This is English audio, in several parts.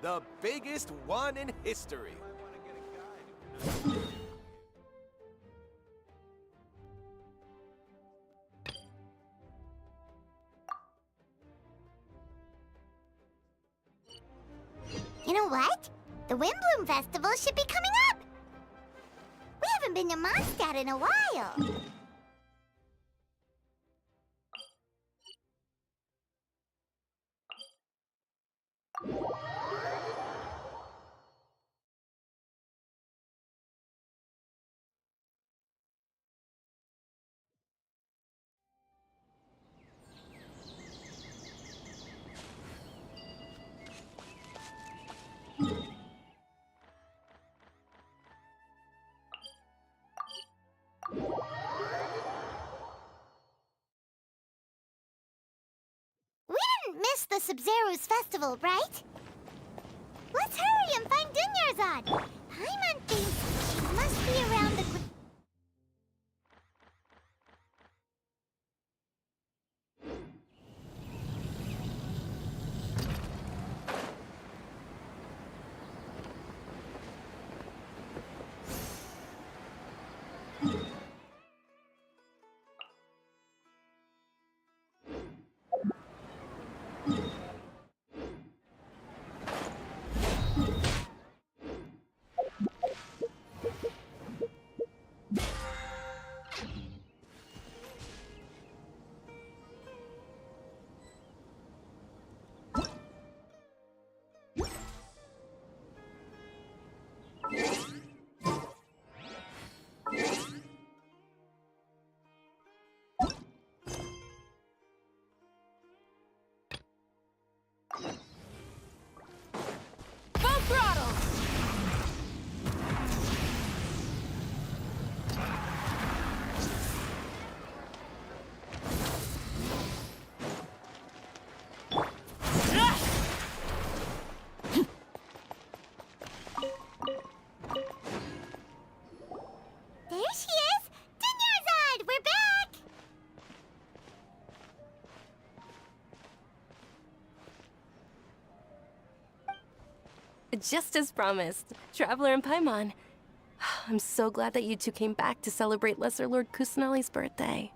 the biggest one in history. You know what? The Windbloom Festival should be coming up! We haven't been to Mondstadt in a while. We didn't miss the Sub-Zero's festival, right? Let's hurry and find Dunyarzad. Paimon thinks she must be around the... Full throttle! There she is! Dunyarzad! We're back! Just as promised, Traveler and Paimon. I'm so glad that you two came back to celebrate Lesser Lord Kusanali's birthday.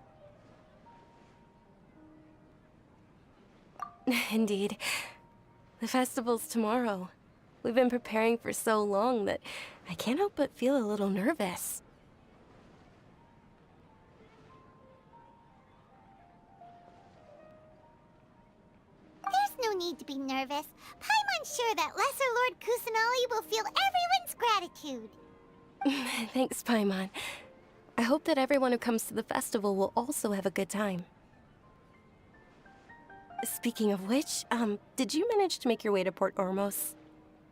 Indeed. The festival's tomorrow. We've been preparing for so long that I can't help but feel a little nervous. There's no need to be nervous. Paimon's sure that Lesser Lord Kusanali will feel everyone's gratitude. Thanks, Paimon. I hope that everyone who comes to the festival will also have a good time. Speaking of which, did you manage to make your way to Port Ormos?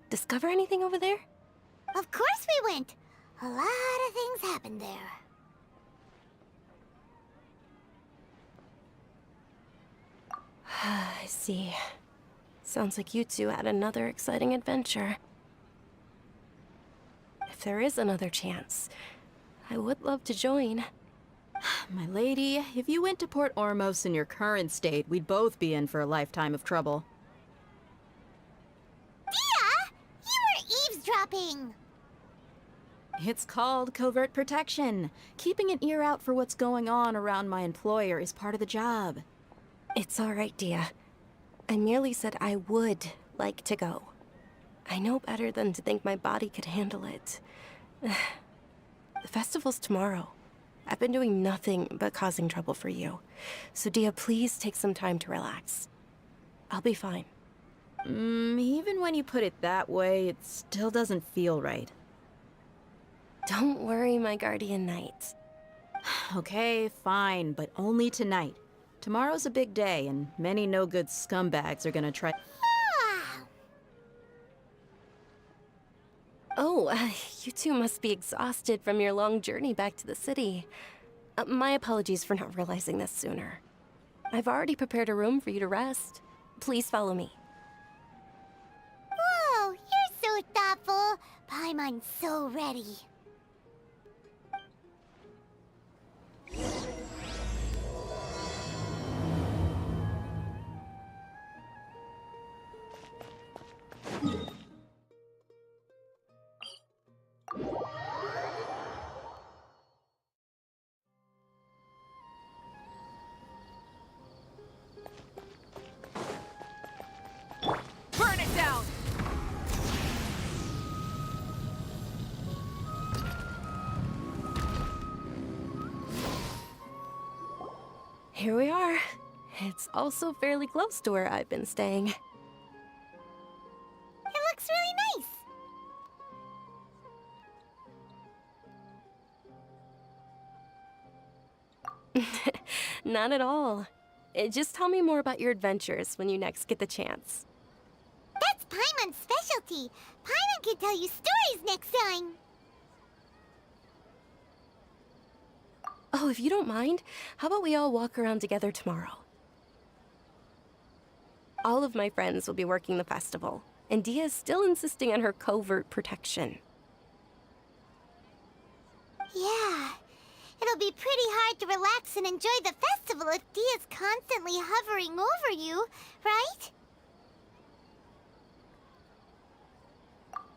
Discover anything over there? Of course we went. A lot of things happened there. I see. Sounds like you two had another exciting adventure. If there is another chance, I would love to join. My lady, if you went to Port Ormos in your current state, we'd both be in for a lifetime of trouble. Dia! You were eavesdropping! It's called covert protection. Keeping an ear out for what's going on around my employer is part of the job. It's all right, Dia. I merely said I would like to go. I know better than to think my body could handle it. The festival's tomorrow. I've been doing nothing but causing trouble for you. So Dia, please take some time to relax. I'll be fine. Even when you put it that way, it still doesn't feel right. Don't worry, my guardian knight. Okay, fine, but only tonight. Tomorrow's a big day, and many no-good scumbags are gonna try— Ah! Oh, you two must be exhausted from your long journey back to the city. My apologies for not realizing this sooner. I've already prepared a room for you to rest. Please follow me. Whoa, you're so thoughtful. Paimon's so ready. here we are. It's also fairly close to where I've been staying. It looks really nice. Not at all. Just tell me more about your adventures when you next get the chance. That's Paimon's specialty. Paimon can tell you stories next time. Oh, if you don't mind, how about we all walk around together tomorrow? All of my friends will be working the festival, and Dia's still insisting on her covert protection. Yeah. It'll be pretty hard to relax and enjoy the festival if Dia's constantly hovering over you, right?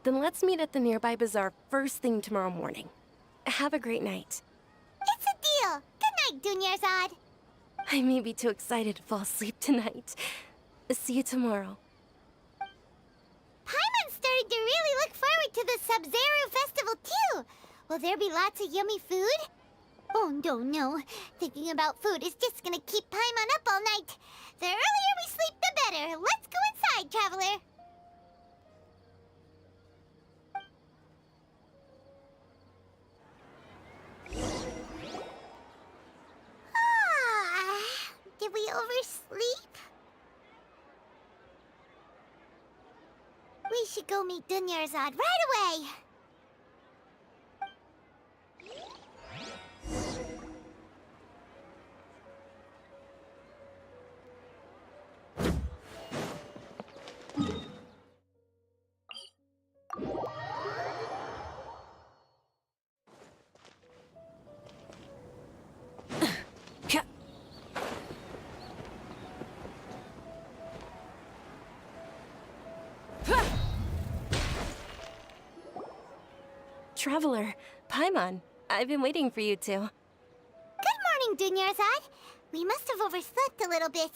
Then let's meet at the nearby bazaar first thing tomorrow morning. Have a great night. It's a deal. Good night, Dunyarzad. I may be too excited to fall asleep tonight. See you tomorrow. Paimon's starting to really look forward to the Sub-Zero festival, too. Will there be lots of yummy food? Oh, no. Thinking about food is just gonna keep Paimon up all night. The earlier we sleep, the better. Let's go inside, Traveler. Did we oversleep? We should go meet Dunyarzad right away. Traveler, Paimon, I've been waiting for you two. Good morning, Dunyarzad. We must have overslept a little bit.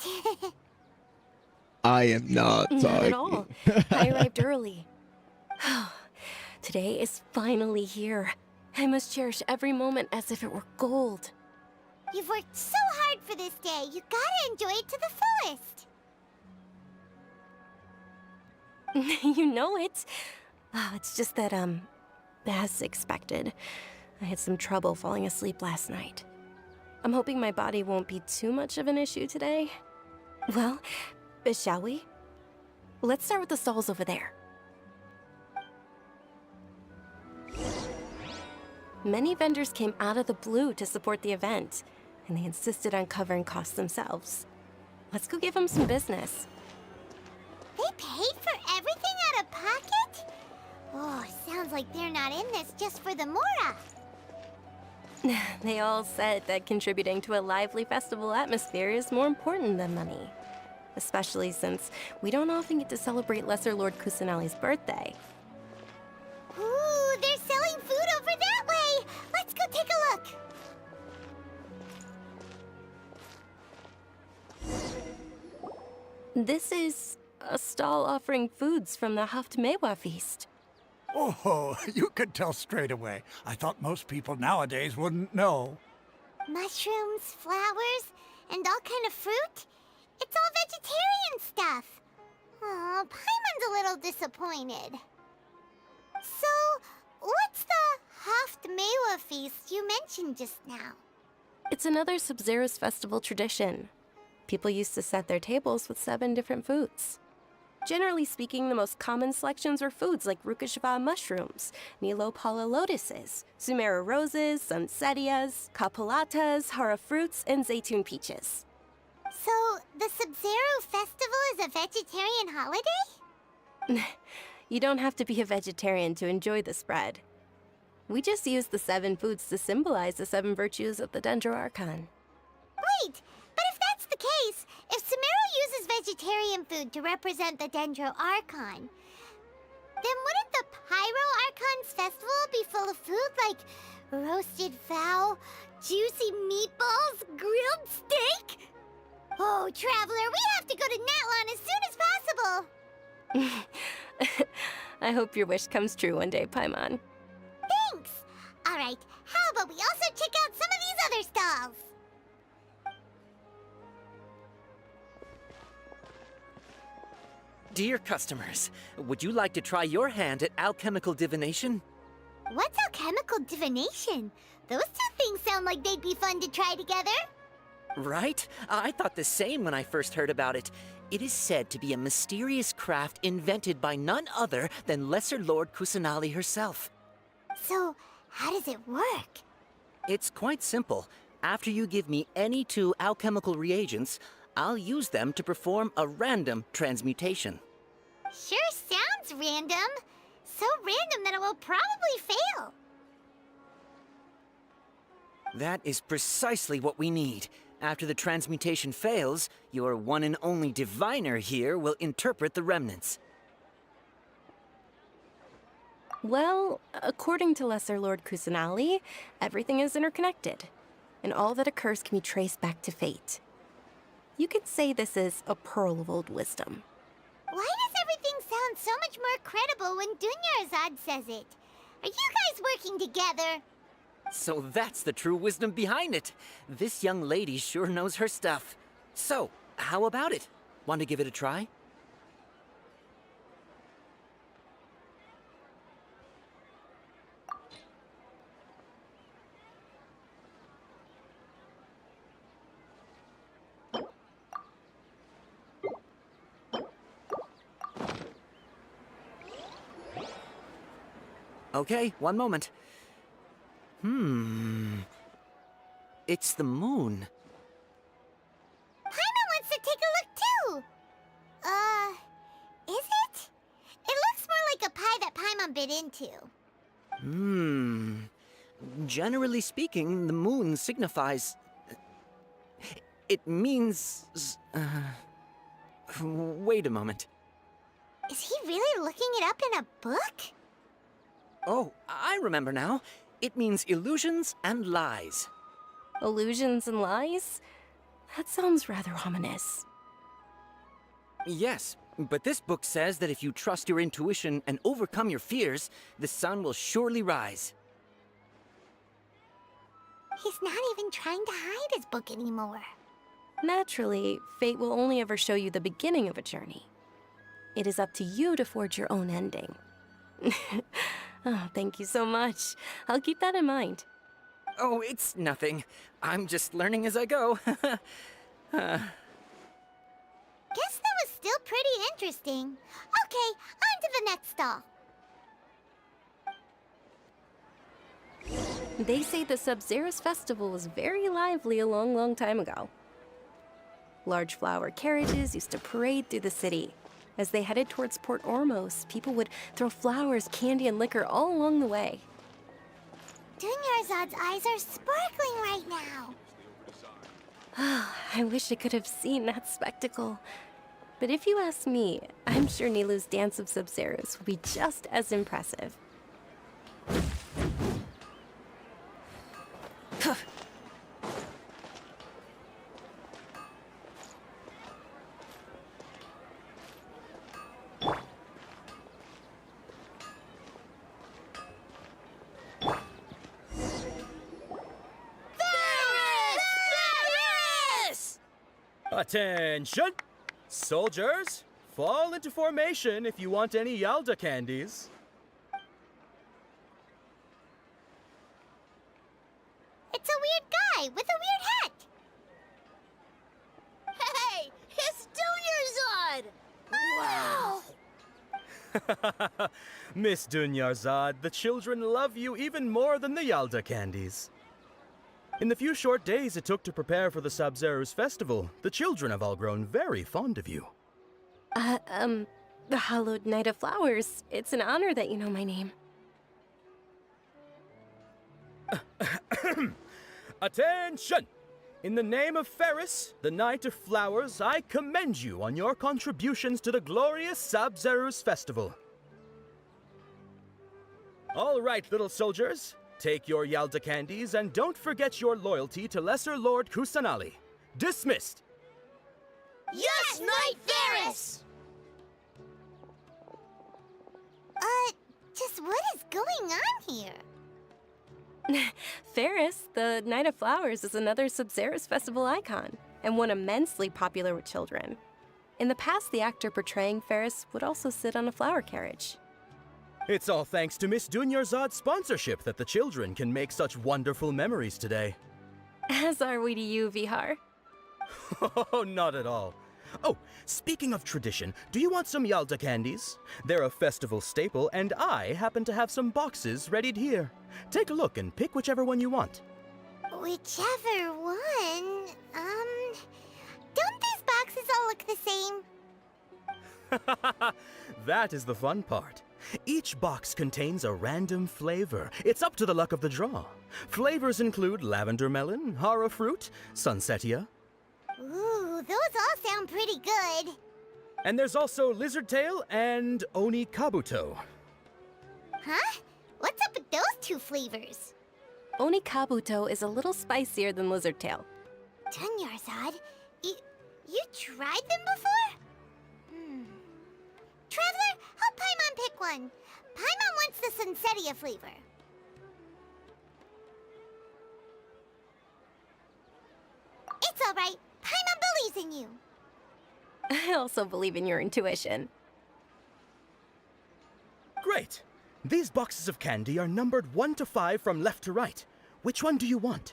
I am not Not talking. at all. I arrived early. Today is finally here. I must cherish every moment as if it were gold. You've worked so hard for this day. You gotta enjoy it to the fullest. You know it. Oh, it's just that, as expected, I had some trouble falling asleep last night. I'm hoping my body won't be too much of an issue today. Well, shall we? Let's start with the stalls over there. Many vendors came out of the blue to support the event, and they insisted on covering costs themselves. Let's go give them some business. They paid for everything out of pocket? Oh, sounds like they're not in this just for the Mora. They all said that contributing to a lively festival atmosphere is more important than money. Especially since we don't often get to celebrate Lesser Lord Kusanali's birthday. Ooh, they're selling food over that way. Let's go take a look. This is a stall offering foods from the Haft Mewa feast. Oh, you could tell straight away. I thought most people nowadays wouldn't know. Mushrooms, flowers, and all kind of fruit? It's all vegetarian stuff. Oh, Paimon's a little disappointed. So, what's the Haft Mewa feast you mentioned just now? It's another Sub-Zero's festival tradition. People used to set their tables with 7 different foods. Generally speaking, the most common selections were foods like Rukashava mushrooms, Nilopala lotuses, Sumera roses, Sunsetias, Kapulatas, Hara fruits, and Zaytun peaches. So, the Sub-Zero festival is a vegetarian holiday? You don't have to be a vegetarian to enjoy the spread. We just use the 7 foods to symbolize the 7 virtues of the Dendro Archon. Wait, but if that's the case, if Sumeru uses vegetarian food to represent the Dendro Archon, then wouldn't the Pyro Archon's festival be full of food like roasted fowl, juicy meatballs, grilled steak? Oh, Traveler, we have to go to Natlan as soon as possible! I hope your wish comes true one day, Paimon. Thanks! Alright, how about we also check out some of these other stalls? Dear customers, would you like to try your hand at alchemical divination? What's alchemical divination? Those two things sound like they'd be fun to try together. Right? I thought the same when I first heard about it. It is said to be a mysterious craft invented by none other than Lesser Lord Kusanali herself. So, how does it work? It's quite simple. After you give me any 2 alchemical reagents, I'll use them to perform a random transmutation. Sure sounds random. So random that it will probably fail. That is precisely what we need. After the transmutation fails, your one and only diviner here will interpret the remnants. Well, according to Lesser Lord Kusanali, everything is interconnected, and all that occurs can be traced back to fate. You could say this is a pearl of old wisdom. Why does everything sound so much more credible when Dunyarzad says it? Are you guys working together? So that's the true wisdom behind it. This young lady sure knows her stuff. So, how about it? Want to give it a try? Okay, one moment. It's the moon. Paimon wants to take a look too. Is it? It looks more like a pie that Paimon bit into. Generally speaking, the moon signifies... It means... Wait a moment. Is he really looking it up in a book? Oh, I remember now. It means illusions and lies. Illusions and lies? That sounds rather ominous. Yes, but this book says that if you trust your intuition and overcome your fears, the sun will surely rise. He's not even trying to hide his book anymore. Naturally, fate will only ever show you the beginning of a journey. It is up to you to forge your own ending. Oh, thank you so much. I'll keep that in mind. Oh, it's nothing. I'm just learning as I go. Guess that was still pretty interesting. Okay, on to the next stall. They say the Sub-Zerus Festival was very lively a long, long time ago. Large flower carriages used to parade through the city. As they headed towards Port Ormos, people would throw flowers, candy, and liquor all along the way. Dunyarzad's eyes are sparkling right now. I wish I could have seen that spectacle. But if you ask me, I'm sure Nilou's Dance of Sub-Zerus will be just as impressive. Attention! Soldiers, fall into formation if you want any Yalda candies. It's a weird guy with a weird hat. Hey, it's Dunyarzad! Wow! Miss Dunyarzad, the children love you even more than the Yalda candies. In the few short days it took to prepare for the Sub-Zerus festival, the children have all grown very fond of you. The Hallowed Knight of Flowers. It's an honor that you know my name. Attention! In the name of Ferris, the Knight of Flowers, I commend you on your contributions to the glorious Sub-Zerus festival. All right, little soldiers. Take your Yalda candies and don't forget your loyalty to Lesser Lord Kusanali. Dismissed! Yes, Knight Ferris! Just what is going on here? Ferris, the Knight of Flowers, is another Sub-Zerus festival icon, and one immensely popular with children. In the past, the actor portraying Ferris would also sit on a flower carriage. It's all thanks to Miss Dunyarzad's sponsorship that the children can make such wonderful memories today. As are we to you, Vihar. Oh, not at all. Oh, speaking of tradition, do you want some Yalda candies? They're a festival staple, and I happen to have some boxes readied here. Take a look and pick whichever one you want. Whichever one. Don't these boxes all look the same? That is the fun part. Each box contains a random flavor. It's up to the luck of the draw. Flavors include lavender melon, hara fruit, sunsetia, Ooh, those all sound pretty good. and there's also lizard tail and oni kabuto. Huh? What's up with those two flavors? Oni Kabuto is a little spicier than Lizard Tail. Dunyarzad, you tried them before? Traveler, help Paimon pick one. Paimon wants the Sunsetia flavor. It's all right. Paimon believes in you. I also believe in your intuition. Great! These boxes of candy are numbered 1 to 5 from left to right. Which one do you want?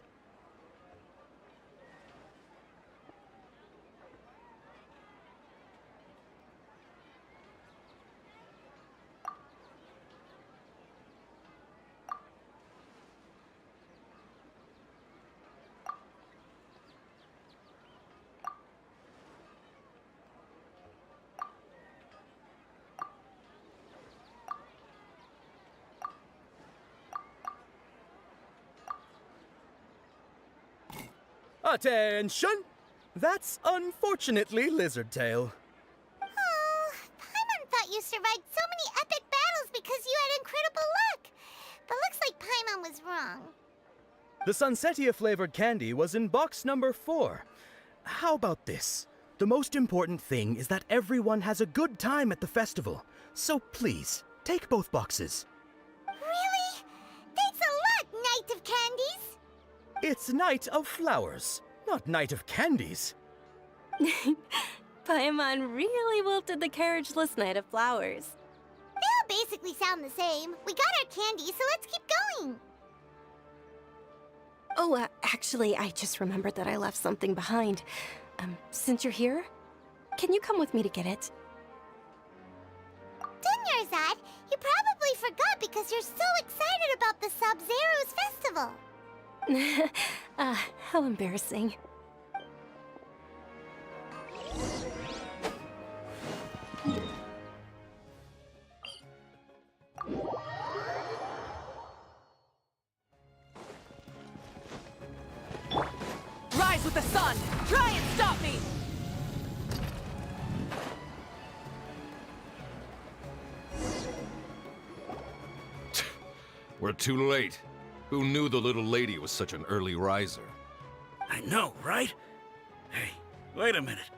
Attention! That's unfortunately Lizard Tail. Oh, Paimon thought you survived so many epic battles because you had incredible luck. But looks like Paimon was wrong. The Sunsetia flavored candy was in box number 4. How about this? The most important thing is that everyone has a good time at the festival. So please, take both boxes. Really? Thanks a lot, Knight of Candies. It's Night of Flowers, not Night of Candies. Paimon really wilted the carriageless Knight of Flowers. They all basically sound the same. We got our candy, so let's keep going. Oh, actually, I just remembered that I left something behind. Since you're here, can you come with me to get it? Dunyarzad, you probably forgot because you're so excited about the Sub-Zero's festival. How embarrassing. Rise with the sun! Try and stop me! We're too late. Who knew the little lady was such an early riser? I know, right? Hey, wait a minute.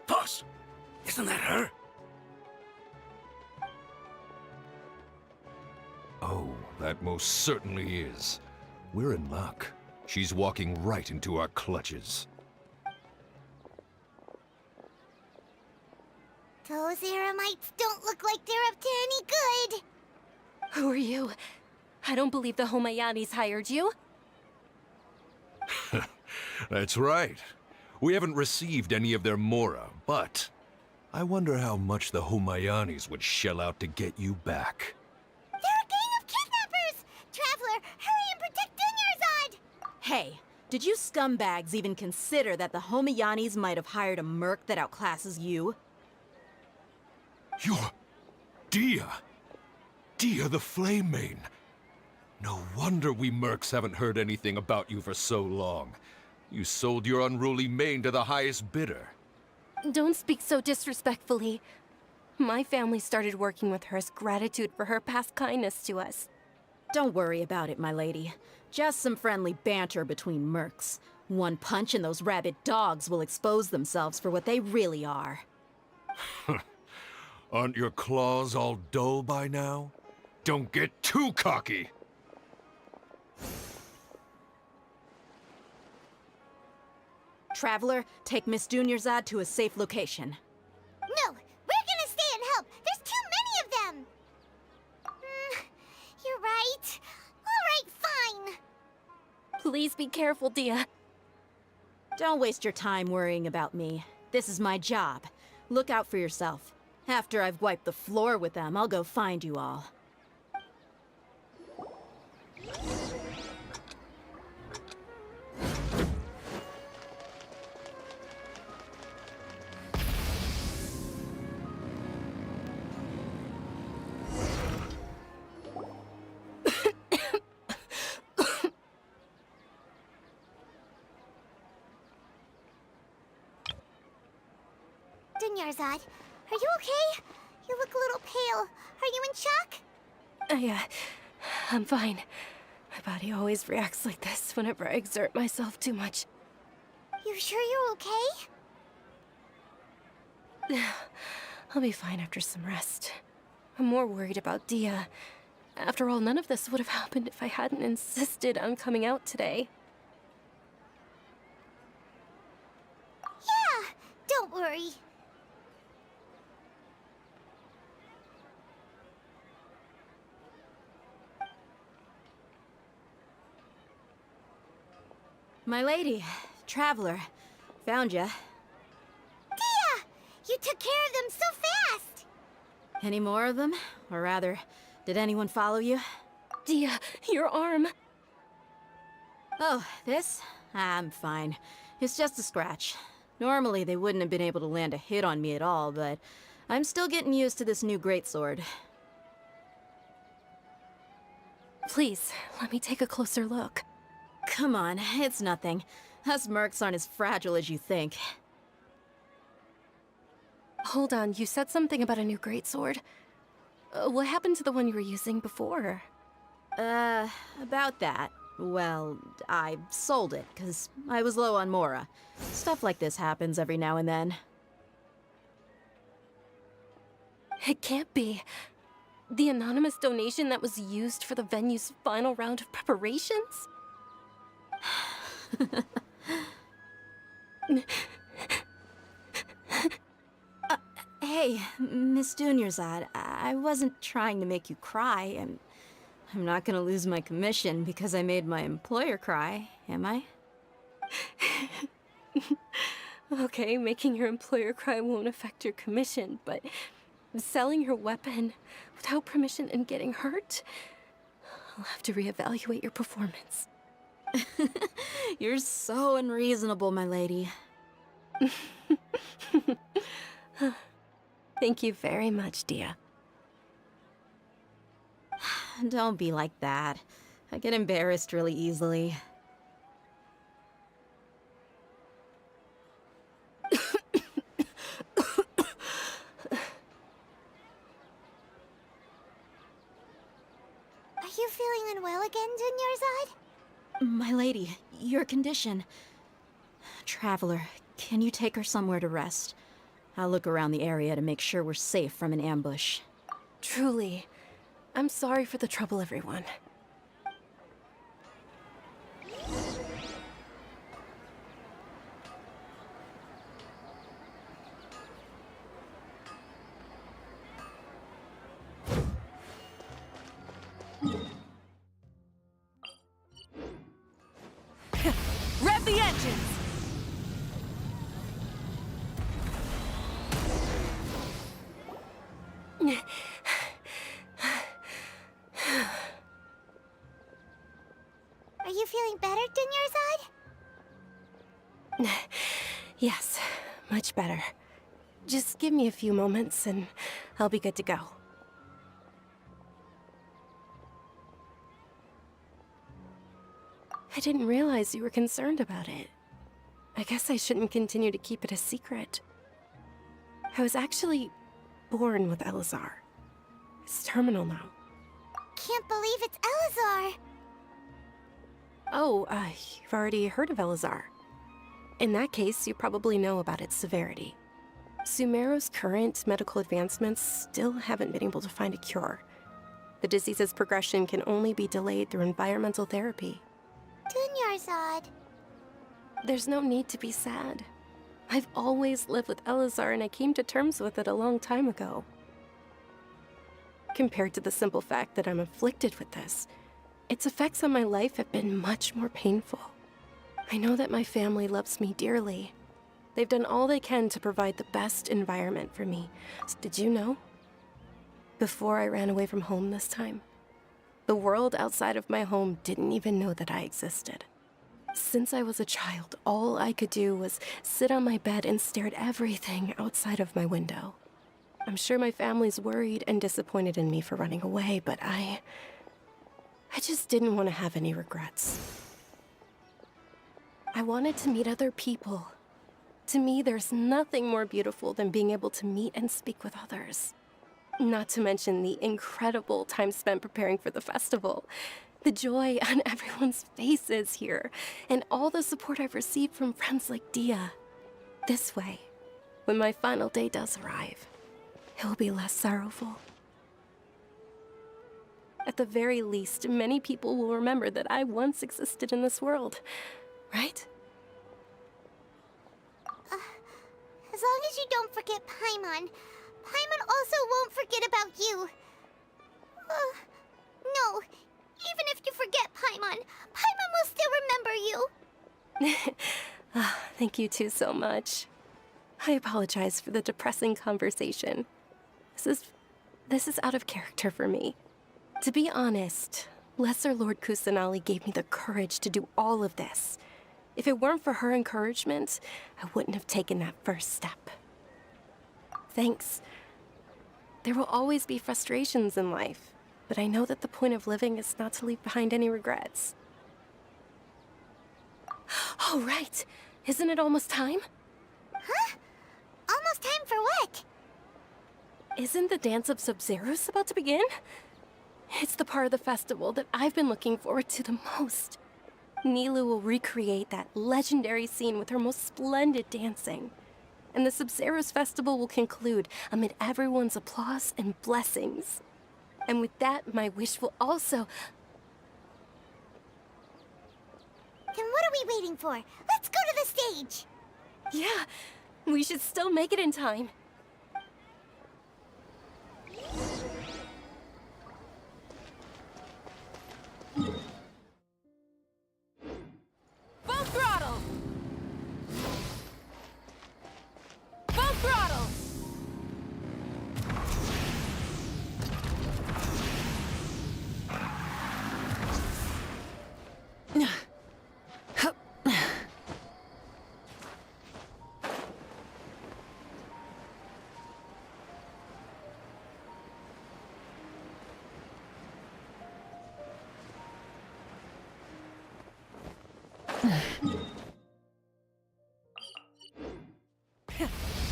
Puss! Isn't that her? Oh, that most certainly is. We're in luck. She's walking right into our clutches. Those Eremites don't look like they're up to any good. Who are you? I don't believe the Homayanis hired you. That's right. We haven't received any of their mora, but I wonder how much the Homayanis would shell out to get you back. They're a gang of kidnappers! Traveler, hurry and protect Dunyarzad! Hey, did you scumbags even consider that the Homayanis might have hired a merc that outclasses you? You're... Dia! Dia the Flame Mane! No wonder we mercs haven't heard anything about you for so long. You sold your unruly mane to the highest bidder. Don't speak so disrespectfully. My family started working with her as gratitude for her past kindness to us. Don't worry about it, my lady. Just some friendly banter between mercs. One punch and those rabid dogs will expose themselves for what they really are. Aren't your claws all dull by now? Don't get too cocky! Traveler, take Miss Dunyarzad to a safe location. Please be careful, Dia. Don't waste your time worrying about me. This is my job. Look out for yourself. After I've wiped the floor with them, I'll go find you all. Dunyarzad, are you okay? You look a little pale. Are you in shock? I'm fine. My body always reacts like this whenever I exert myself too much. You sure you're okay? I'll be fine after some rest. I'm more worried about Dia. After all, none of this would have happened if I hadn't insisted on coming out today. Yeah, don't worry. My lady, Traveler, found ya. Dia! You took care of them so fast! Any more of them? Or rather, did anyone follow you? Dia, your arm! Oh, this? I'm fine. It's just a scratch. Normally, they wouldn't have been able to land a hit on me at all, but I'm still getting used to this new greatsword. Please, let me take a closer look. Come on, it's nothing. Us mercs aren't as fragile as you think. Hold on, you said something about a new greatsword. What happened to the one you were using before? About that. Well, I sold it, because I was low on Mora. Stuff like this happens every now and then. It can't be. The anonymous donation that was used for the venue's final round of preparations? Hey, Miss Dunyarzad, I wasn't trying to make you cry. I'm not gonna lose my commission because I made my employer cry, am I? Okay, making your employer cry won't affect your commission, but selling your weapon without permission and getting hurt? I'll have to reevaluate your performance. You're so unreasonable, my lady. Thank you very much, Dia. Don't be like that. I get embarrassed really easily. Are you feeling unwell again, Dunyarzad? My lady, your condition. Traveler, can you take her somewhere to rest? I'll look around the area to make sure we're safe from an ambush. Truly. I'm sorry for the trouble, everyone. Rev the engines! Are you feeling better, Dunyarzad? Yes, much better. Just give me a few moments and I'll be good to go. I didn't realize you were concerned about it. I guess I shouldn't continue to keep it a secret. I was actually born with Elazar. It's terminal now. Can't believe it's Elazar! Oh, you've already heard of Elazar. In that case, you probably know about its severity. Sumeru's current medical advancements still haven't been able to find a cure. The disease's progression can only be delayed through environmental therapy. Dunyarzad. There's no need to be sad. I've always lived with Elazar and I came to terms with it a long time ago. Compared to the simple fact that I'm afflicted with this, its effects on my life have been much more painful. I know that my family loves me dearly. They've done all they can to provide the best environment for me. Did you know? Before I ran away from home this time, the world outside of my home didn't even know that I existed. Since I was a child, all I could do was sit on my bed and stare at everything outside of my window. I'm sure my family's worried and disappointed in me for running away, but I just didn't want to have any regrets. I wanted to meet other people. To me, there's nothing more beautiful than being able to meet and speak with others. Not to mention the incredible time spent preparing for the festival. The joy on everyone's faces here, and all the support I've received from friends like Dia. This way, when my final day does arrive, it will be less sorrowful. At the very least, many people will remember that I once existed in this world, right? As long as you don't forget Paimon. Paimon also won't forget about you. No. Even if you forget Paimon, Paimon will still remember you. Thank you two so much. I apologize for the depressing conversation. This is out of character for me. To be honest, Lesser Lord Kusanali gave me the courage to do all of this. If it weren't for her encouragement, I wouldn't have taken that first step. Thanks. There will always be frustrations in life, but I know that the point of living is not to leave behind any regrets. Oh, right. Isn't it almost time? Huh? Almost time for what? Isn't the Dance of Sabzeruz about to begin? It's the part of the festival that I've been looking forward to the most. Nilou will recreate that legendary scene with her most splendid dancing. And the Sabzeruz festival will conclude amid everyone's applause and blessings. And with that, my wish will also... Then what are we waiting for? Let's go to the stage! Yeah, we should still make it in time. Full throttle! Full throttle!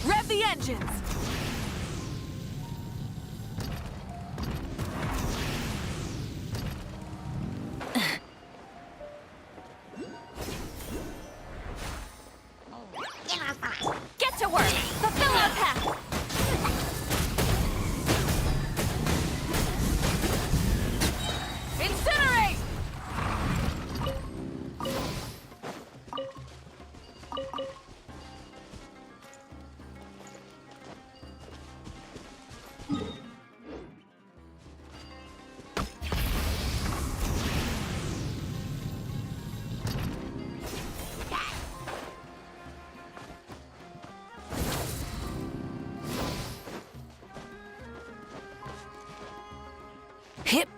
Rev the engines! Get to work! Fulfill the path! Incinerate! Hip.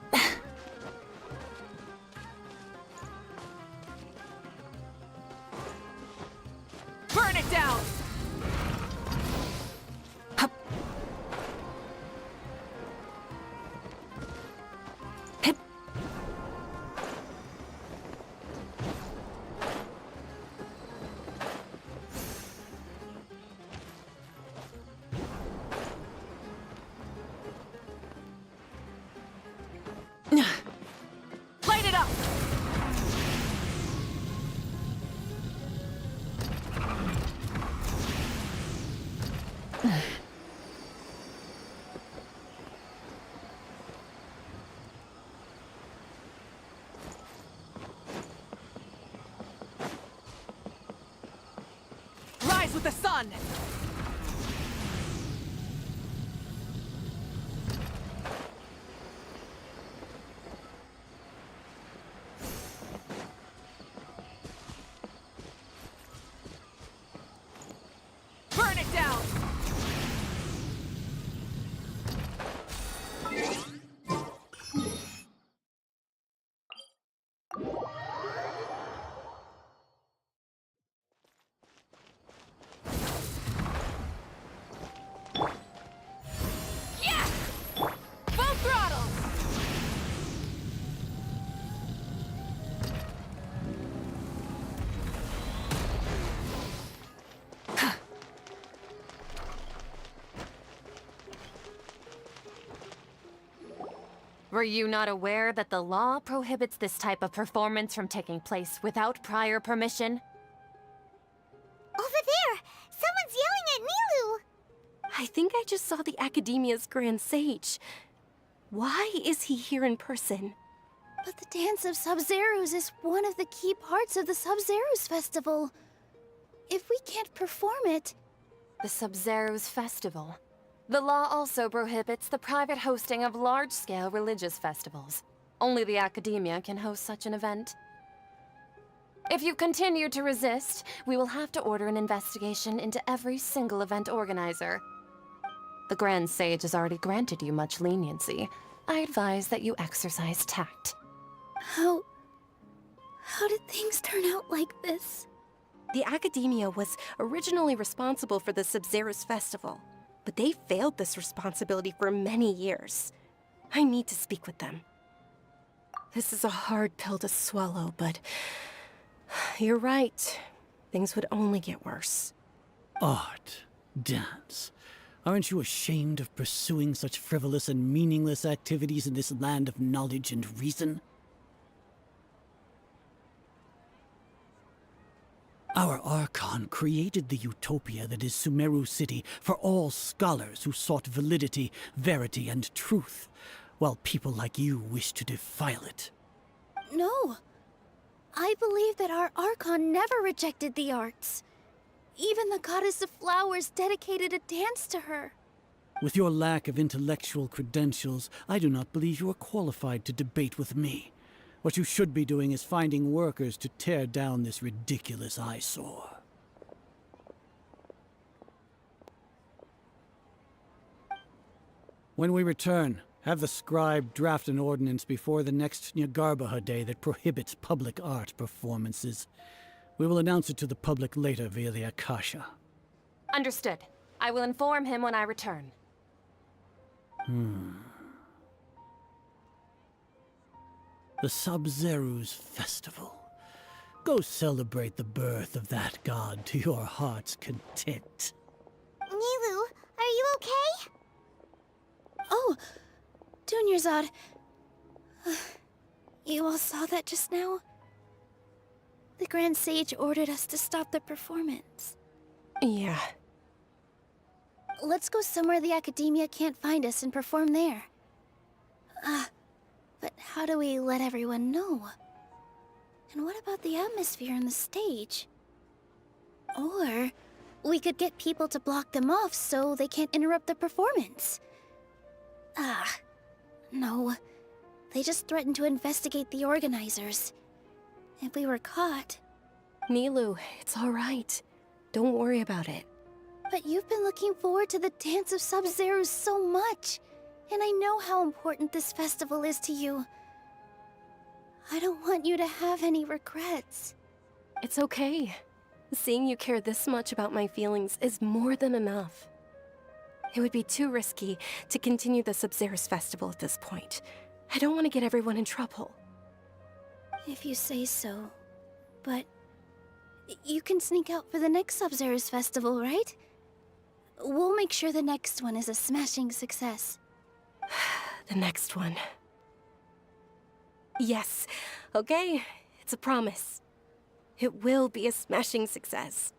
Burn it down. Hup. Hip. Light it up! Rise with the sun! Were you not aware that the law prohibits this type of performance from taking place without prior permission? Over there! Someone's yelling at Nilu! I think I just saw the Academia's Grand Sage. Why is he here in person? But the Dance of Sub-Zerus is one of the key parts of the Sub-Zerus Festival. If we can't perform it... The Sub-Zerus Festival. The law also prohibits the private hosting of large-scale religious festivals. Only the Academia can host such an event. If you continue to resist, we will have to order an investigation into every single event organizer. The Grand Sage has already granted you much leniency. I advise that you exercise tact. How did things turn out like this? The Academia was originally responsible for the Sub-Zerus Festival, but they failed this responsibility for many years. I need to speak with them. This is a hard pill to swallow, but you're right. Things would only get worse. Art, dance. Aren't you ashamed of pursuing such frivolous and meaningless activities in this land of knowledge and reason? Our Archon created the utopia that is Sumeru City for all scholars who sought validity, verity, and truth, while people like you wish to defile it. No. I believe that our Archon never rejected the arts. Even the Goddess of Flowers dedicated a dance to her. With your lack of intellectual credentials, I do not believe you are qualified to debate with me. What you should be doing is finding workers to tear down this ridiculous eyesore. When we return, have the scribe draft an ordinance before the next Nyagarbaha Day that prohibits public art performances. We will announce it to the public later via the Akasha. Understood. I will inform him when I return. The Sub-Zerus Festival. Go celebrate the birth of that god to your heart's content. Nilu, are you okay? Oh, Dunyarzad. You all saw that just now? The Grand Sage ordered us to stop the performance. Yeah. Let's go somewhere the Academia can't find us and perform there. But how do we let everyone know? And what about the atmosphere on the stage? Or we could get people to block them off so they can't interrupt the performance. No. They just threatened to investigate the organizers. If we were caught... Nilu, it's all right. Don't worry about it. But you've been looking forward to the Dance of Sub-Zerus so much. And I know how important this festival is to you. I don't want you to have any regrets. It's okay. Seeing you care this much about my feelings is more than enough. It would be too risky to continue the Sub-Zerus Festival at this point. I don't want to get everyone in trouble. If you say so. But... you can sneak out for the next Sub-Zerus Festival, right? We'll make sure the next one is a smashing success. The next one. Yes. Okay, it's a promise. It will be a smashing success.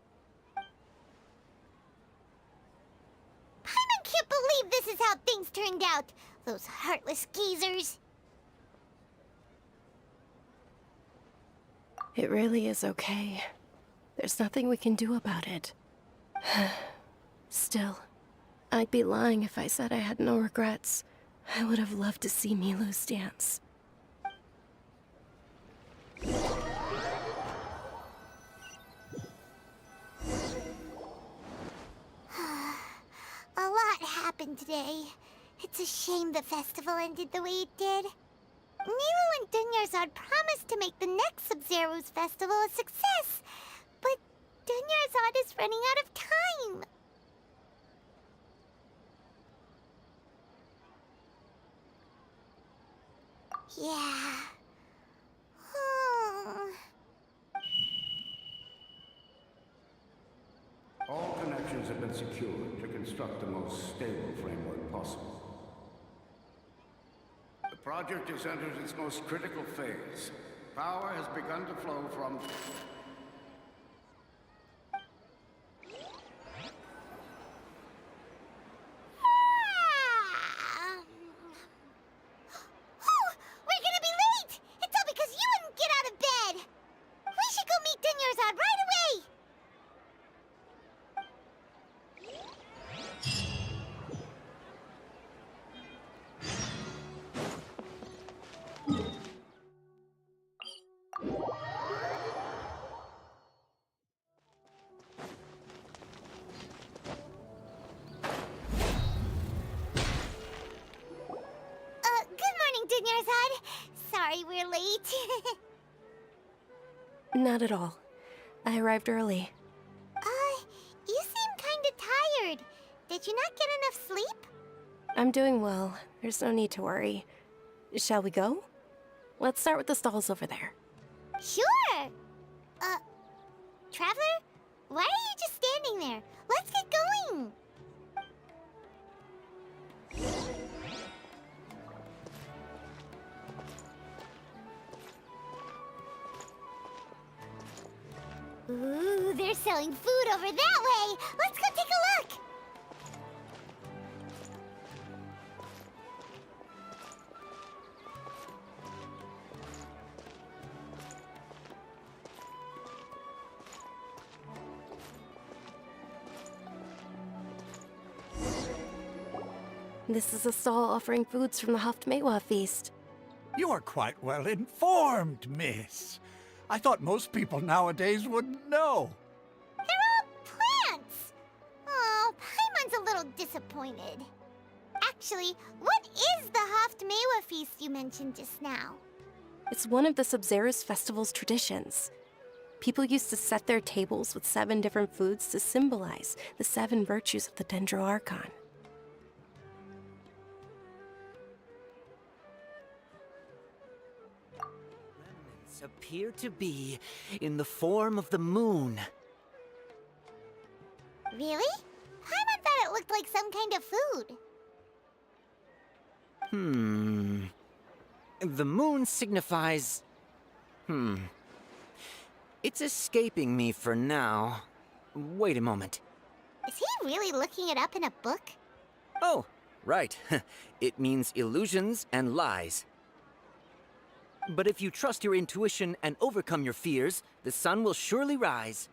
Paimon can't believe this is how things turned out. Those heartless geezers. It really is okay. There's nothing we can do about it. Still, I'd be lying if I said I had no regrets. I would have loved to see Milu's dance. A lot happened today. It's a shame the festival ended the way it did. Nilu and Dunyarzad promised to make the next Sub-Zerus festival a success, but Dunyarzad is running out of time. Yeah. All connections have been secured to construct the most stable framework possible. project has entered its most critical phase. Power has begun to flow from... Oh, we're gonna be late! It's all because you wouldn't get out of bed! We should go meet Dunyarzad right away! Good morning, Dunyarzad. Sorry we're late. Not at all. I arrived early. You seem kinda tired. Did you not get enough sleep? I'm doing well. There's no need to worry. Shall we go? Let's start with the stalls over there. Sure! Traveler? Why are you just standing there? Let's get going! Ooh, they're selling food over that way! Let's go take a look! This is a stall offering foods from the Haftmewa feast. You are quite well informed, miss. I thought most people nowadays wouldn't know. They're all plants! Oh, Paimon's a little disappointed. Actually, what is the Haftmewa feast you mentioned just now? It's one of the Sabzeruz festival's traditions. People used to set their tables with 7 different foods to symbolize the 7 virtues of the Dendro Archon. Remnants appear to be in the form of the moon. Really? Paimon thought it looked like some kind of food. The moon signifies... It's escaping me for now. Wait a moment. Is he really looking it up in a book? Oh, right. It means illusions and lies. But if you trust your intuition and overcome your fears, the sun will surely rise.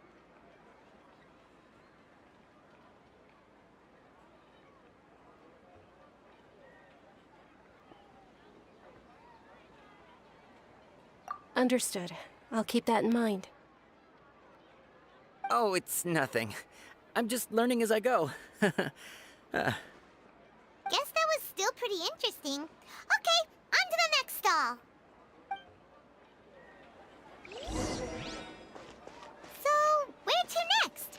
Understood. I'll keep that in mind. Oh, it's nothing. I'm just learning as I go. Guess that was still pretty interesting. Okay, on to the next stall. So, where to next?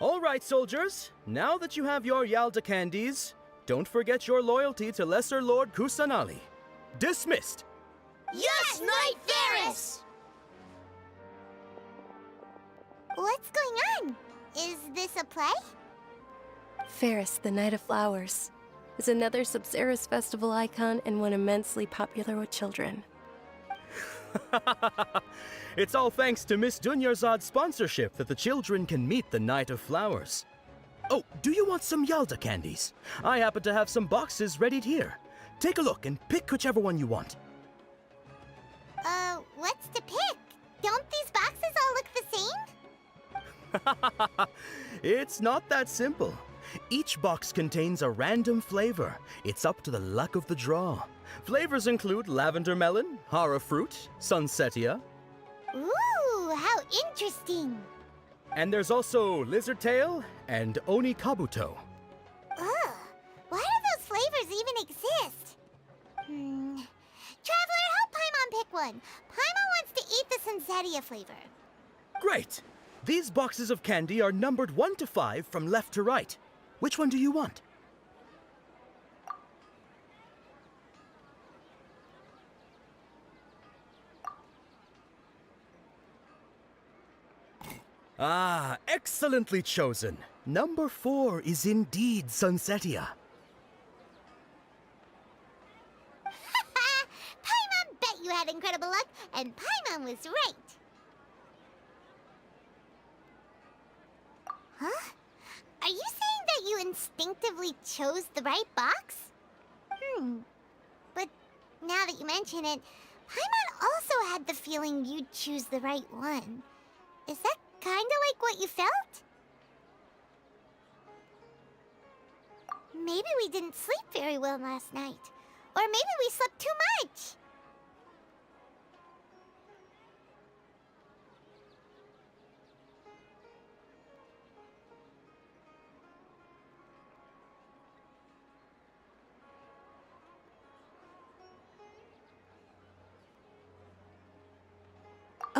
All right, soldiers. Now that you have your Yalda candies, don't forget your loyalty to Lesser Lord Kusanali. Dismissed! Yes, Knight Varys! What's going on? Is this a play? Ferris, the Knight of Flowers, is another Sabzeruz festival icon and one immensely popular with children. It's all thanks to Miss Dunyarzad's sponsorship that the children can meet the Knight of Flowers. Oh, do you want some Yalda candies? I happen to have some boxes readied here. Take a look and pick whichever one you want. What's to pick? Don't these boxes all look the same? It's not that simple. Each box contains a random flavor. It's up to the luck of the draw. Flavors include lavender melon, hara fruit, sunsetia. Ooh, how interesting. And there's also lizard tail and oni kabuto. Ugh, why do those flavors even exist? one. Paimon wants to eat the Sunsetia flavor. Great! These boxes of candy are numbered 1 to 5 from left to right. Which one do you want? Ah, excellently chosen. Number 4 is indeed Sunsetia. Paimon bet you had incredible luck, and Paimon was right. Huh? Are you saying that you instinctively chose the right box? But now that you mention it, Paimon also had the feeling you'd choose the right one. Is that kinda like what you felt? Maybe we didn't sleep very well last night. Or maybe we slept too much.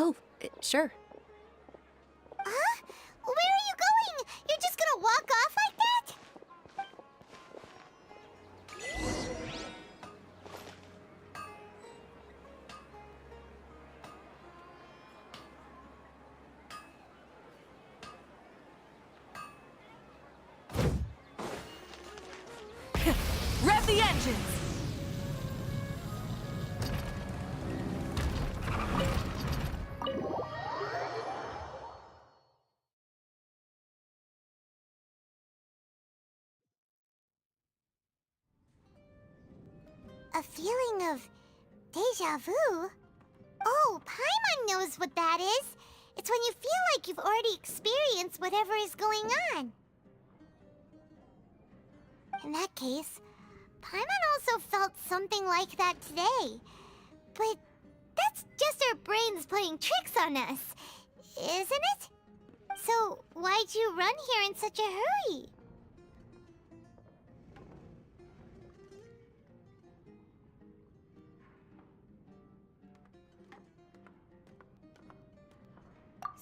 Oh, sure. Huh? Where are you going? You're just gonna walk off like that? Rev the engines! A feeling of deja vu? Oh, Paimon knows what that is. It's when you feel like you've already experienced whatever is going on. In that case, Paimon also felt something like that today. But that's just our brains playing tricks on us, isn't it? So why'd you run here in such a hurry?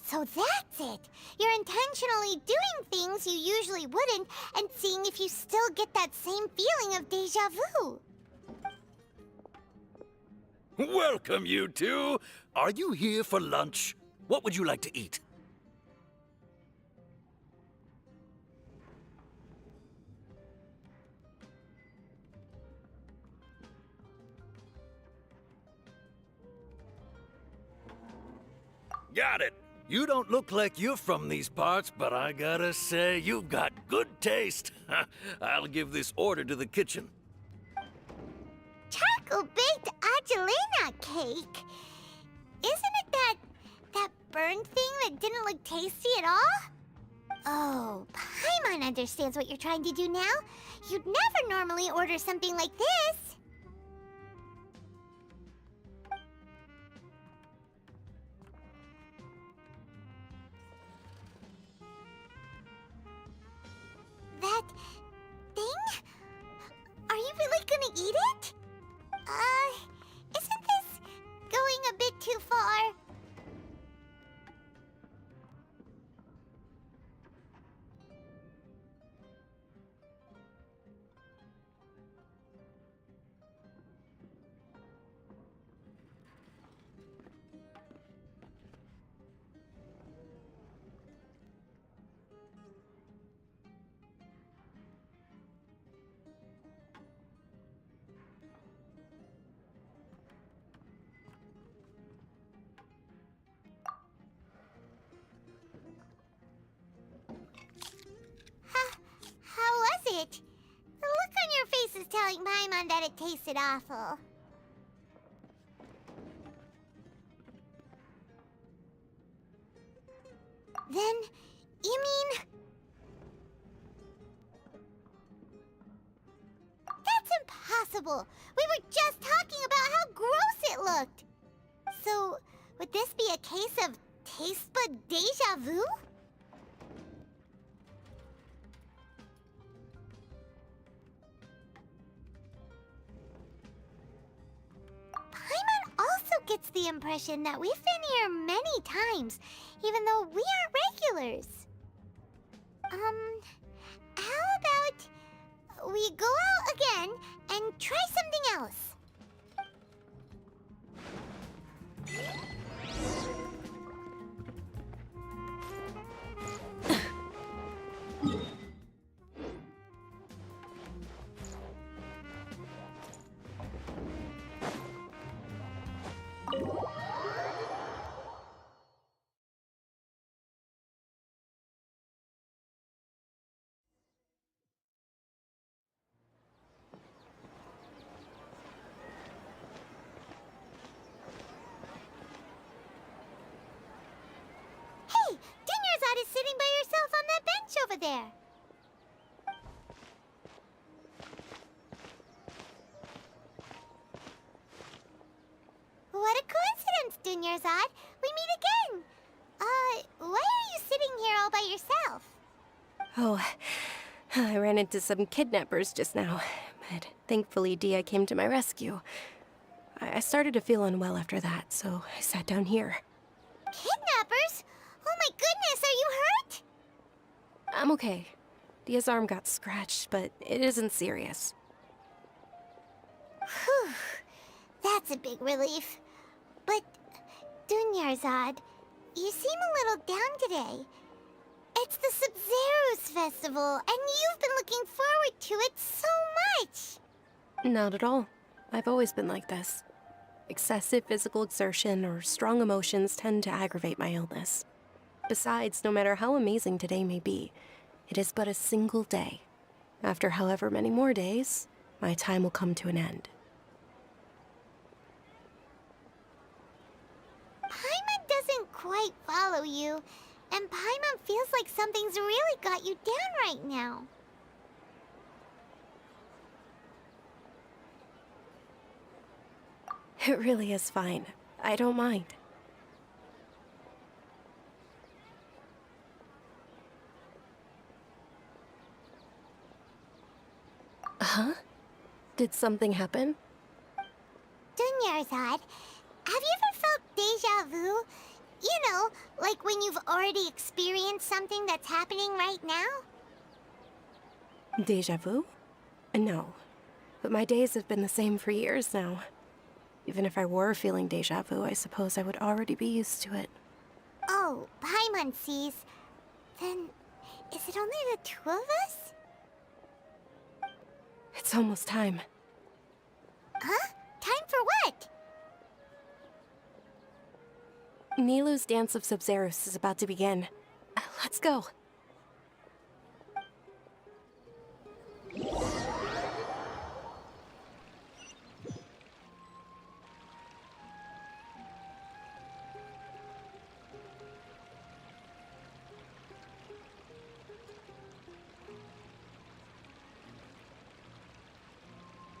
So that's it! You're intentionally doing things you usually wouldn't and seeing if you still get that same feeling of deja vu. Welcome, you two. Are you here for lunch? What would you like to eat? Got it. You don't look like you're from these parts, but I gotta say, you've got good taste. I'll give this order to the kitchen. Charcoal-baked Angelina cake? Isn't it that burned thing that didn't look tasty at all? Oh, Paimon understands what you're trying to do now. You'd never normally order something like this. That thing? Are you really gonna eat it? Isn't this going a bit too far? How was it? The look on your face is telling Paimon that it tasted awful. Then, you mean... That's impossible! We were just talking about how gross it looked! So, would this be a case of taste bud deja vu? Paimon also gets the impression that we've been here many times, even though we are regulars. How about we go out again and try something else? Hey, Dunyarzad is sitting by herself on that bench over there. What a coincidence, Dunyarzad. We meet again. Why are you sitting here all by yourself? Oh, I ran into some kidnappers just now, but thankfully Dia came to my rescue. I started to feel unwell after that, so I sat down here. Kidnappers? Oh my goodness, are you hurt? I'm okay. Dia's arm got scratched, but it isn't serious. Whew. That's a big relief. But, Dunyarzad, you seem a little down today. It's the Sub-Zero's festival, and you've been looking forward to it so much! Not at all. I've always been like this. Excessive physical exertion or strong emotions tend to aggravate my illness. Besides, no matter how amazing today may be, it is but a single day. After however many more days, my time will come to an end. Paimon doesn't quite follow you, and Paimon feels like something's really got you down right now. It really is fine. I don't mind. Huh? Did something happen? Dunyarzad, have you ever felt deja vu? You know, like when you've already experienced something that's happening right now? Deja vu? No. But my days have been the same for years now. Even if I were feeling deja vu, I suppose I would already be used to it. Oh, Paimon sees. Then, is it only the two of us? It's almost time. Huh? Time for what? Nilou's Dance of Sub-Zeros is about to begin. Let's go.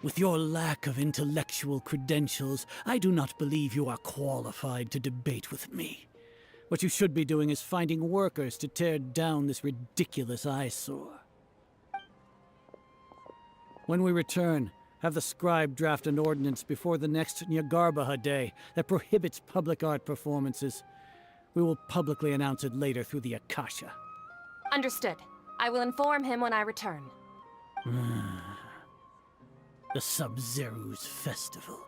With your lack of intellectual credentials, I do not believe you are qualified to debate with me. What you should be doing is finding workers to tear down this ridiculous eyesore. When we return, have the scribe draft an ordinance before the next Nyagarbaha Day that prohibits public art performances. We will publicly announce it later through the Akasha. Understood. I will inform him when I return. The Sub-Zero's festival.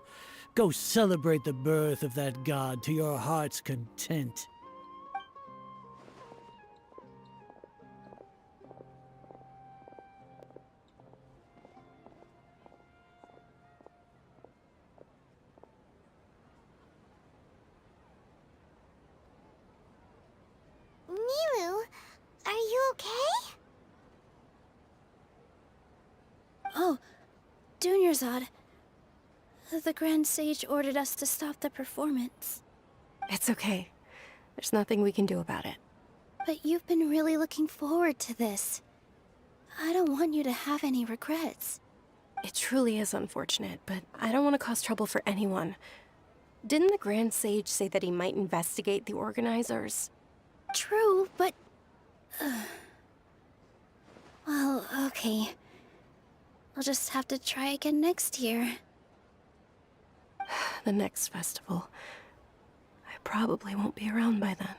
Go celebrate the birth of that god to your heart's content. Nilou, are you okay? Oh, Dunyarzad. The Grand Sage ordered us to stop the performance. It's okay. There's nothing we can do about it. But you've been really looking forward to this. I don't want you to have any regrets. It truly is unfortunate, but I don't want to cause trouble for anyone. Didn't the Grand Sage say that he might investigate the organizers? True, but... well, okay. I'll just have to try again next year. The next festival. I probably won't be around by then.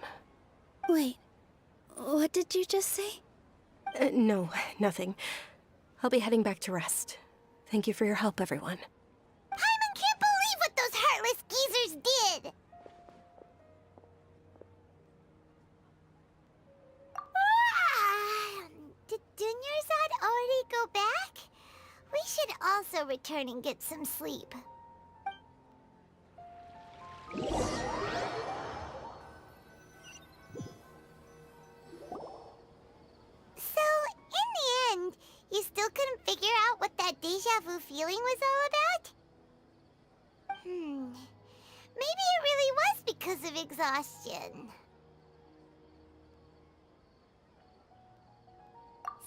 Wait, what did you just say? No, nothing. I'll be heading back to rest. Thank you for your help, everyone. Paimon can't believe what those heartless geezers did! Did Dunyarzad already go back? We should also return and get some sleep. So, in the end, you still couldn't figure out what that deja vu feeling was all about? Maybe it really was because of exhaustion.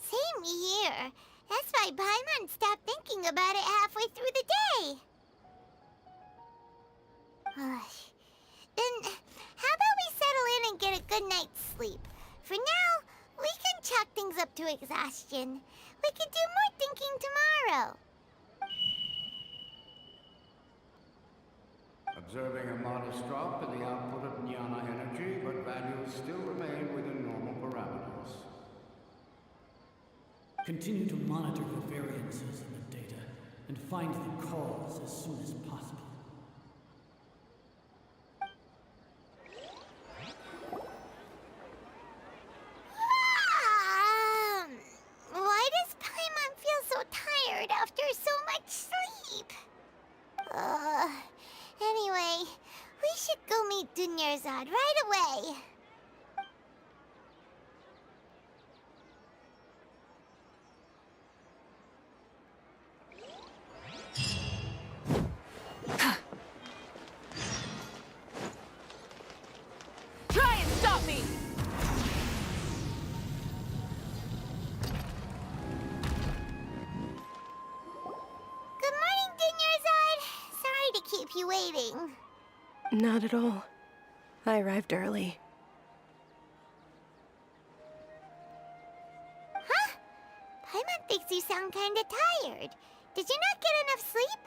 Same here. That's why Paimon stopped thinking about it halfway through the day. Then, how about we settle in and get a good night's sleep? For now, we can chalk things up to exhaustion. We can do more thinking tomorrow. Observing a modest drop in the output of Jnana energy, but values still remain within normal parameters. Continue to monitor the variances in the data and find the cause as soon as possible. Why does Paimon feel so tired after so much sleep? Anyway, we should go meet Dunyarzad right away. Try and stop me! Good morning, Dunyarzad. Sorry to keep you waiting. Not at all. I arrived early. Huh? Paimon thinks you sound kinda tired. Did you not get enough sleep?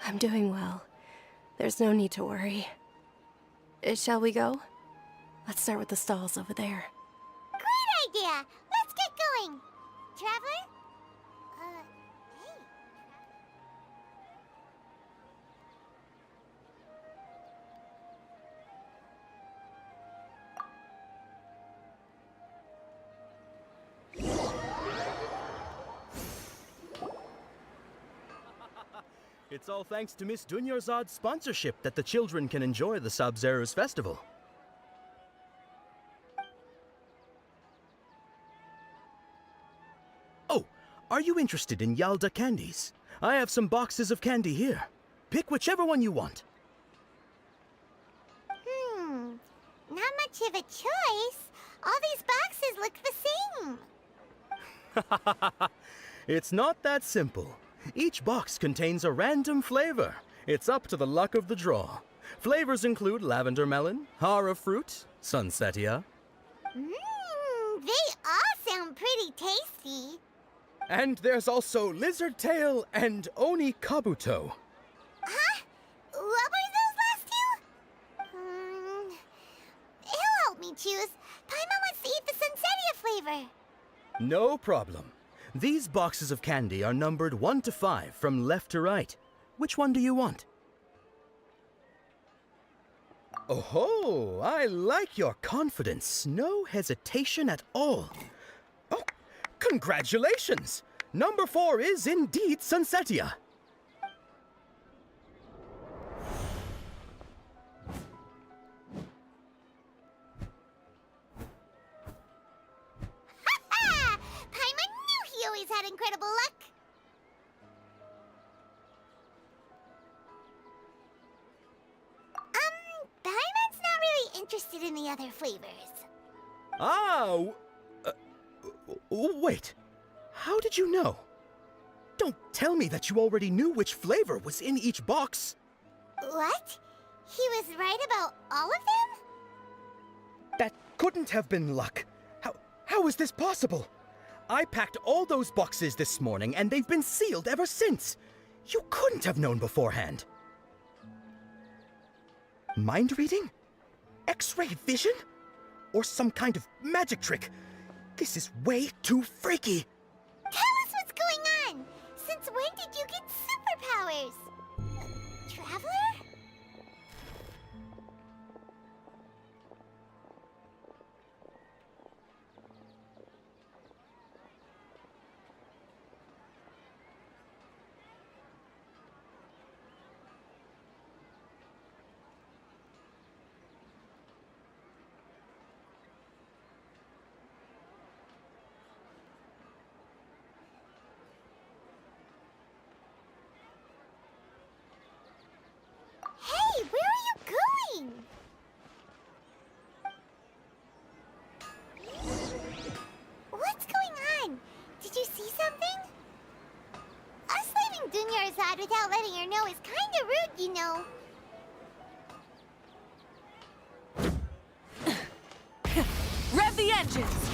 I'm doing well. There's no need to worry. Shall we go? Let's start with the stalls over there. Great idea! Let's get going! Traveler? Hey. It's all thanks to Miss Dunyarzad's sponsorship that the children can enjoy the Sabzeruz festival. Oh, are you interested in Yalda candies? I have some boxes of candy here. Pick whichever one you want. Not much of a choice. All these boxes look the same. It's not that simple. Each box contains a random flavor. It's up to the luck of the draw. Flavors include lavender melon, hara fruit, sunsetia. They all sound pretty tasty. And there's also lizard tail and oni kabuto. Huh? What were those last two? He'll help me choose. Paimon wants to eat the sunsetia flavor. No problem. These boxes of candy are numbered 1 to 5 from left to right. Which one do you want? Oh, I like your confidence. No hesitation at all. Oh, congratulations! Number 4 is indeed Sunsetia. Paimon knew he always had incredible luck. Paimon's not really interested in the other flavors. Ah, wait. How did you know? Don't tell me that you already knew which flavor was in each box. What? He was right about all of them? That couldn't have been luck. How is this possible? I packed all those boxes this morning and they've been sealed ever since. You couldn't have known beforehand. Mind reading? X-ray vision? Or some kind of magic trick? This is way too freaky. Tell us what's going on! Since when did you get superpowers? Traveler? Hey, where are you going? What's going on? Did you see something? Us leaving Dunyarzad without letting her know is kinda rude, you know. Rev the engines!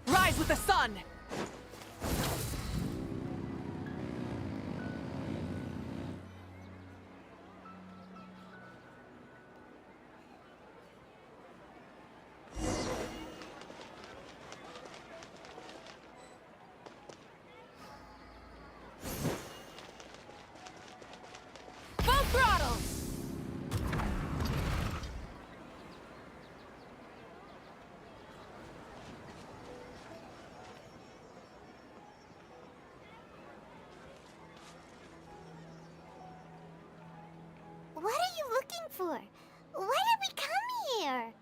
Rise with the sun! Full throttle! What are you looking for? Why did we come here?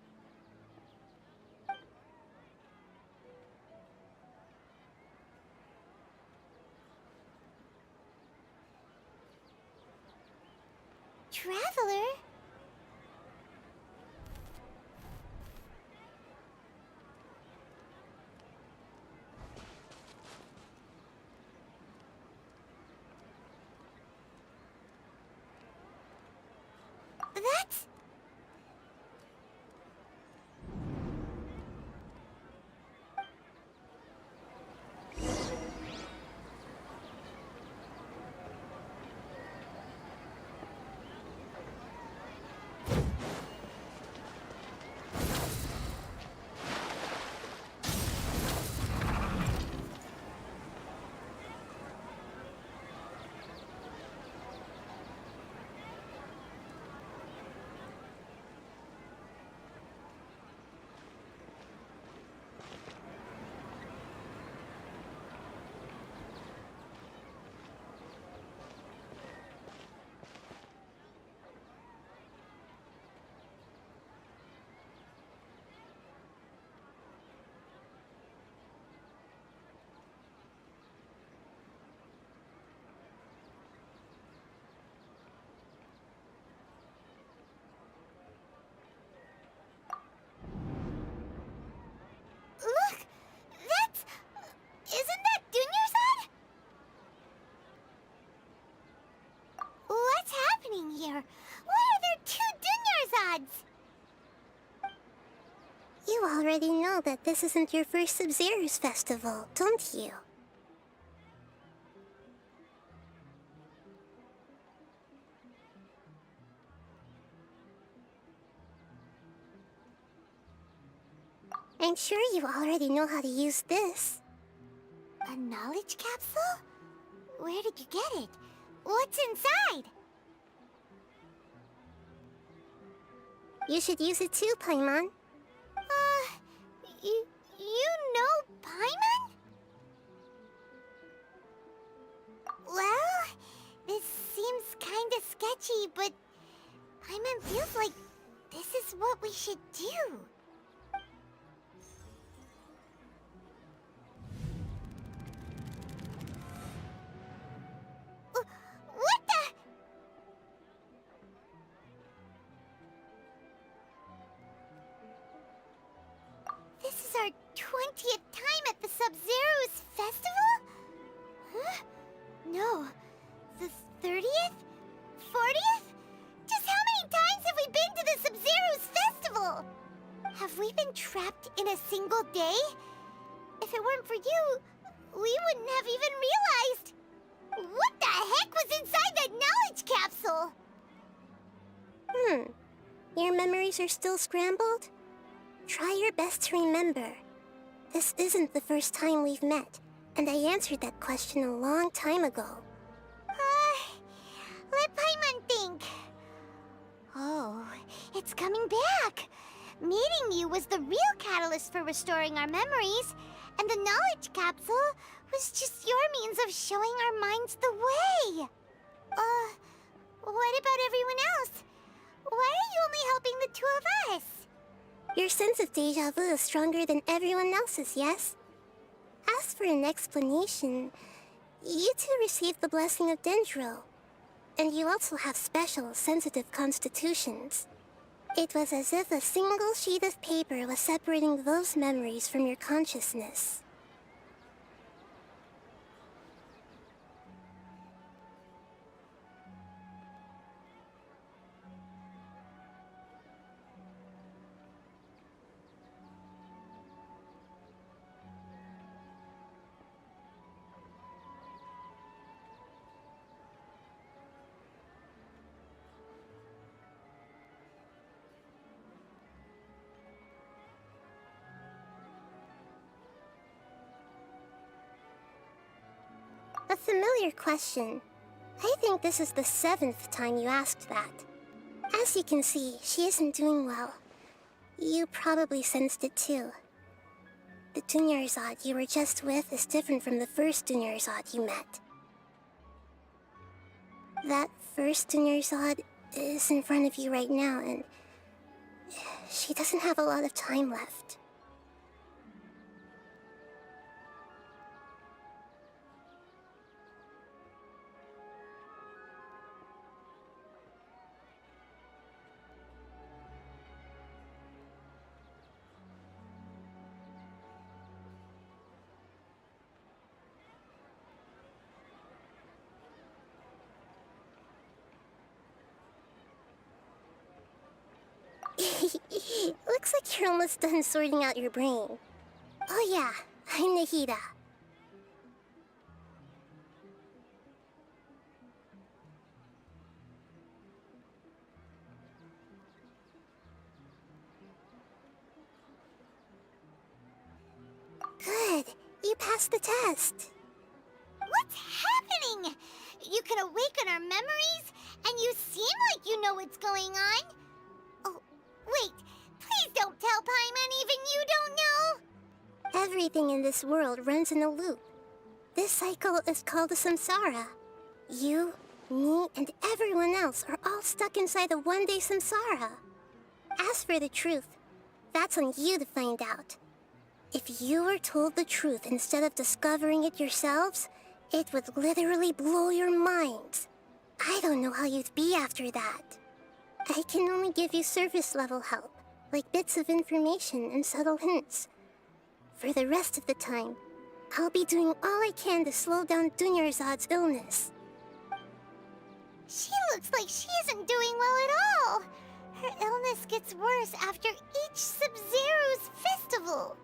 Traveler? That's... Look! That's... Isn't that Dunyarzad? What's happening here? Why are there two Dunyarzads? You already know that this isn't your first Sub-Zero's festival, don't you? I'm sure you already know how to use this. A knowledge capsule? Where did you get it? What's inside? You should use it too, Paimon. You know Paimon? Well, this seems kinda sketchy, but Paimon feels like this is what we should do. What the? This is our 20th time at the Sub-Zero's festival? Huh? No. The 30th? 40th? Just how many times have we been to the Sub-Zero's festival? Have we been trapped in a single day? If it weren't for you, we wouldn't have even realized. What the heck was inside that knowledge capsule? Your memories are still scrambled? Try your best to remember. This isn't the first time we've met, and I answered that question a long time ago. Let Paimon think. Oh, it's coming back. Meeting you was the real catalyst for restoring our memories, and the knowledge capsule was just your means of showing our minds the way. What about everyone else? Why are you only helping the two of us? Your sense of deja vu is stronger than everyone else's, yes? As for an explanation, you two received the blessing of Dendro, and you also have special, sensitive constitutions. It was as if a single sheet of paper was separating those memories from your consciousness. A familiar question. I think this is the 7th time you asked that. As you can see, she isn't doing well. You probably sensed it too. The Dunyarzad you were just with is different from the first Dunyarzad you met. That first Dunyarzad is in front of you right now, and she doesn't have a lot of time left. Looks like you're almost done sorting out your brain. Oh yeah, I'm Nahida. Good, you passed the test. What's happening? You can awaken our memories, and you seem like you know what's going on. Oh, wait, please don't tell Paimon even you don't know. Everything in this world runs in a loop. This cycle is called the samsara. You, me, and everyone else are all stuck inside the one-day samsara. As for the truth, that's on you to find out. If you were told the truth instead of discovering it yourselves, it would literally blow your minds. I don't know how you'd be after that. I can only give you surface-level help, like bits of information and subtle hints. For the rest of the time, I'll be doing all I can to slow down Dunyarzad's illness. She looks like she isn't doing well at all. Her illness gets worse after each Sub-Zero's festival.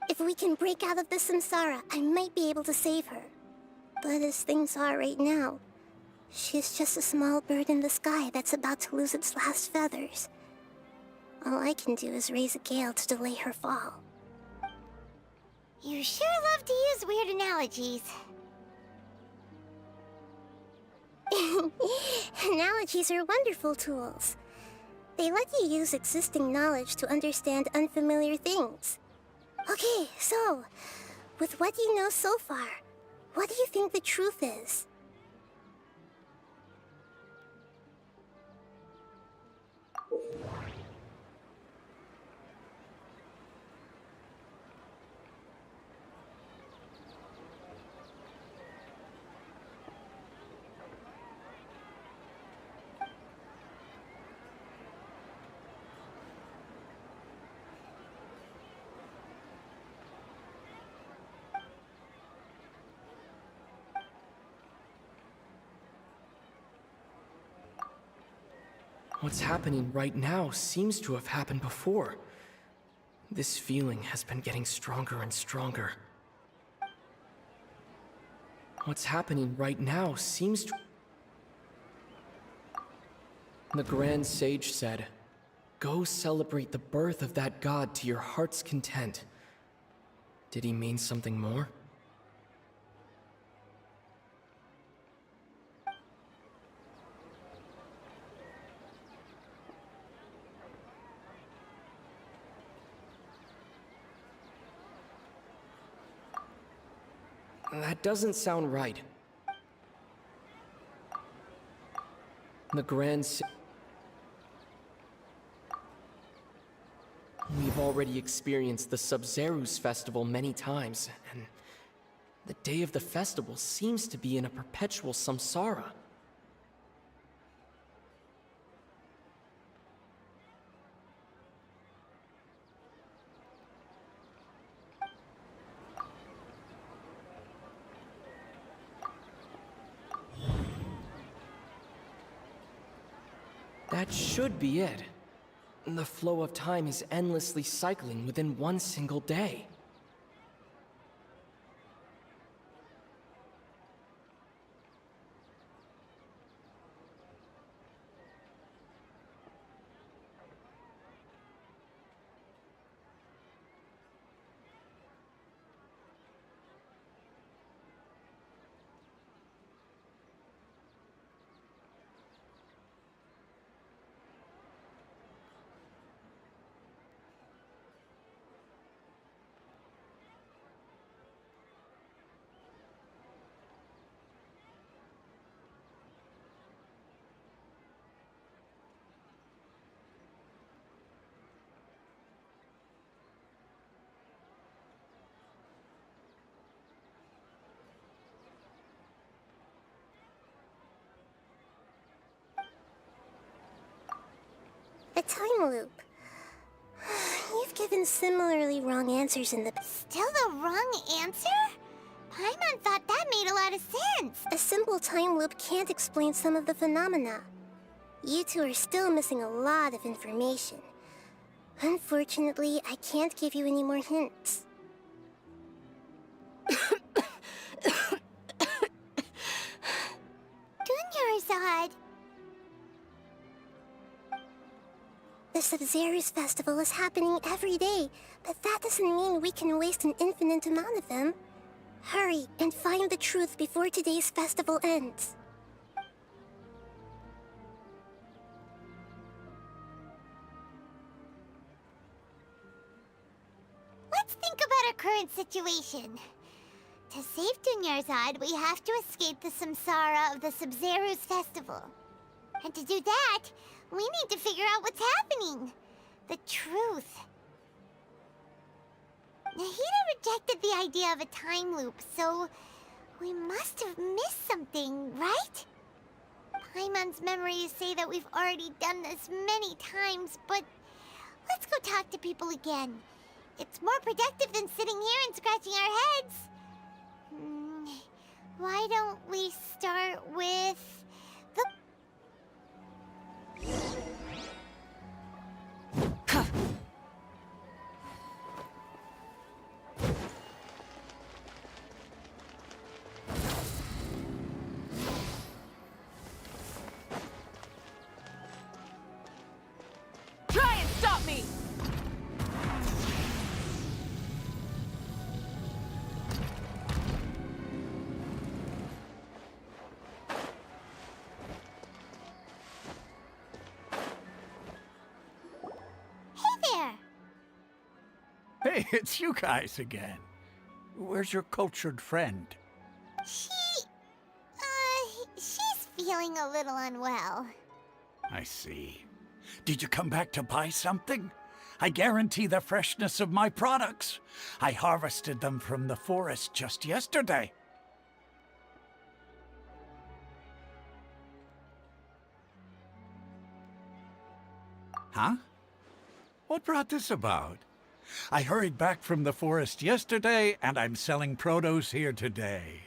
If we can break out of the samsara, I might be able to save her. But as things are right now, she's just a small bird in the sky that's about to lose its last feathers. All I can do is raise a gale to delay her fall. You sure love to use weird analogies. Analogies are wonderful tools. They let you use existing knowledge to understand unfamiliar things. Okay, so, with what you know so far, what do you think the truth is? What's happening right now seems to have happened before. This feeling has been getting stronger and stronger. What's happening right now seems to... The Grand Sage said, "Go celebrate the birth of that god to your heart's content." Did he mean something more? That doesn't sound right. The We've already experienced the Sub-Zerus festival many times, and the day of the festival seems to be in a perpetual samsara. That should be it. The flow of time is endlessly cycling within one single day. A time loop. You've given similarly wrong answers in the... Still the wrong answer? Paimon thought that made a lot of sense. A simple time loop can't explain some of the phenomena. You two are still missing a lot of information. Unfortunately, I can't give you any more hints. Dunyarzad. The Sub-Zerus festival is happening every day, but that doesn't mean we can waste an infinite amount of them. Hurry and find the truth before today's festival ends. Let's think about our current situation. To save Dunyarzad, we have to escape the samsara of the Sub-Zerus festival. And to do that, we need to figure out what's happening. The truth. Nahida rejected the idea of a time loop, so we must have missed something, right? Paimon's memories say that we've already done this many times, but let's go talk to people again. It's more productive than sitting here and scratching our heads. Why don't we start with the... Try and stop me! Hey, it's you guys again. Where's your cultured friend? She's feeling a little unwell. I see. Did you come back to buy something? I guarantee the freshness of my products. I harvested them from the forest just yesterday. Huh? What brought this about? I hurried back from the forest yesterday, and I'm selling produce here today.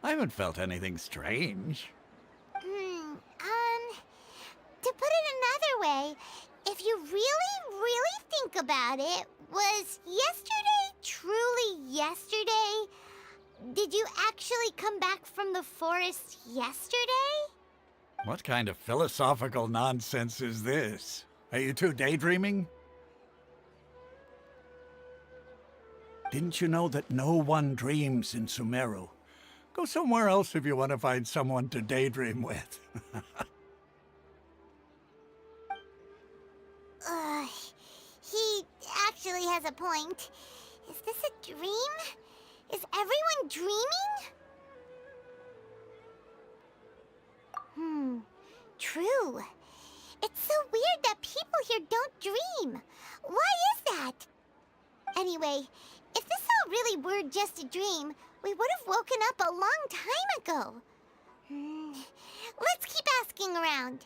I haven't felt anything strange. To put it another way, if you really think about it, was yesterday truly yesterday? Did you actually come back from the forest yesterday? What kind of philosophical nonsense is this? Are you two daydreaming? Didn't you know that no one dreams in Sumeru? Go somewhere else if you want to find someone to daydream with. He actually has a point. Is this a dream? Is everyone dreaming? True. It's so weird that people here don't dream. Why is that? Anyway, if this all really were just a dream, we would have woken up a long time ago. Let's keep asking around.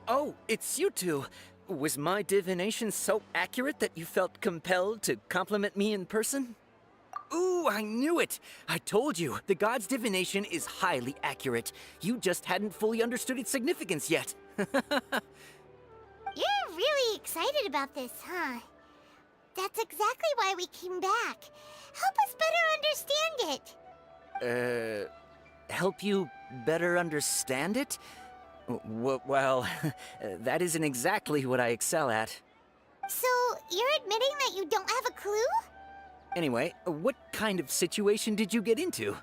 Oh, it's you two. Was my divination so accurate that you felt compelled to compliment me in person? Ooh, I knew it! I told you, the god's divination is highly accurate. You just hadn't fully understood its significance yet. You're really excited about this, huh? That's exactly why we came back. Help us better understand it. Help you better understand it? Well, that isn't exactly what I excel at. So, you're admitting that you don't have a clue? Anyway, what kind of situation did you get into?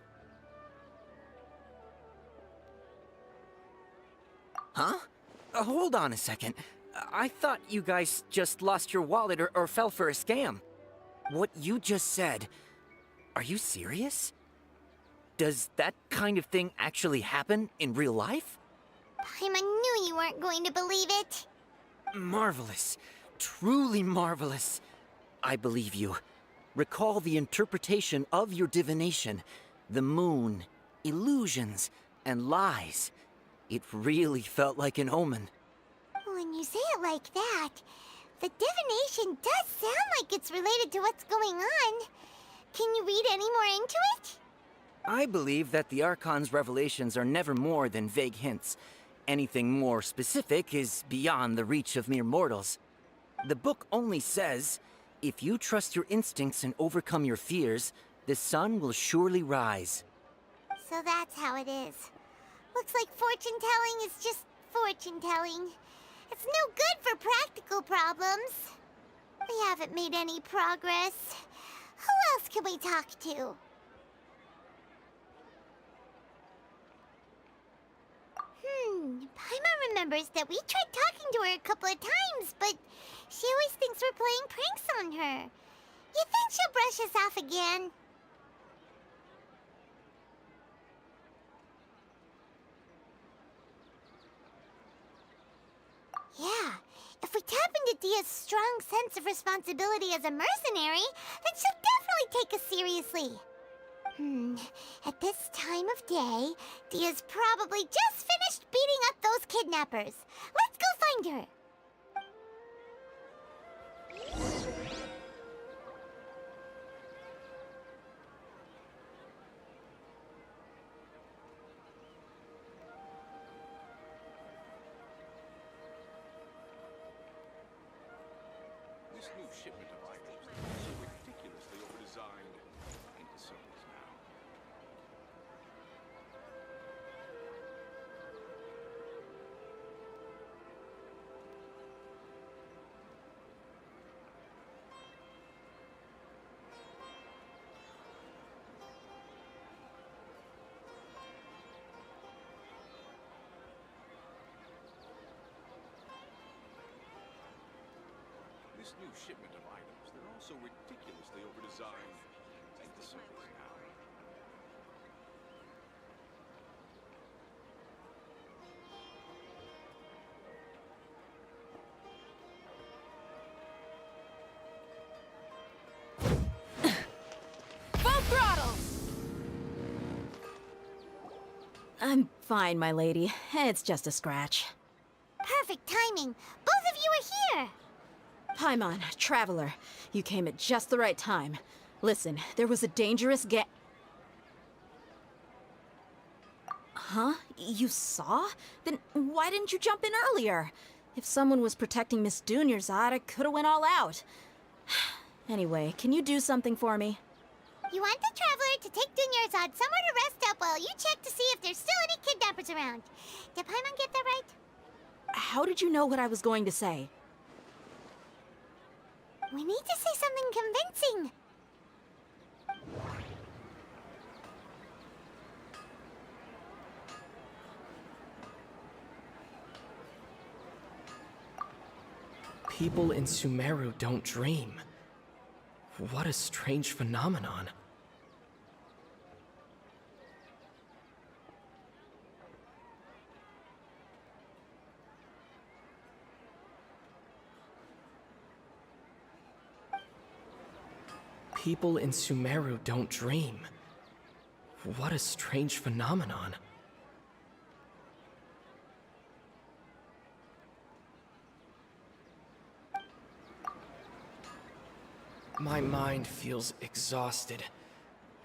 Huh? Hold on a second. I thought you guys just lost your wallet or fell for a scam. What you just said, are you serious? Does that kind of thing actually happen in real life? Paimon knew you weren't going to believe it. Marvelous. Truly marvelous. I believe you. Recall the interpretation of your divination. The moon, illusions, and lies. It really felt like an omen. When you say it like that, the divination does sound like it's related to what's going on. Can you read any more into it? I believe that the Archon's revelations are never more than vague hints. Anything more specific is beyond the reach of mere mortals. The book only says, if you trust your instincts and overcome your fears, the sun will surely rise. So that's how it is. Looks like fortune-telling is just fortune-telling. It's no good for practical problems. We haven't made any progress. Who else can we talk to? Paimon remembers that we tried talking to her a couple of times, but she always thinks we're playing pranks on her. You think she'll brush us off again? Yeah, if we tap into Dia's strong sense of responsibility as a mercenary, then she'll definitely take us seriously. At this time of day, Dia's probably just finished beating up those kidnappers. Let's go find her. This new shipment of items is so ridiculously overdesigned. Ain't the circles now. This new shipment of items, they're all so ridiculously overdesigned. Ain't the circles now. Full throttle! I'm fine, my lady. It's just a scratch. Perfect timing. Both of you are here. Paimon, Traveler, you came at just the right time. Listen, there was a dangerous Huh? You saw? Then why didn't you jump in earlier? If someone was protecting Miss Dunyarzad, I could have went all out. Anyway, can you do something for me? You want the Traveler to take Dunyarzad somewhere to rest up while you check to see if there's still any kidnappers around. Did Paimon get that right? How did you know what I was going to say? We need to say something convincing. People in Sumeru don't dream. What a strange phenomenon. People in Sumeru don't dream. What a strange phenomenon. My mind feels exhausted,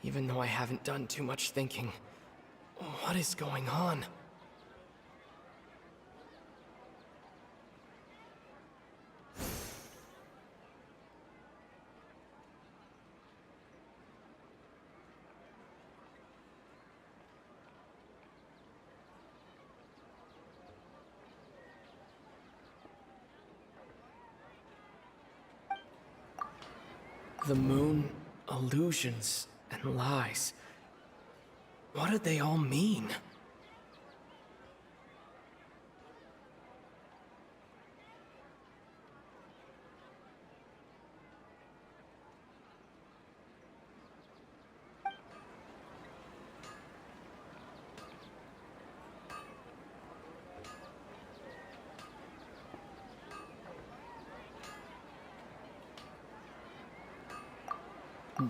even though I haven't done too much thinking. What is going on? The moon, illusions, and lies. What do they all mean?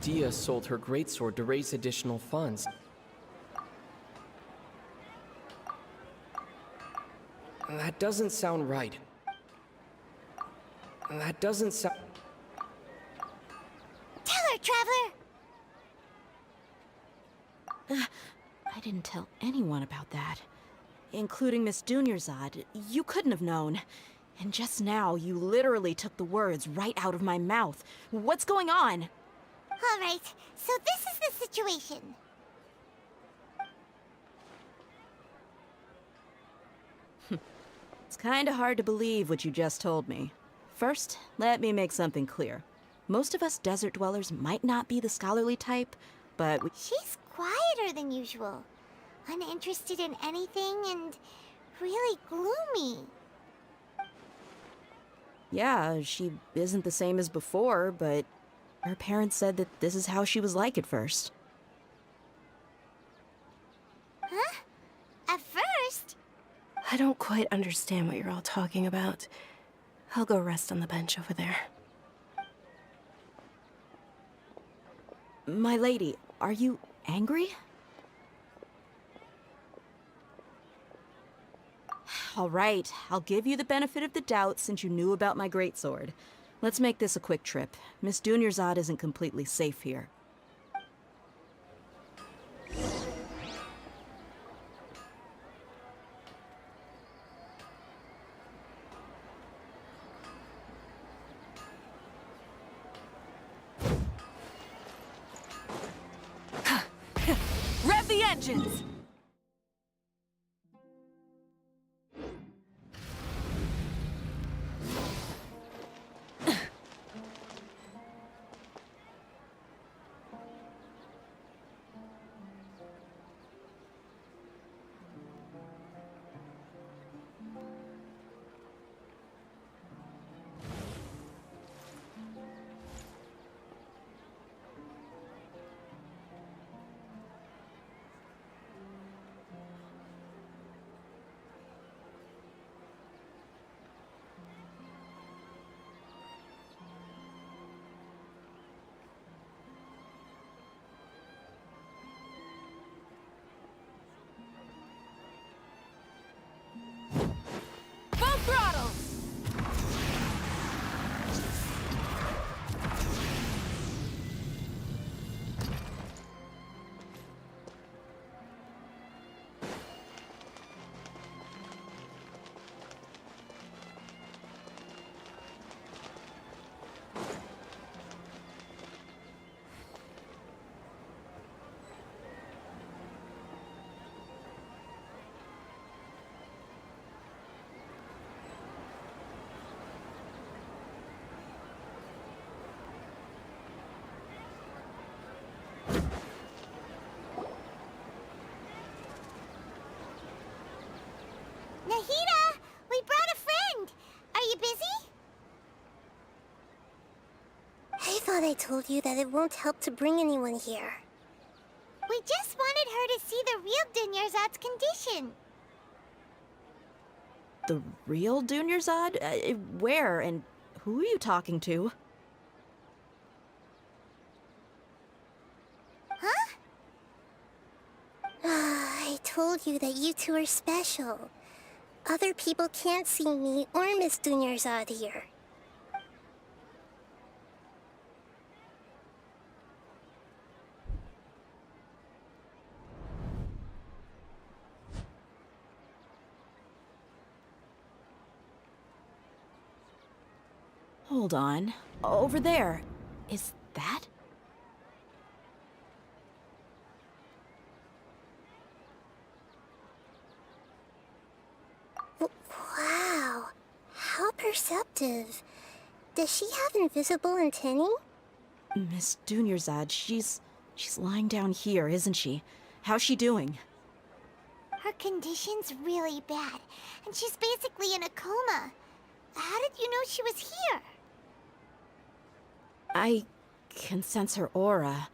Dia sold her greatsword to raise additional funds. That doesn't sound right. That doesn't sound... Tell her, Traveler! I didn't tell anyone about that. Including Miss Dunyarzad. You couldn't have known. And just now, you literally took the words right out of my mouth. What's going on? All right, so this is the situation. It's kinda hard to believe what you just told me. First, let me make something clear. Most of us desert dwellers might not be the scholarly type, but She's quieter than usual. Uninterested in anything and really gloomy. yeah, she isn't the same as before, but her parents said that this is how she was like at first. Huh? At first? I don't quite understand what you're all talking about. I'll go rest on the bench over there. My lady, are you angry? All right, I'll give you the benefit of the doubt since you knew about my greatsword. Let's make this a quick trip. Miss Dunyarzad isn't completely safe here. Rev the engines! thought I told you that it won't help to bring anyone here. We just wanted her to see the real Dunyarzad's condition. The real Dunyarzad? Where and who are you talking to? Huh? I told you that you two are special. Other people can't see me or Miss Dunyarzad here. Hold on. Over there. Is that? Wow. How perceptive. Does she have invisible antennae? Miss Dunyarzad, she's lying down here, isn't she? How's she doing? Her condition's really bad, and she's basically in a coma. How did you know she was here? I can sense her aura.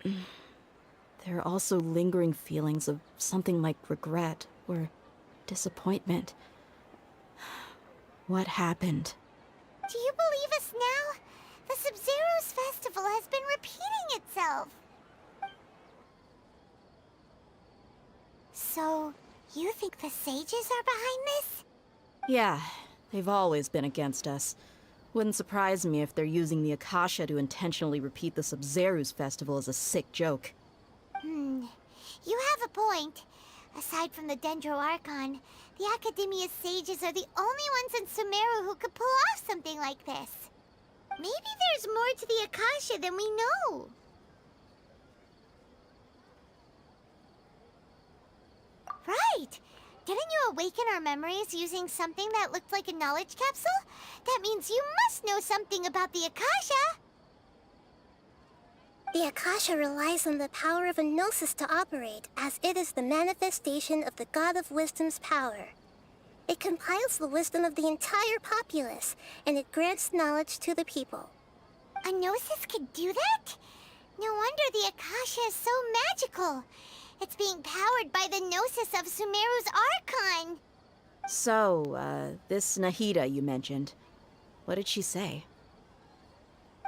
There are also lingering feelings of something like regret or disappointment. What happened? Do you believe us now? The Sub-Zero's festival has been repeating itself. So, you think the sages are behind this? Yeah, they've always been against us. Wouldn't surprise me if they're using the Akasha to intentionally repeat the Sub-Zeru's festival as a sick joke. You have a point. Aside from the Dendro Archon, the Academia's sages are the only ones in Sumeru who could pull off something like this. Maybe there's more to the Akasha than we know. Right! Didn't you awaken our memories using something that looked like a knowledge capsule? That means you must know something about the Akasha! The Akasha relies on the power of a Gnosis to operate, as it is the manifestation of the God of Wisdom's power. It compiles the wisdom of the entire populace, and it grants knowledge to the people. A Gnosis could do that? No wonder the Akasha is so magical. It's being powered by the Gnosis of Sumeru's Archon. So, this Nahida you mentioned, what did she say?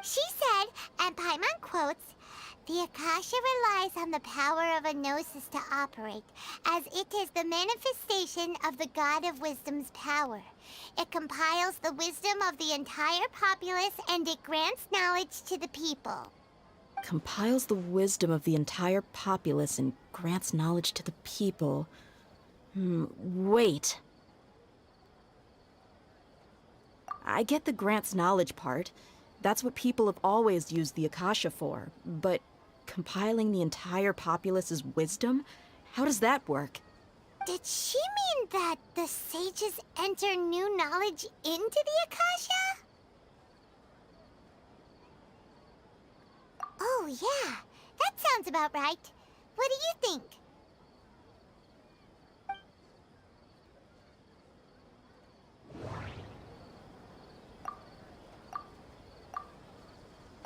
She said, and Paimon quotes, "The Akasha relies on the power of a Gnosis to operate, as it is the manifestation of the God of Wisdom's power. It compiles the wisdom of the entire populace, and it grants knowledge to the people." Compiles the wisdom of the entire populace and grants knowledge to the people. Wait. I get the grants knowledge part. That's what people have always used the Akasha for. But compiling the entire populace's wisdom? How does that work? Did she mean that the sages enter new knowledge into the Akasha? Oh, yeah. That sounds about right. What do you think?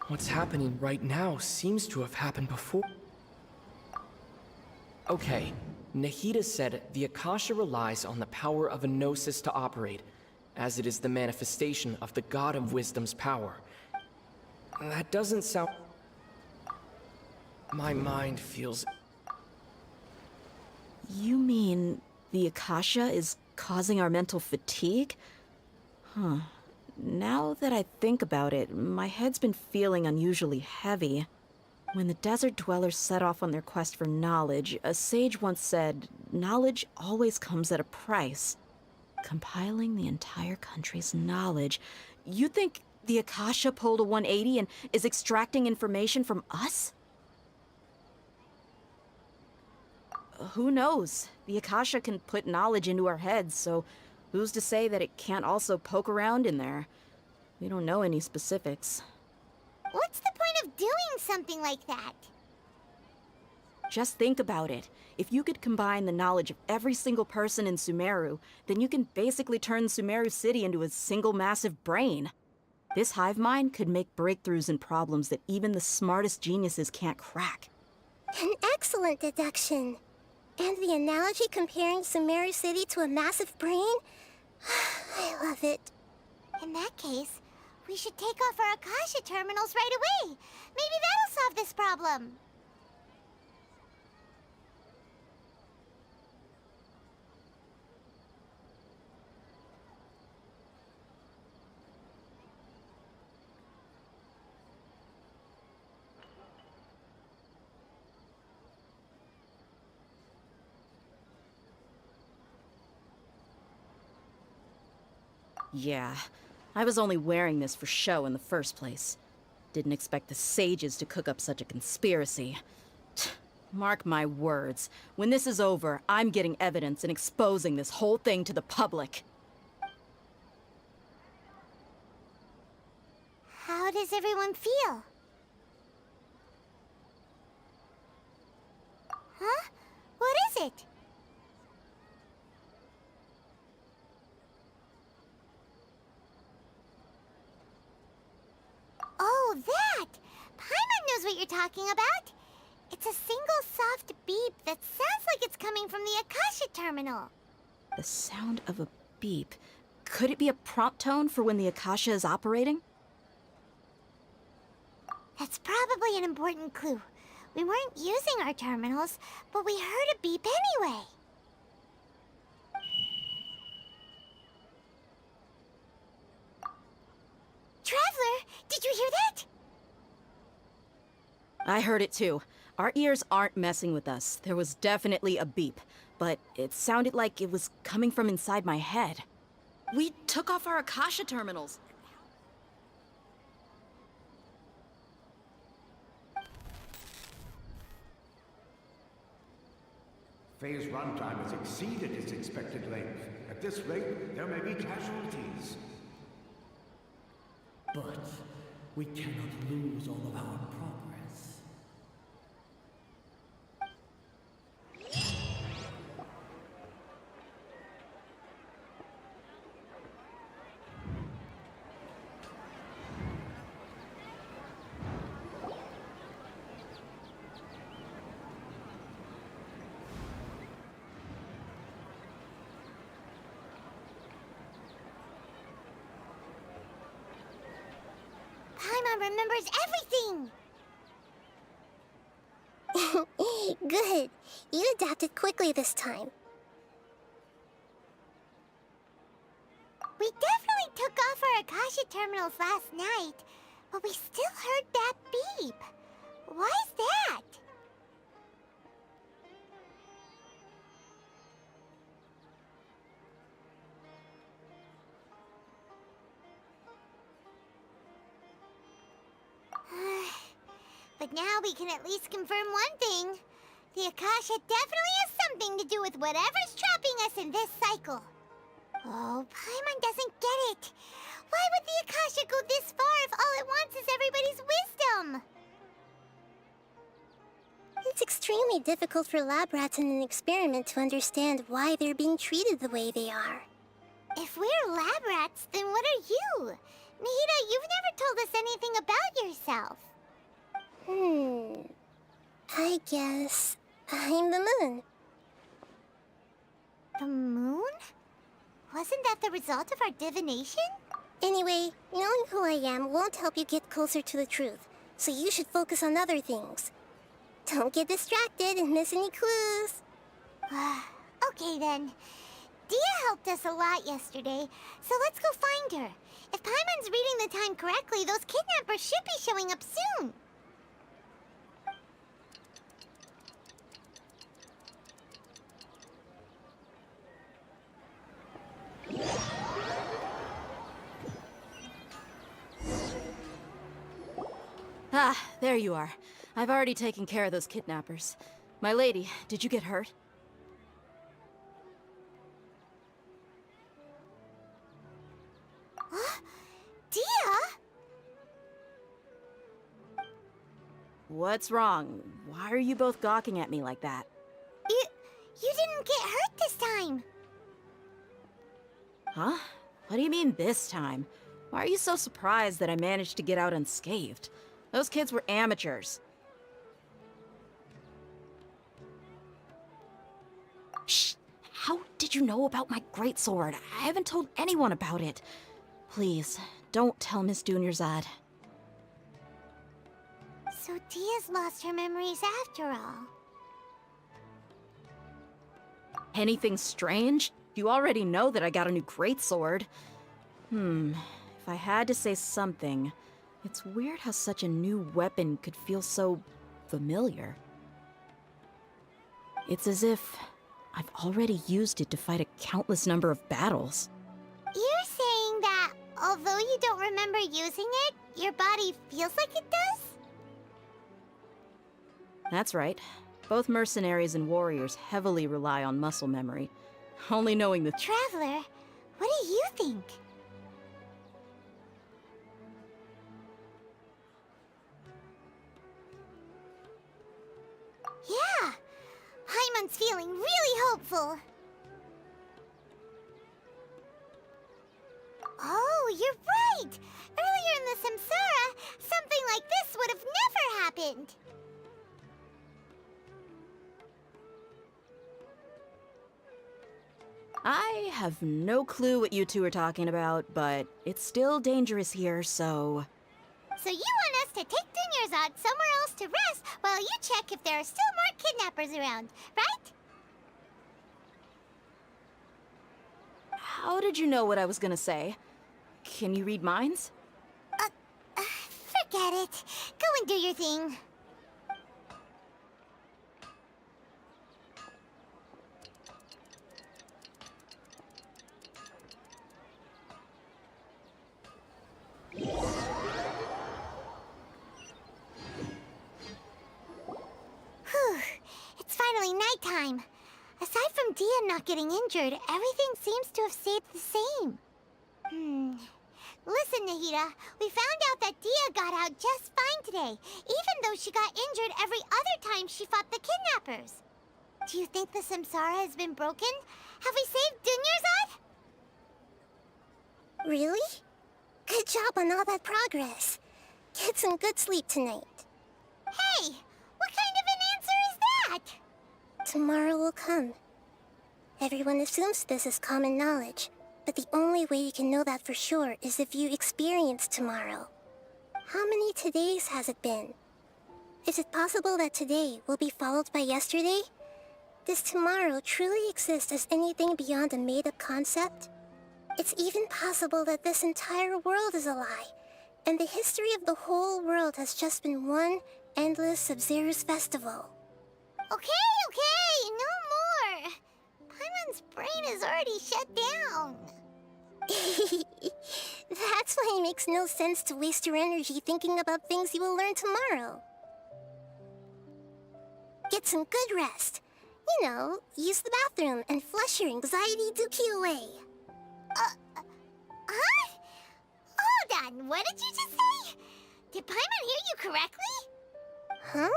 What's happening right now seems to have happened before. Okay, Nahida said the Akasha relies on the power of a Gnosis to operate, as it is the manifestation of the God of Wisdom's power. That doesn't sound... My mind feels... You mean the Akasha is causing our mental fatigue? Huh. Now that I think about it, my head's been feeling unusually heavy. When the desert dwellers set off on their quest for knowledge, a sage once said, knowledge always comes at a price. Compiling the entire country's knowledge. You think the Akasha pulled a 180 and is extracting information from us? Who knows? The Akasha can put knowledge into our heads, so who's to say that it can't also poke around in there? We don't know any specifics. What's the point of doing something like that? Just think about it. If you could combine the knowledge of every single person in Sumeru, then you can basically turn Sumeru City into a single massive brain. This hive mind could make breakthroughs in problems that even the smartest geniuses can't crack. An excellent deduction. And the analogy comparing Sumeru City to a massive brain? I love it. In that case, we should take off our Akasha terminals right away. Maybe that'll solve this problem. Yeah, I was only wearing this for show in the first place. Didn't expect the sages to cook up such a conspiracy. Mark my words, when this is over, I'm getting evidence and exposing this whole thing to the public. How does everyone feel? Huh? What is it? Oh, that! Paimon knows what you're talking about. It's a single soft beep that sounds like it's coming from the Akasha terminal. The sound of a beep. Could it be a prompt tone for when the Akasha is operating? That's probably an important clue. We weren't using our terminals, but we heard a beep anyway. Traveler, did you hear that? I heard it too. Our ears aren't messing with us. There was definitely a beep, but it sounded like it was coming from inside my head. We took off our Akasha terminals. Phase runtime has exceeded its expected length. At this rate, there may be casualties. But we cannot lose all of our progress. Paimon remembers everything! Good. You adapted quickly this time. We definitely took off our Akasha terminals last night, but we still heard that beep. Why is that? But now we can at least confirm one thing. The Akasha definitely has something to do with whatever's trapping us in this cycle. Oh, Paimon doesn't get it. Why would the Akasha go this far if all it wants is everybody's wisdom? It's extremely difficult for lab rats in an experiment to understand why they're being treated the way they are. If we're lab rats, then what are you? Nahida, you've never told us anything about yourself. I guess I'm the moon. The moon? Wasn't that the result of our divination? Anyway, knowing who I am won't help you get closer to the truth, so you should focus on other things. Don't get distracted and miss any clues. Okay then. Dia helped us a lot yesterday, so let's go find her. If Paimon's reading the time correctly, those kidnappers should be showing up soon. Ah, there you are. I've already taken care of those kidnappers. My lady, did you get hurt? Dia? What's wrong? Why are you both gawking at me like that? You didn't get hurt this time. Huh? What do you mean this time? Why are you so surprised that I managed to get out unscathed? Those kids were amateurs. Shh! How did you know about my greatsword? I haven't told anyone about it. Please, don't tell Miss Dunyarzad. So Dia's lost her memories after all. Anything strange? You already know that I got a new greatsword. If I had to say something, it's weird how such a new weapon could feel so familiar. It's as if I've already used it to fight a countless number of battles. You're saying that although you don't remember using it, your body feels like it does? That's right. Both mercenaries and warriors heavily rely on muscle memory. Only knowing the Traveler, what do you think? Yeah! Paimon's feeling really hopeful. Oh, you're right! Earlier in the Samsara, something like this would have never happened. I have no clue what you two are talking about, but it's still dangerous here, so... So you want us to take Dunyarzad somewhere else to rest while you check if there are still more kidnappers around, right? How did you know what I was gonna say? Can you read minds? Forget it. Go and do your thing. Whew. It's finally nighttime. Aside from Dia not getting injured, everything seems to have stayed the same. Listen, Nahida, we found out that Dia got out just fine today, even though she got injured every other time she fought the kidnappers. Do you think the Samsara has been broken? Have we saved Dunyarzad? Really? Good job on all that progress. Get some good sleep tonight. Hey, what kind of an answer is that? Tomorrow will come. Everyone assumes this is common knowledge, but the only way you can know that for sure is if you experience tomorrow. How many todays has it been? Is it possible that today will be followed by yesterday? Does tomorrow truly exist as anything beyond a made-up concept? It's even possible that this entire world is a lie, and the history of the whole world has just been one endless Sub-Zero's festival. Okay, no more. Paimon's brain is already shut down. That's why it makes no sense to waste your energy thinking about things you will learn tomorrow. Get some good rest. You know, use the bathroom and flush your anxiety dookie away. Huh? Hold on, what did you just say? Did Paimon hear you correctly? Huh?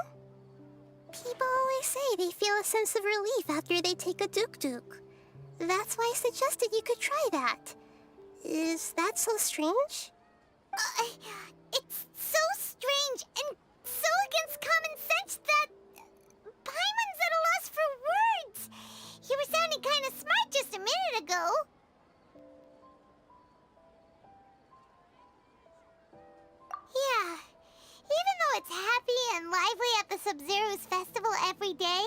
People always say they feel a sense of relief after they take a duk-duk. That's why I suggested you could try that. Is that so strange? It's so strange and so against common sense that Paimon's at a loss for words. You were sounding kind of smart just a minute ago. Yeah, even though it's happy and lively at the Sub-Zero's festival every day,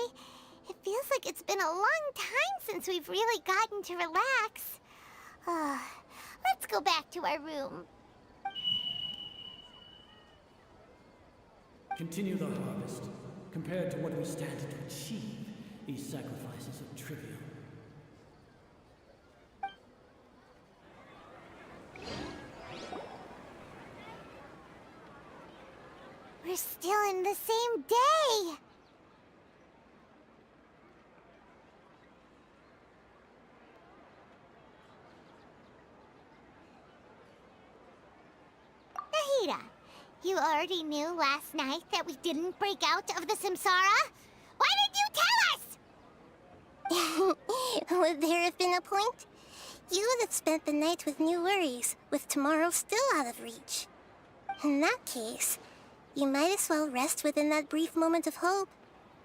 it feels like it's been a long time since we've really gotten to relax. Let's go back to our room. Continue the harvest. Compared to what we stand to achieve, these sacrifices are trivial. We're still in the same day! Nahida, you already knew last night that we didn't break out of the Samsara? Why did you tell us? Would there have been a point? you would have spent the night with new worries, with tomorrow still out of reach. In that case, you might as well rest within that brief moment of hope.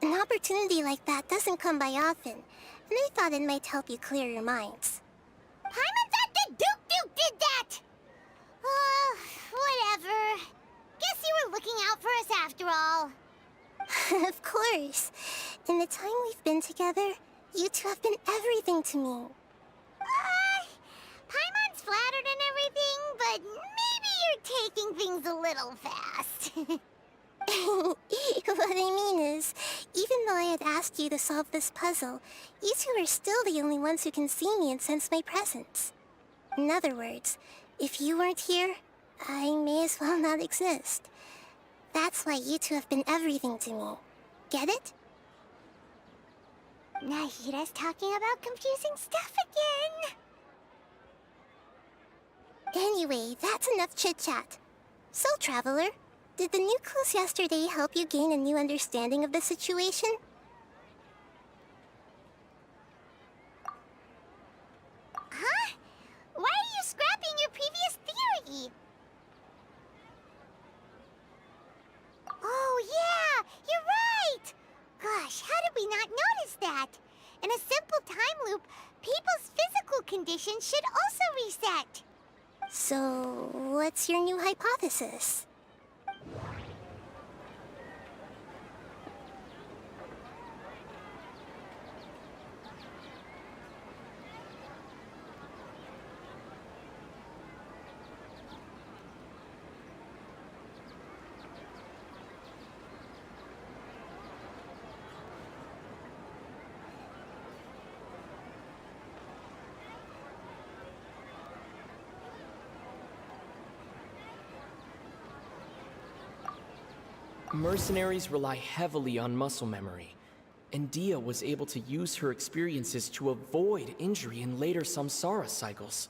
An opportunity like that doesn't come by often, and I thought it might help you clear your minds. Paimon thought that Duke did that! Whatever. Guess you were looking out for us after all. Of course. In the time we've been together, you two have been everything to me. Paimon's flattered and everything, but maybe you're taking things a little fast. What I mean is, even though I had asked you to solve this puzzle, you two are still the only ones who can see me and sense my presence. In other words, if you weren't here, I may as well not exist. That's why you two have been everything to me. Get it? Nahida's talking about confusing stuff again. Anyway, that's enough chit-chat. So, Traveler, did the new clues yesterday help you gain a new understanding of the situation? Huh? Why are you scrapping your previous theory? Oh, yeah! You're right! Gosh, how did we not notice that? In a simple time loop, people's physical conditions should also reset. So, what's your new hypothesis? Mercenaries rely heavily on muscle memory, and Dia was able to use her experiences to avoid injury in later samsara cycles.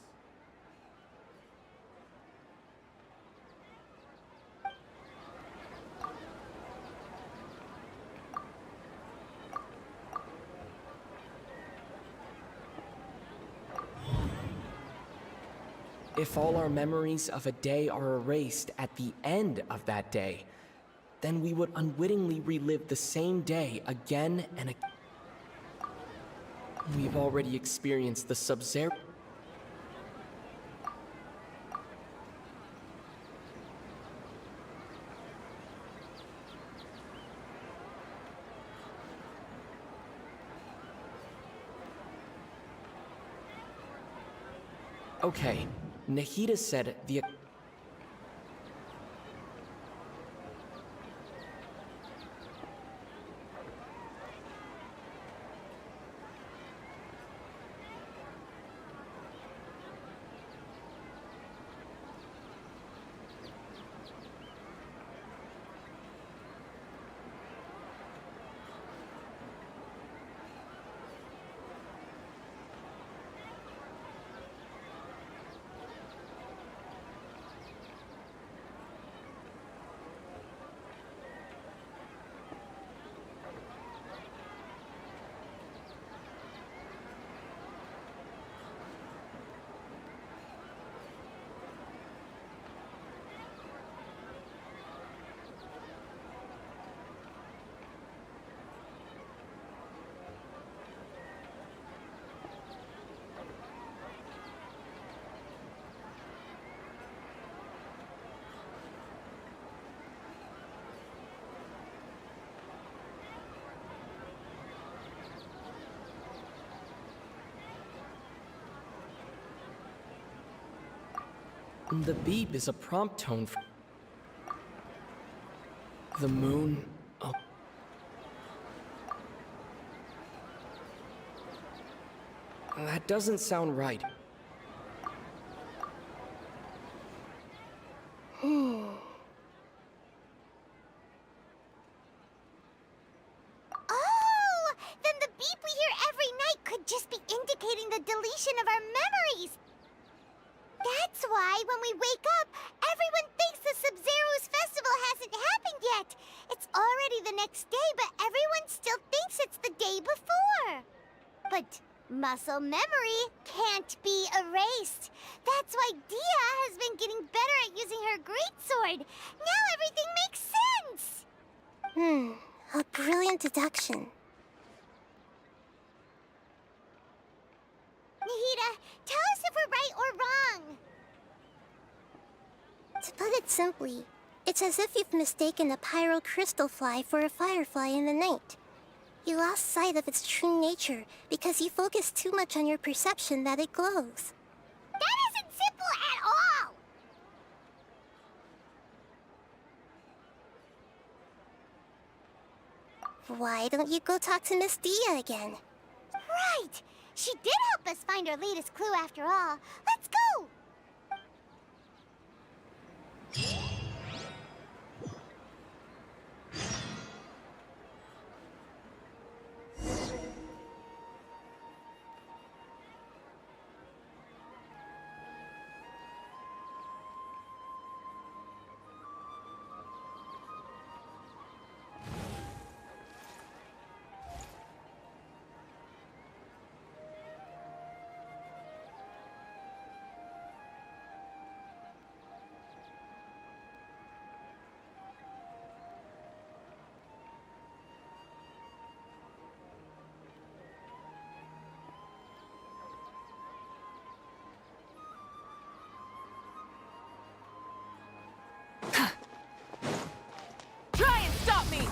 If all our memories of a day are erased at the end of that day, then we would unwittingly relive the same day again and again. We've already experienced the Sub-Zero. Okay, Nahida said the... The beep is a prompt tone for... The moon... Oh. That doesn't sound right. Oh! Then the beep we hear every night could just be indicating the deletion of our memories. That's why when we wake up, everyone thinks the Sub-Zero's festival hasn't happened yet. It's already the next day, but everyone still thinks it's the day before. But Muscle memory can't be erased. That's why Dia has been getting better at using her greatsword. Now everything makes sense! A brilliant deduction. Nahida, tell us if we're right or wrong. To put it simply, it's as if you've mistaken a pyro crystal fly for a firefly in the night. You lost sight of its true nature because you focused too much on your perception that it glows. That isn't simple at all! Why don't you go talk to Miss Dia again? Right! She did help us find our latest clue after all. Let's go! Try and stop me!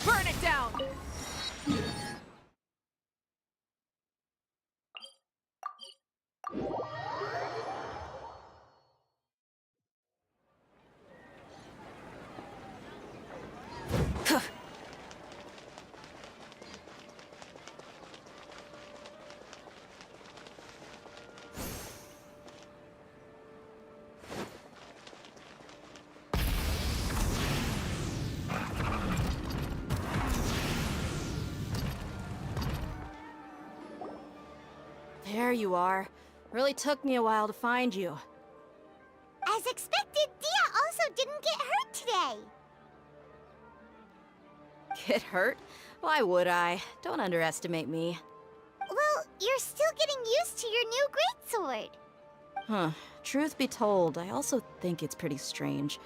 Burn it down! There you are. Really took me a while to find you. As expected, Dia also didn't get hurt today. Get hurt? Why would I? Don't underestimate me. Well, you're still getting used to your new greatsword. Huh. Truth be told, I also think it's pretty strange.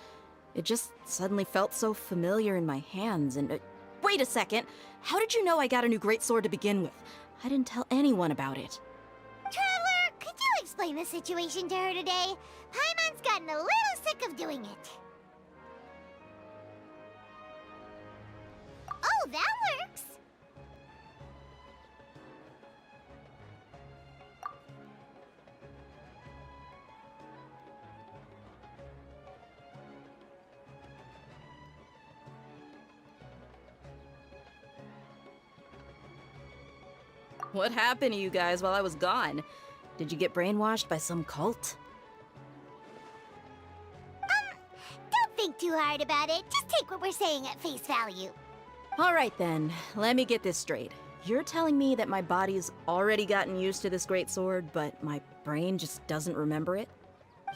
It just suddenly felt so familiar in my hands and... wait a second! How did you know I got a new greatsword to begin with? I didn't tell anyone about it. Traveler, could you explain the situation to her today? Paimon's gotten a little sick of doing it. Oh, that works! What happened to you guys while I was gone? Did you get brainwashed by some cult? Don't think too hard about it. Just take what we're saying at face value. Alright then, let me get this straight. You're telling me that my body's already gotten used to this great sword, but my brain just doesn't remember it?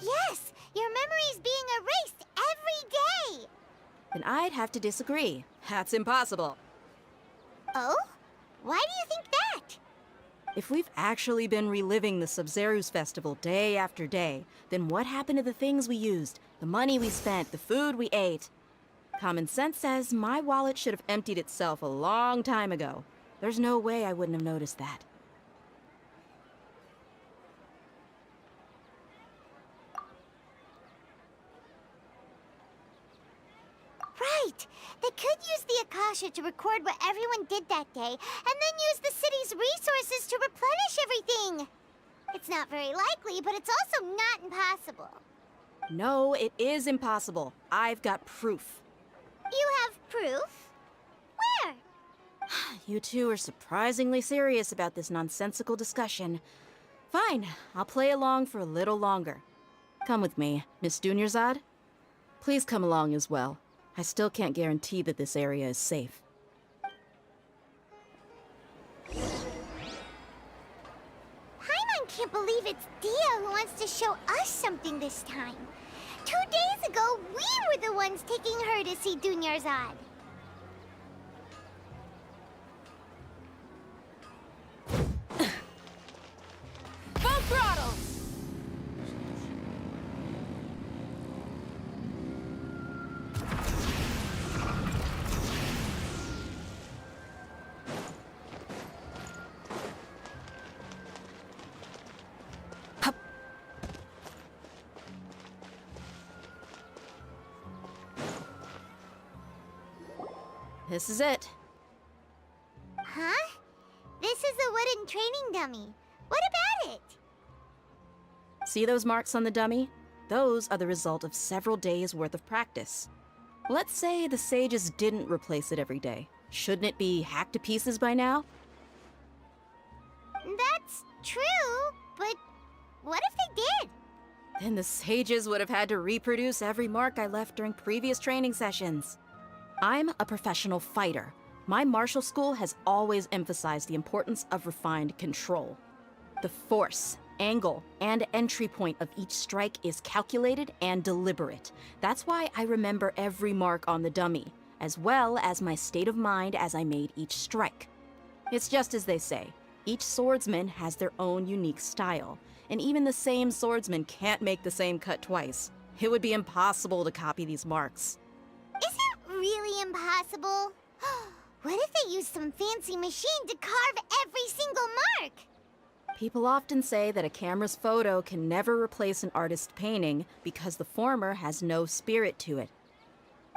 Yes, your memory's being erased every day. Then I'd have to disagree. That's impossible. Oh? Why do you think that? If we've actually been reliving the Sub-Zeru's festival day after day, then what happened to the things we used, the money we spent, the food we ate? Common sense says my wallet should have emptied itself a long time ago. There's no way I wouldn't have noticed that. Right. They could use the Akasha to record what everyone did that day, and then use the city's resources to replenish everything. It's not very likely, but it's also not impossible. No, it is impossible. I've got proof. You have proof? Where? You two are surprisingly serious about this nonsensical discussion. Fine, I'll play along for a little longer. Come with me, Miss Dunyarzad. Please come along as well. I still can't guarantee that this area is safe. Paimon can't believe it's Dia who wants to show us something this time. 2 days ago, we were the ones taking her to see Dunyarzad. Full throttle! This is it. Huh? This is a wooden training dummy. What about it? See those marks on the dummy? Those are the result of several days' worth of practice. Let's say the sages didn't replace it every day. Shouldn't it be hacked to pieces by now? That's true, but what if they did? Then the sages would have had to reproduce every mark I left during previous training sessions. I'm a professional fighter. My martial school has always emphasized the importance of refined control. The force, angle, and entry point of each strike is calculated and deliberate. That's why I remember every mark on the dummy, as well as my state of mind as I made each strike. It's just as they say, each swordsman has their own unique style, and even the same swordsman can't make the same cut twice. It would be impossible to copy these marks. Is it really impossible? What if they used some fancy machine to carve every single mark? People often say that a camera's photo can never replace an artist's painting because the former has no spirit to it.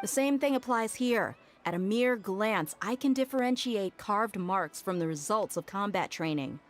The same thing applies here. At a mere glance, I can differentiate carved marks from the results of combat training.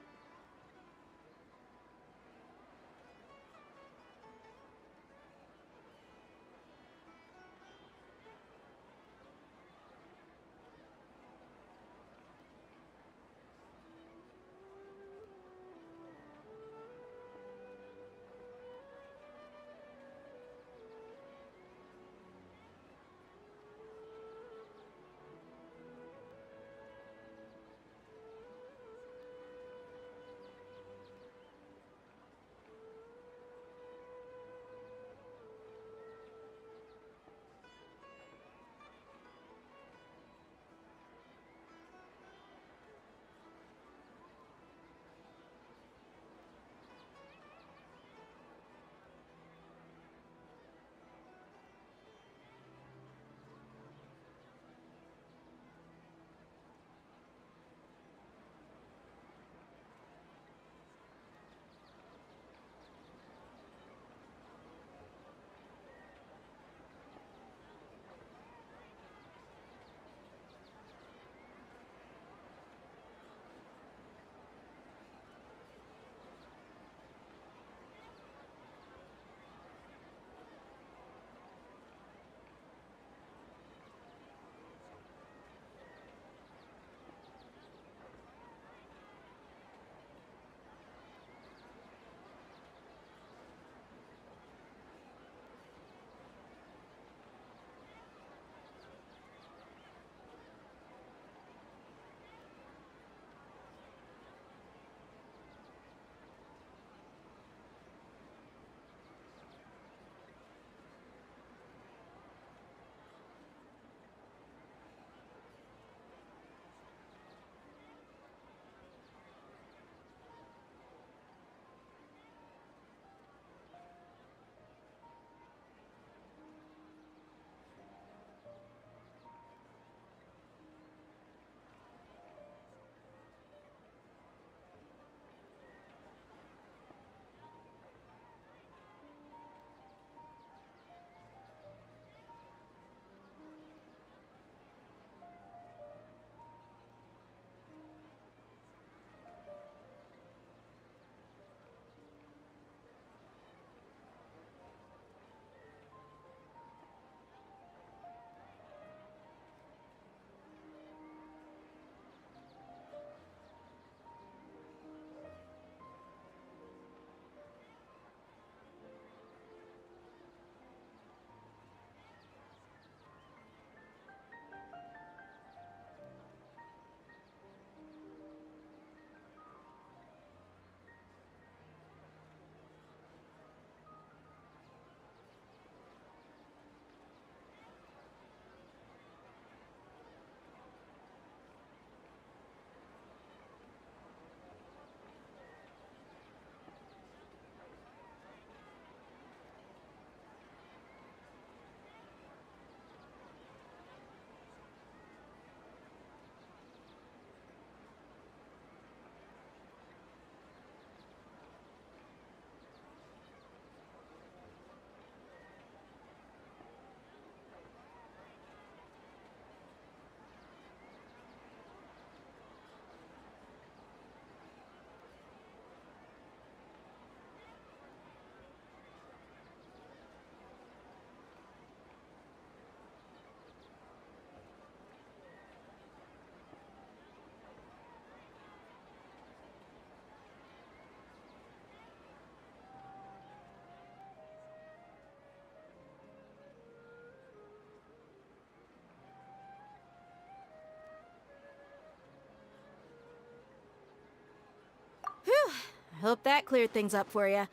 Hope that cleared things up for you.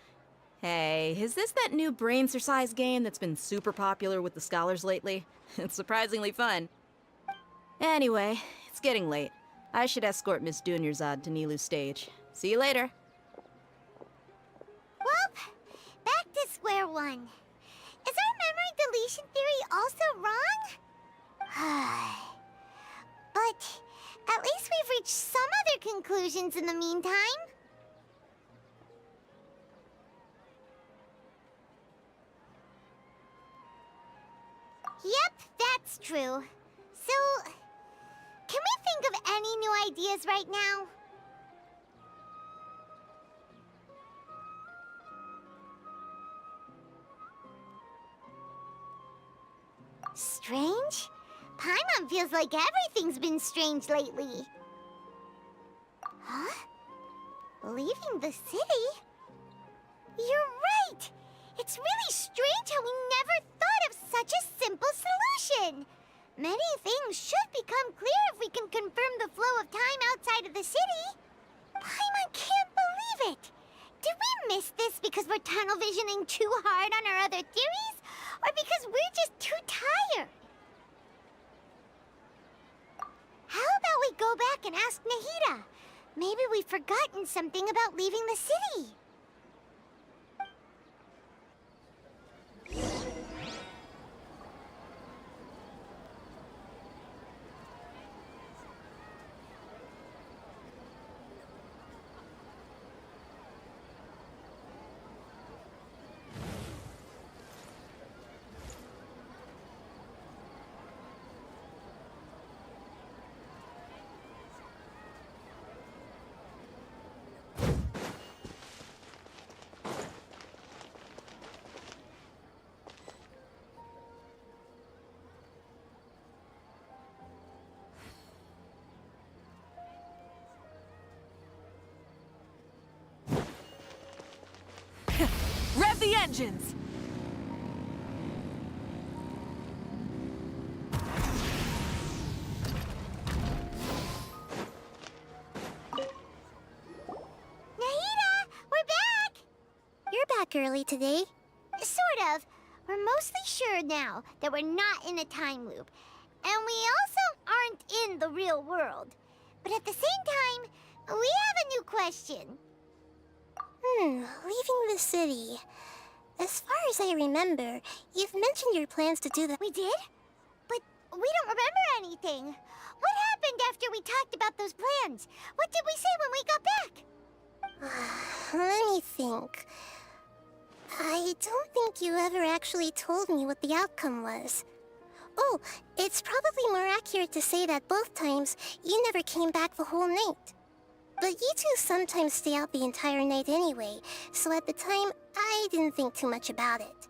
Hey, is this that new Braincercise game that's been super popular with the scholars lately? It's surprisingly fun. Anyway, it's getting late. I should escort Miss Dunyarzad to Nilou's stage. See you later. Well, back to square one. Is our memory deletion theory also wrong? But at least we've reached some other conclusions in the meantime. Yep, that's true. So, can we think of any new ideas right now? Strange? Paimon feels like everything's been strange lately. Huh? Leaving the city? You're right! It's really strange how we never thought of such a simple solution! Many things should become clear if we can confirm the flow of time outside of the city. Paimon can't believe it! Did we miss this because we're tunnel visioning too hard on our other theories? Or because we're just too tired? How about we go back and ask Nahida? Maybe we've forgotten something about leaving the city. Rev the engines! Nahida, we're back! You're back early today. Sort of. We're mostly sure now that we're not in a time loop. And we also aren't in the real world. But at the same time, we have a new question. Leaving the city. As far as I remember, you've mentioned your plans to do that. We did? But we don't remember anything. What happened after we talked about those plans? What did we say when we got back? Let me think. I don't think you ever actually told me what the outcome was. Oh, it's probably more accurate to say that both times you never came back the whole night. But you two sometimes stay out the entire night anyway, so at the time, I didn't think too much about it.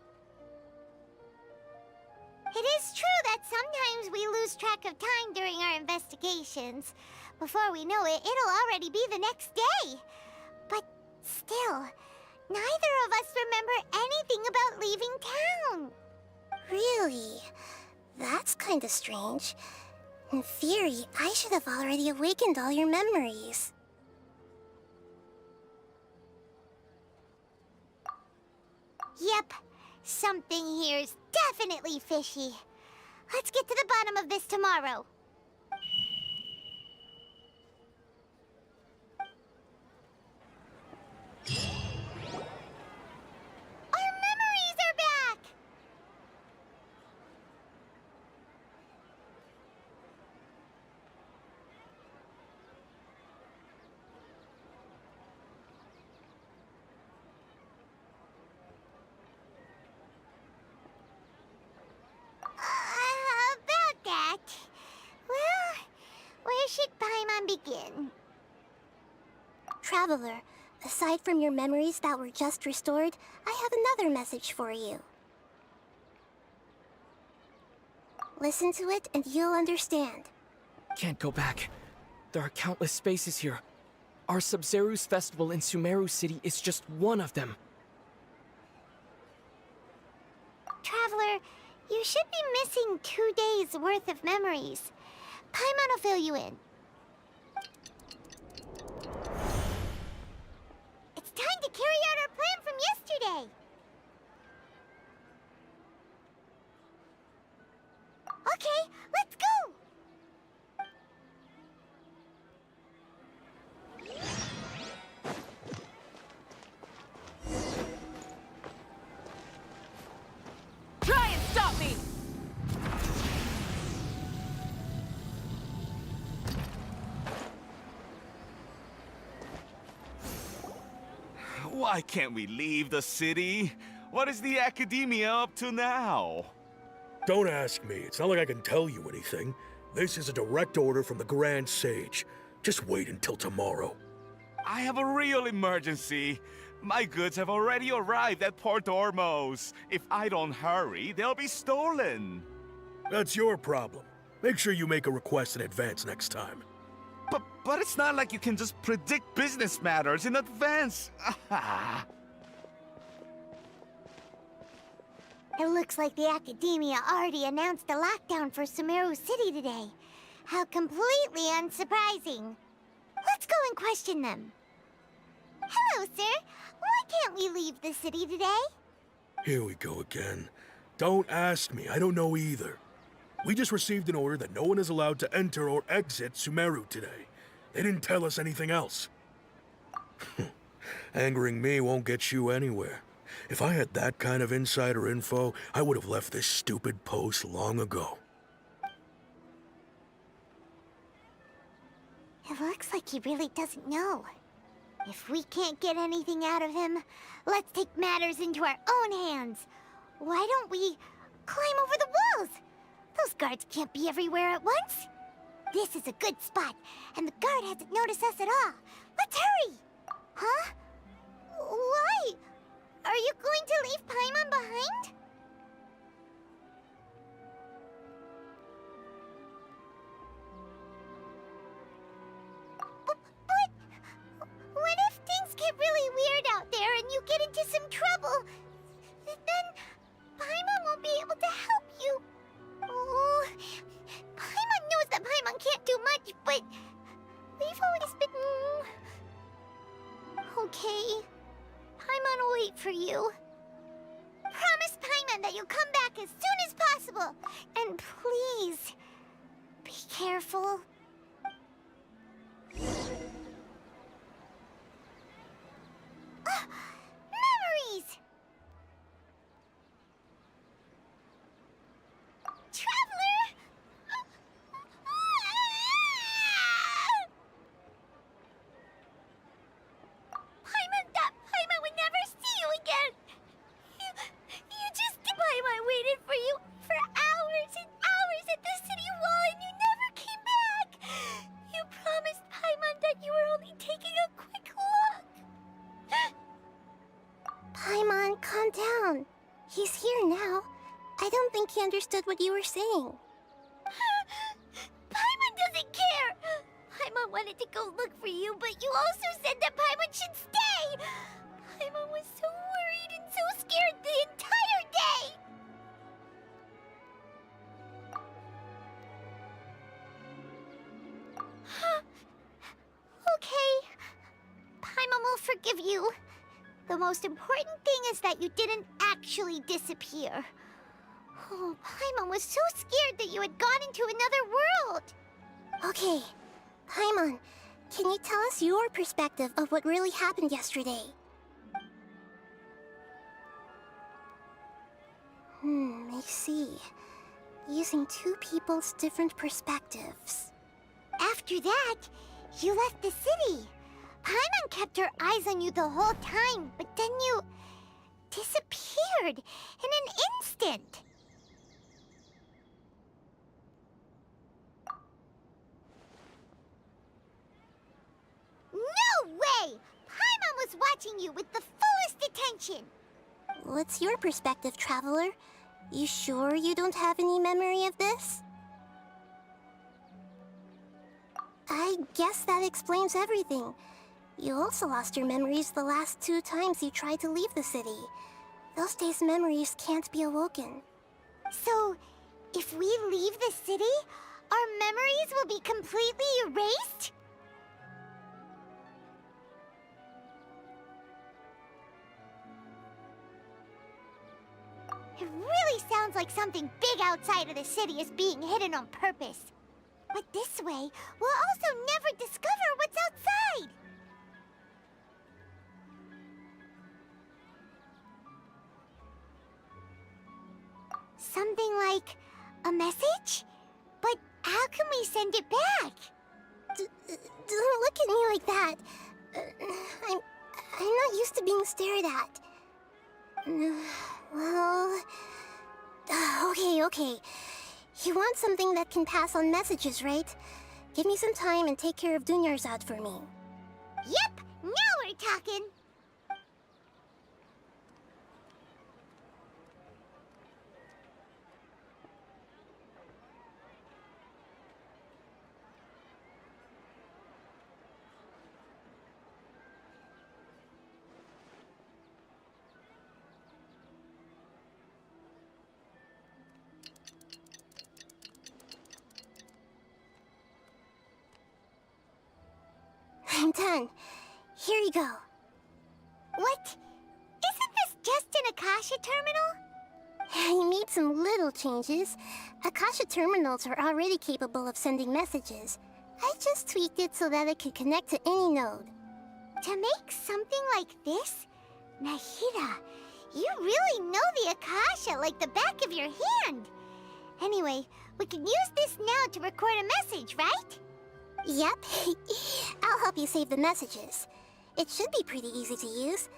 It is true that sometimes we lose track of time during our investigations. Before we know it, it'll already be the next day. But still, neither of us remember anything about leaving town. Really? That's kinda strange. In theory, I should have already awakened all your memories. Yep, something here's definitely fishy. Let's get to the bottom of this tomorrow. Our memories are back! About that. Well, where should Paimon begin? Traveler, aside from your memories that were just restored, I have another message for you. Listen to it and you'll understand. Can't go back. There are countless spaces here. Our Sabzeruz festival in Sumeru City is just one of them. Traveler, you should be missing 2 days worth of memories. Paimon will fill you in. It's carry out our plan from yesterday. Okay, let's go! Try and stop me! Why can't we leave the city? What is the Academia up to now? Don't ask me. It's not like I can tell you anything. This is a direct order from the Grand Sage. Just wait until tomorrow. I have a real emergency. My goods have already arrived at Port Ormos. If I don't hurry, they'll be stolen. That's your problem. Make sure you make a request in advance next time. But it's not like you can just predict business matters in advance. It looks like the Academia already announced a lockdown for Sumeru City today. How completely unsurprising. Let's go and question them. Hello, sir. Why can't we leave the city today? Here we go again. Don't ask me. I don't know either. We just received an order that no one is allowed to enter or exit Sumeru today. They didn't tell us anything else. Angering me won't get you anywhere. If I had that kind of insider info, I would have left this stupid post long ago. It looks like he really doesn't know. If we can't get anything out of him, let's take matters into our own hands. Why don't we climb over the walls? Those guards can't be everywhere at once. This is a good spot, and the guard hasn't noticed us at all. Let's hurry! Huh? Why? Are you going to leave Paimon behind? But what if things get really weird out there and you get into some trouble? Then Paimon won't be able to help you. Oh, Paimon knows that Paimon can't do much, but we've always been... Okay. Paimon will wait for you. Promise Paimon that you'll come back as soon as possible. And please, be careful. Memories! Traveler! Paimon would never see you again! You just... Paimon waited for you for hours and hours at the city wall and you never came back! You promised Paimon that you were only taking a quick look! Paimon, calm down. He's here now. I don't think he understood what you were saying. Paimon doesn't care! Paimon wanted to go look for you, but you also said that Paimon should stay! Paimon was so worried and so scared the entire day! Okay. Paimon will forgive you. The most important thing is that you didn't actually disappear. Oh, Paimon was so scared that you had gone into another world! Okay, Paimon, can you tell us your perspective of what really happened yesterday? I see. Using two people's different perspectives. After that, you left the city. Paimon kept her eyes on you the whole time, but then you disappeared in an instant. No way! Paimon was watching you with the fullest attention. What's your perspective, Traveler? You sure you don't have any memory of this? I guess that explains everything. You also lost your memories the last 2 times you tried to leave the city. Those days' memories can't be awoken. So, if we leave the city, our memories will be completely erased? It really sounds like something big outside of the city is being hidden on purpose. But this way, we'll also never discover what's outside. Something like a message? But how can we send it back? Don't look at me like that. I'm not used to being stared at. Well... Okay. You want something that can pass on messages, right? Give me some time and take care of Dunyarzad for me. Yep, now we're talking. I'm done. Here you go. What? Isn't this just an Akasha terminal? You made some little changes. Akasha terminals are already capable of sending messages. I just tweaked it so that it could connect to any node. To make something like this? Nahida, you really know the Akasha like the back of your hand. Anyway, we can use this now to record a message, right? Yep. I'll help you save the messages. It should be pretty easy to use.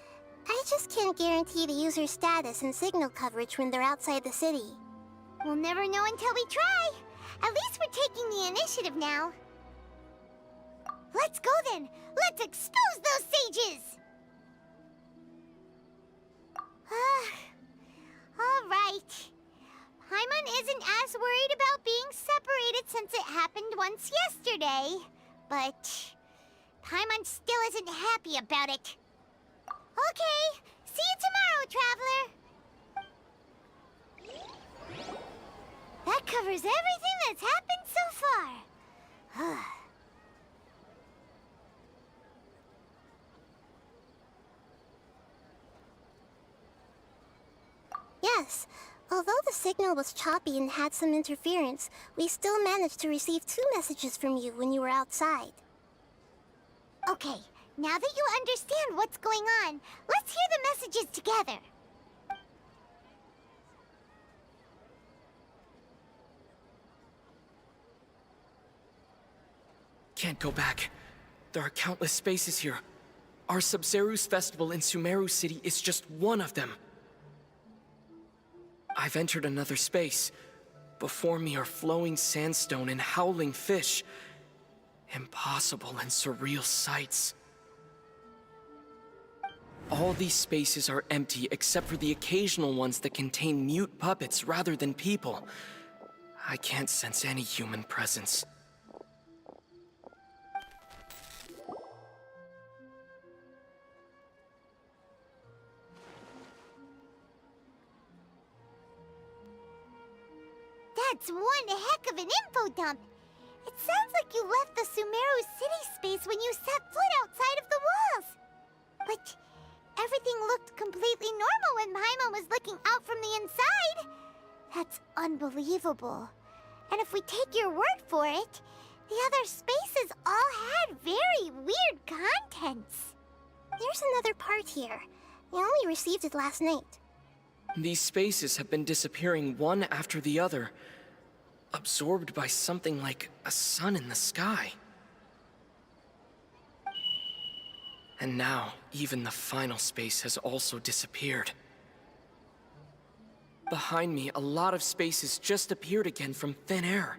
I just can't guarantee the user's status and signal coverage when they're outside the city. We'll never know until we try. At least we're taking the initiative now. Let's go then. Let's expose those sages! All right. Paimon isn't as worried about being separated since it happened once yesterday. But Paimon still isn't happy about it. Okay, see you tomorrow, Traveler. That covers everything that's happened so far. Yes. Although the signal was choppy and had some interference, we still managed to receive 2 messages from you when you were outside. Okay, now that you understand what's going on, let's hear the messages together. Can't go back. There are countless spaces here. Our Sabzeruz festival in Sumeru City is just one of them. I've entered another space. Before me are flowing sandstone and howling fish. Impossible and surreal sights. All these spaces are empty except for the occasional ones that contain mute puppets rather than people. I can't sense any human presence. That's one heck of an info dump. It sounds like you left the Sumeru city space when you set foot outside of the walls. But everything looked completely normal when Paimon was looking out from the inside. That's unbelievable. And if we take your word for it, the other spaces all had very weird contents. There's another part here. I only received it last night. These spaces have been disappearing one after the other, absorbed by something like a sun in the sky. And now, even the final space has also disappeared. Behind me, a lot of spaces just appeared again from thin air.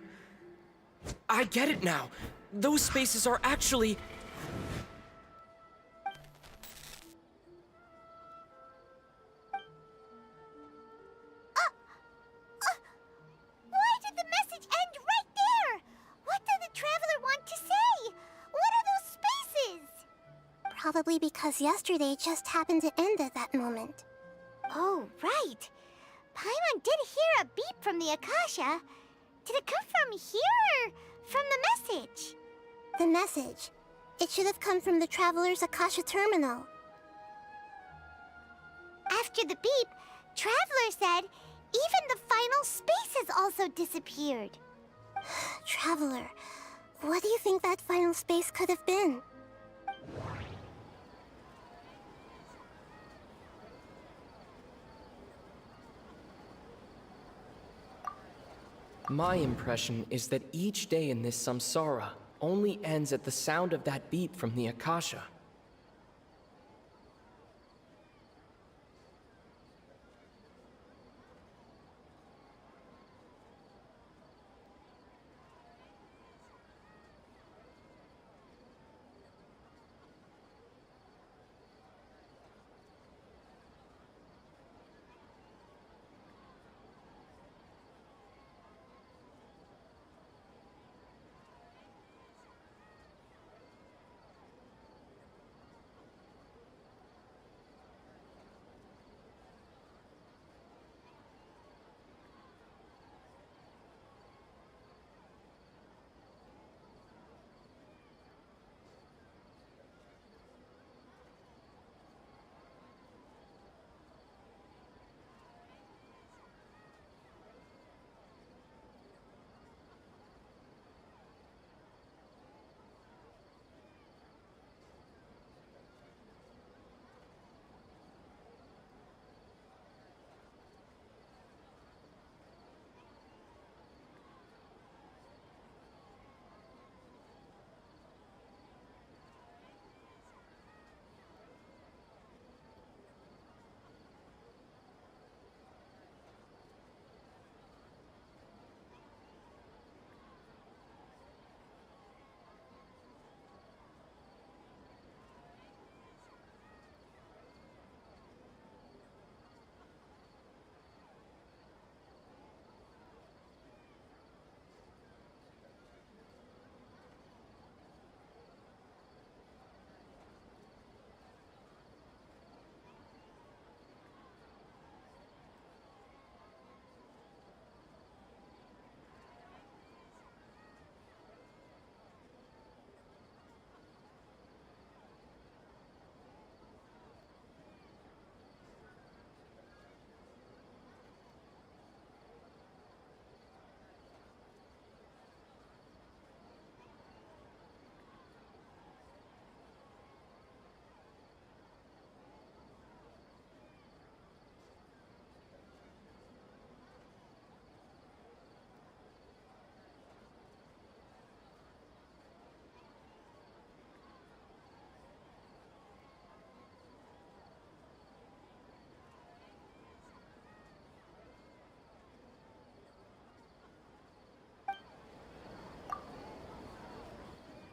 I get it now! Those spaces are actually... Why did the message end right there? What did the Traveler want to say? What are those spaces? Probably because yesterday just happened to end at that moment. Oh, right. Paimon did hear a beep from the Akasha. Did it come from here or from the message? The message. It should have come from the Traveler's Akasha terminal. After the beep, Traveler said, also disappeared. Traveler, what do you think that final space could have been? My impression is that each day in this samsara only ends at the sound of that beep from the Akasha.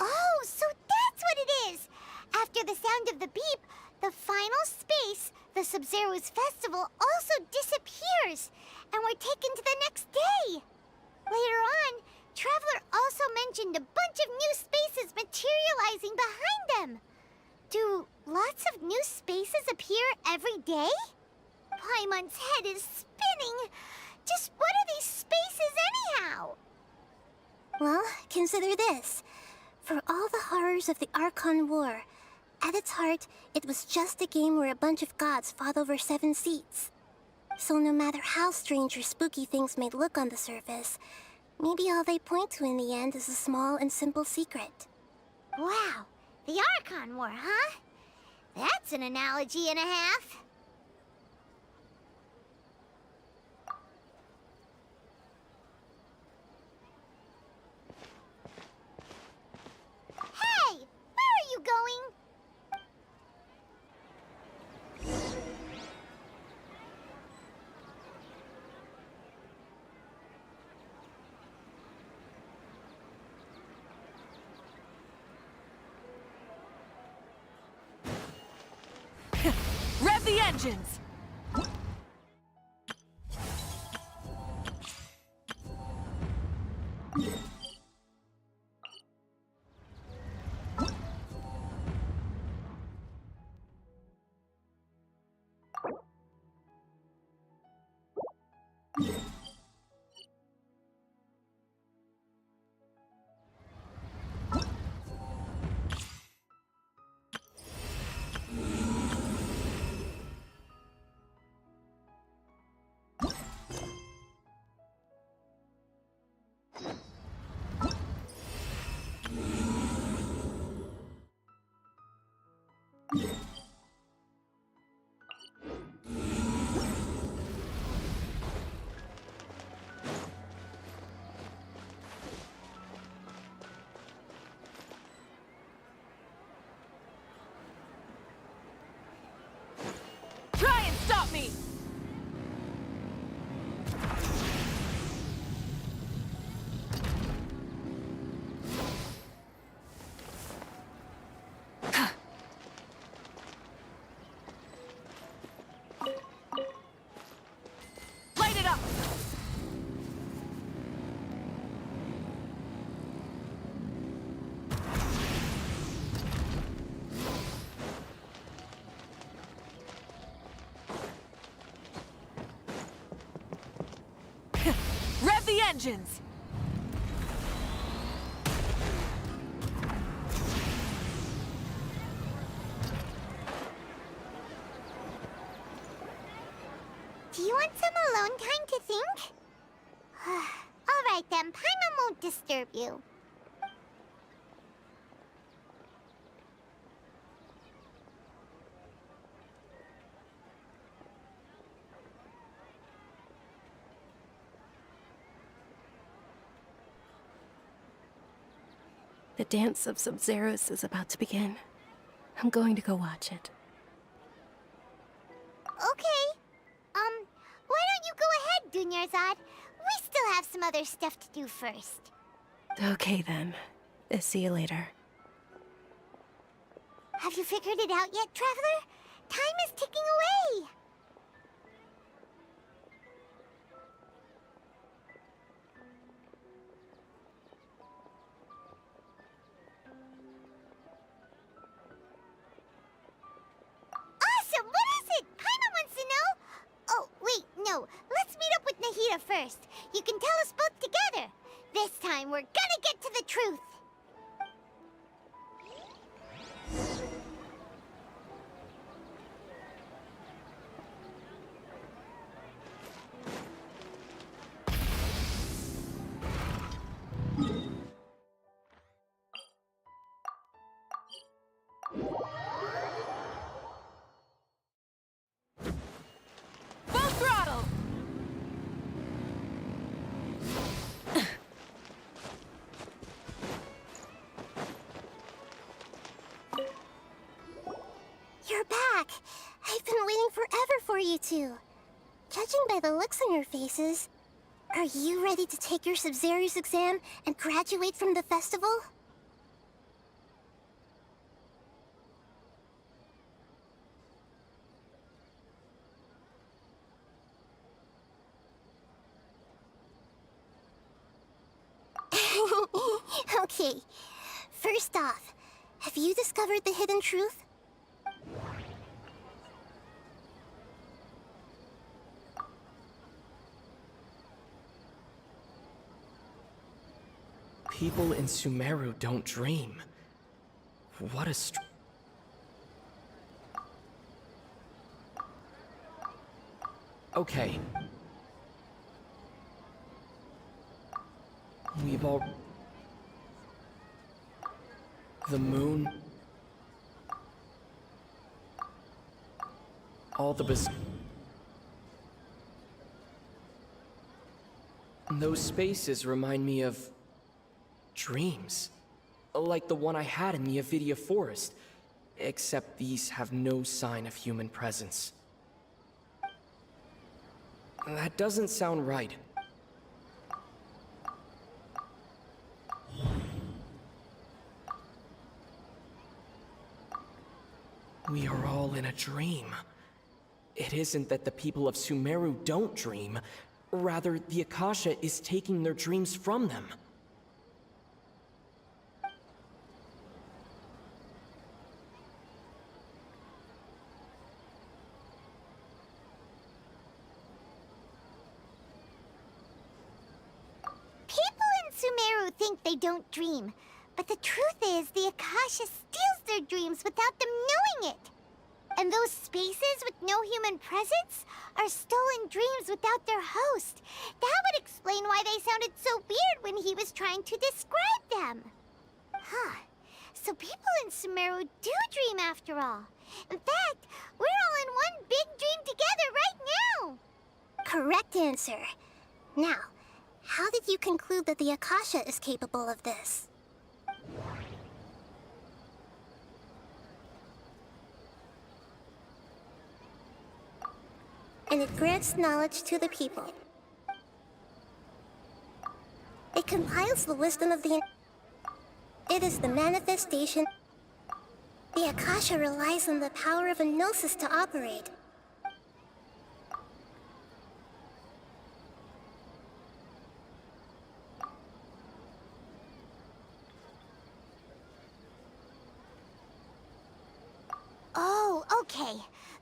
Oh, so that's what it is! After the sound of the beep, the final space, the Sub-Zero's festival, also disappears, and we're taken to the next day. Later on, Traveler also mentioned a bunch of new spaces materializing behind them. Do lots of new spaces appear every day? Paimon's head is spinning. Just what are these spaces anyhow? Well, consider this. For all the horrors of the Archon War, at its heart, it was just a game where a bunch of gods fought over 7 seats. So no matter how strange or spooky things may look on the surface, maybe all they point to in the end is a small and simple secret. Wow, the Archon War, huh? That's an analogy and a half. Hey, where are you going? Rev the engines! Rev the engines! Do you want some alone time to think? Alright then, Paimon won't disturb you. The dance of Sub-Zeros is about to begin. I'm going to go watch it. Okay. Why don't you go ahead, Dunyarzad? We still have some other stuff to do first. Okay then. See you later. Have you figured it out yet, Traveler? Time is ticking away! Awesome! What is it? Paimon wants to know! Oh, wait, no. Let's meet up with Nahida first. You can tell us both together. This time, we're gonna get to the truth! Full throttle! You're back. I've been waiting forever for you two. Judging by the looks on your faces, are you ready to take your Sub-Zero's exam and graduate from the festival? Okay. First off, have you discovered the hidden truth? People in Sumeru don't dream. What a Okay. We've all... The moon... All the Those spaces remind me of... dreams. Like the one I had in the Avidia Forest. Except these have no sign of human presence. That doesn't sound right. We are all in a dream. It isn't that the people of Sumeru don't dream. Rather, the Akasha is taking their dreams from them. People in Sumeru think they don't dream, but the truth is the Akasha steals their dreams without them knowing it. And those spaces with no human presence are stolen dreams without their host. That would explain why they sounded so weird when he was trying to describe them. Huh. So people in Sumeru do dream after all. In fact, we're all in one big dream together right now. Correct answer. Now, how did you conclude that the Akasha is capable of this? And it grants knowledge to the people. It compiles the wisdom of the... It is the manifestation... The Akasha relies on the power of a Gnosis to operate. Oh, okay.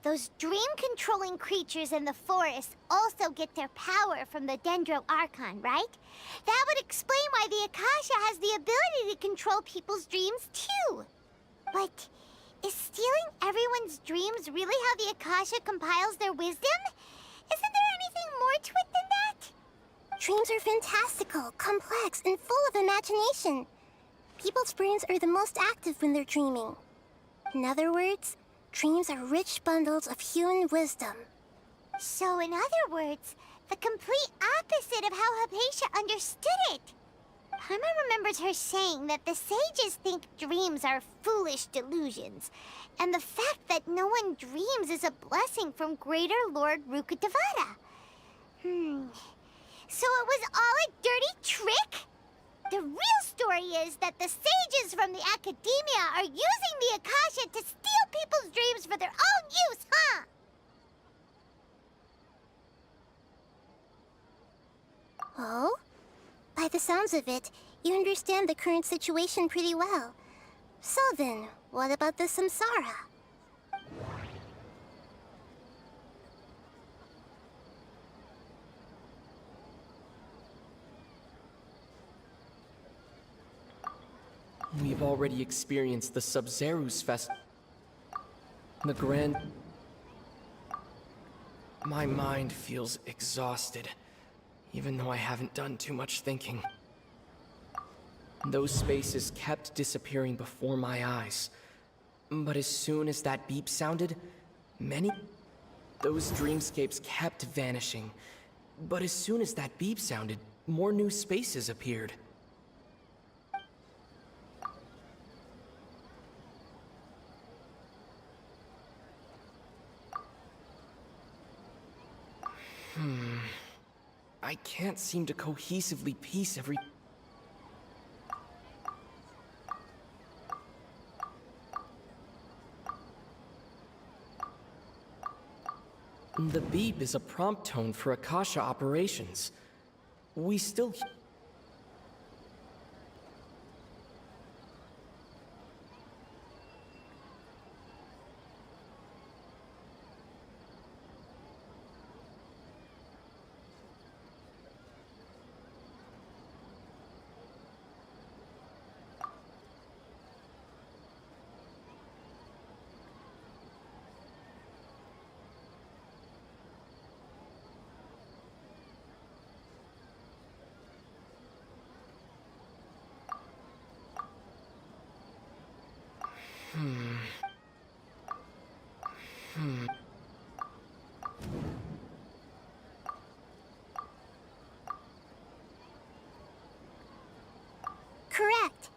those dream-controlling creatures in the forest also get their power from the Dendro Archon, right? That would explain why the Akasha has the ability to control people's dreams, too. But is stealing everyone's dreams really how the Akasha compiles their wisdom? Isn't there anything more to it than that? Dreams are fantastical, complex, and full of imagination. People's brains are the most active when they're dreaming. In other words, dreams are rich bundles of human wisdom. So, in other words, the complete opposite of how Hypatia understood it. Paimon remembers her saying that the sages think dreams are foolish delusions, and the fact that no one dreams is a blessing from Greater Lord Rukkhadevata. So it was all a dirty trick? The real story is that the sages from the Academia are using the Akasha to steal people's dreams for their own use, huh? Oh? By the sounds of it, you understand the current situation pretty well. So then, what about the Samsara? We've already experienced the Sub-Zerus Fest... The Grand... My mind feels exhausted, even though I haven't done too much thinking. Those spaces kept disappearing before my eyes. But as soon as that beep sounded, those dreamscapes kept vanishing. But as soon as that beep sounded, more new spaces appeared. I can't seem to cohesively piece every... The beep is a prompt tone for Akasha operations. We still... Correct.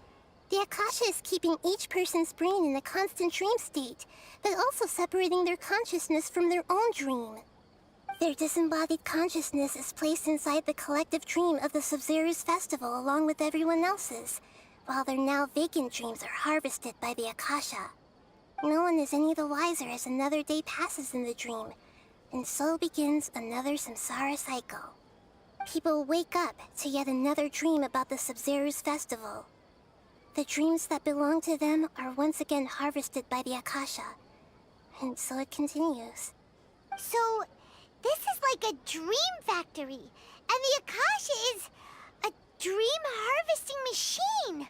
The Akasha is keeping each person's brain in a constant dream state, but also separating their consciousness from their own dream. Their disembodied consciousness is placed inside the collective dream of the Sub-Zerus Festival along with everyone else's, while their now vacant dreams are harvested by the Akasha. No one is any the wiser as another day passes in the dream, and so begins another samsara cycle. People wake up to yet another dream about the Sub-Zerus Festival. The dreams that belong to them are once again harvested by the Akasha, and so it continues. So, this is like a dream factory, and the Akasha is a dream harvesting machine.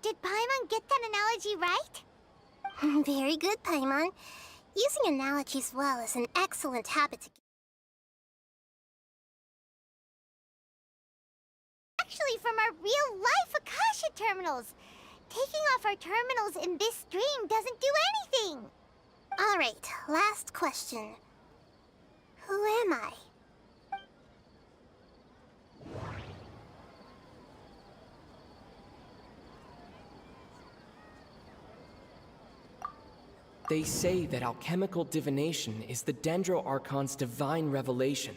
Did Paimon get that analogy right? Very good, Paimon. Using analogies well is an excellent habit to... Actually, from our real-life Akasha terminals. Taking off our terminals in this dream doesn't do anything. Alright, last question. Who am I? They say that alchemical divination is the Dendro Archon's divine revelation.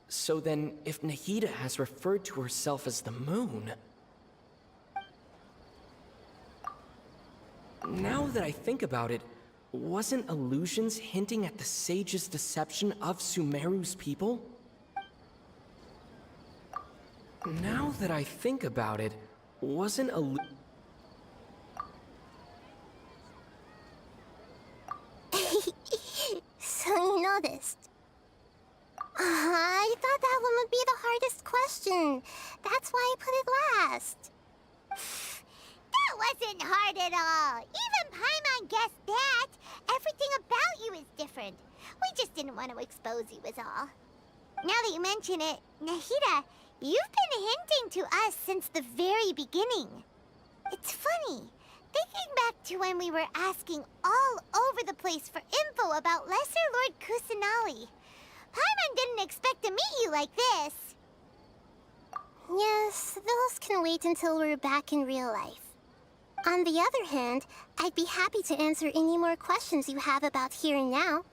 So then, if Nahida has referred to herself as the moon... Now that I think about it, wasn't Illusions hinting at the sage's deception of Sumeru's people? Now that I think about it, wasn't That's why I put it last. That wasn't hard at all. Even Paimon guessed that. Everything about you is different. We just didn't want to expose you is all. Now that you mention it, Nahida, you've been hinting to us since the very beginning. It's funny, thinking back to when we were asking all over the place for info about Lesser Lord Kusanali. Paimon didn't expect to meet you like this. Yes, those can wait until we're back in real life. On the other hand, I'd be happy to answer any more questions you have about here and now.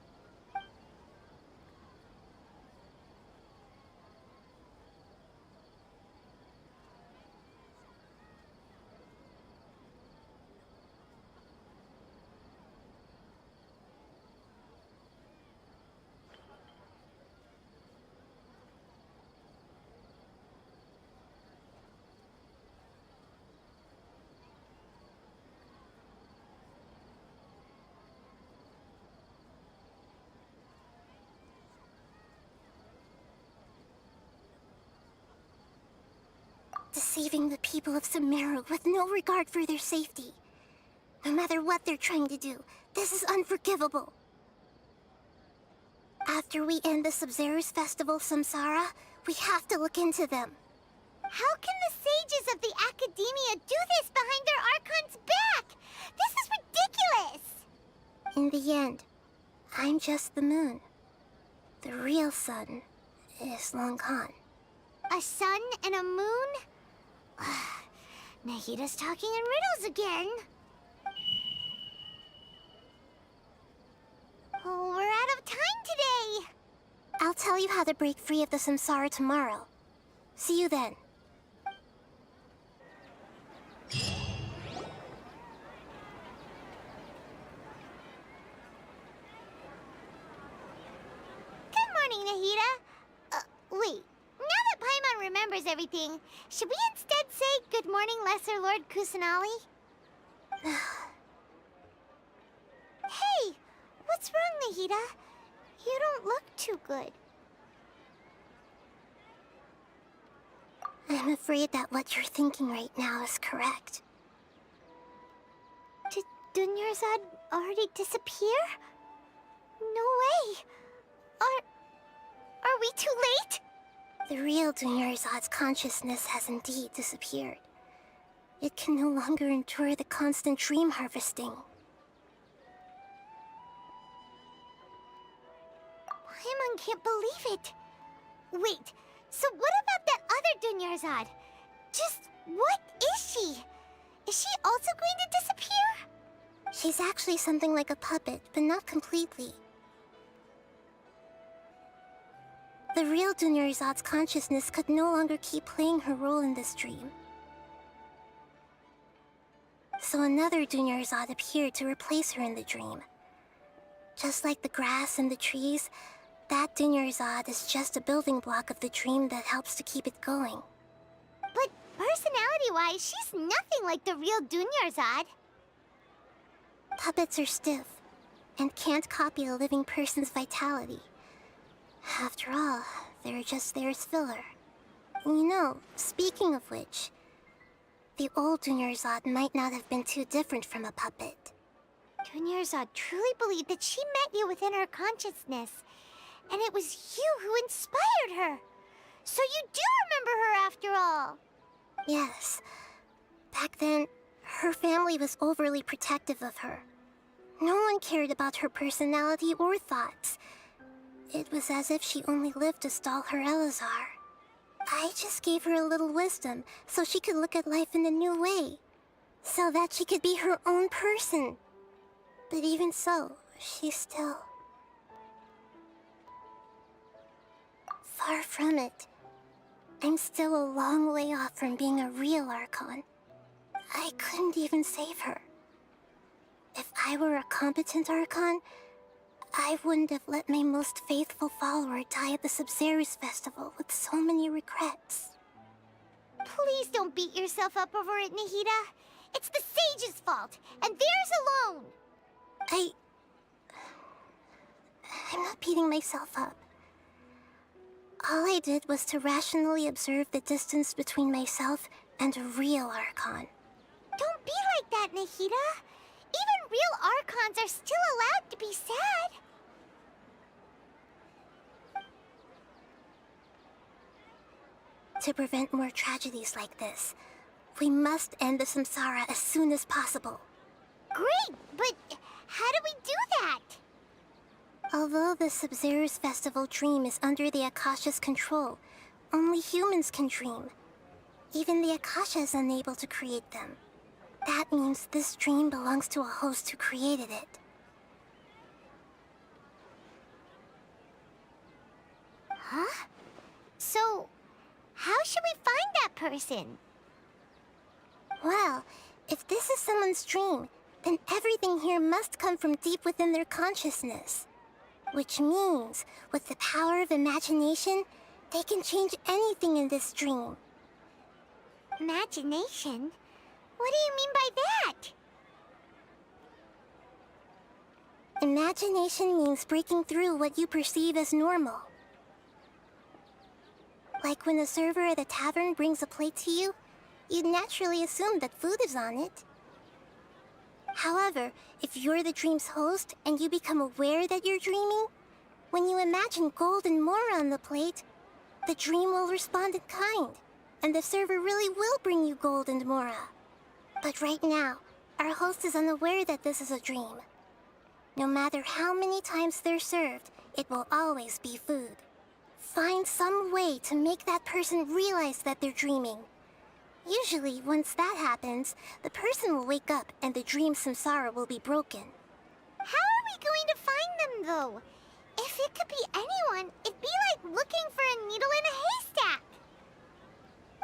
Deceiving the people of Sumeru with no regard for their safety. No matter what they're trying to do, this is unforgivable. After we end the Sub-Zero's festival, Samsara, we have to look into them. How can the sages of the Academia do this behind their Archon's back? This is ridiculous! In the end, I'm just the moon. The real sun is long gone. A sun and a moon? Nahida's talking in riddles again. Oh, we're out of time today. I'll tell you how to break free of the Samsara tomorrow. See you then. Good morning, Nahida. Wait. Now that Paimon remembers everything, should we instead say good morning, Lesser Lord Kusanali? Hey, what's wrong, Nahida? You don't look too good. I'm afraid that what you're thinking right now is correct. Did Dunyarzad already disappear? No way. Are we too late? The real Dunyarzad's consciousness has indeed disappeared. It can no longer endure the constant dream harvesting. Paimon can't believe it. Wait, so what about that other Dunyarzad? Just what is she? Is she also going to disappear? She's actually something like a puppet, but not completely. The real Dunyarzad's consciousness could no longer keep playing her role in this dream. So another Dunyarzad appeared to replace her in the dream. Just like the grass and the trees, that Dunyarzad is just a building block of the dream that helps to keep it going. But personality-wise, she's nothing like the real Dunyarzad. Puppets are stiff, and can't copy a living person's vitality. After all, they're just there as filler. You know, speaking of which, the old Dunyarzad might not have been too different from a puppet. Dunyarzad truly believed that she met you within her consciousness, and it was you who inspired her. So you do remember her after all. Yes. Back then, her family was overly protective of her. No one cared about her personality or thoughts. It was as if she only lived to stall her Elazar. I just gave her a little wisdom so she could look at life in a new way. So that she could be her own person. But even so, she's still... far from it. I'm still a long way off from being a real Archon. I couldn't even save her. If I were a competent Archon, I wouldn't have let my most faithful follower die at the Sub-Zero's festival with so many regrets. Please don't beat yourself up over it, Nahida. It's the sage's fault, and theirs alone. I'm not beating myself up. All I did was to rationally observe the distance between myself and a real Archon. Don't be like that, Nahida. Even real Archons are still allowed to be sad. To prevent more tragedies like this, we must end the samsara as soon as possible. Great, but how do we do that? Although the Sabzeruz Festival dream is under the Akasha's control, only humans can dream. Even the Akasha is unable to create them. That means this dream belongs to a host who created it. Huh? So, how should we find that person? Well, if this is someone's dream, then everything here must come from deep within their consciousness. Which means, with the power of imagination, they can change anything in this dream. Imagination? What do you mean by that? Imagination means breaking through what you perceive as normal. Like when the server at a tavern brings a plate to you, you'd naturally assume that food is on it. However, if you're the dream's host and you become aware that you're dreaming, when you imagine gold and more on the plate, the dream will respond in kind, and the server really will bring you gold and mora. But right now, our host is unaware that this is a dream. No matter how many times they're served, it will always be food. Find some way to make that person realize that they're dreaming. Usually, once that happens, the person will wake up and the dream samsara will be broken. How are we going to find them, though? If it could be anyone, it'd be like looking for a needle in a haystack.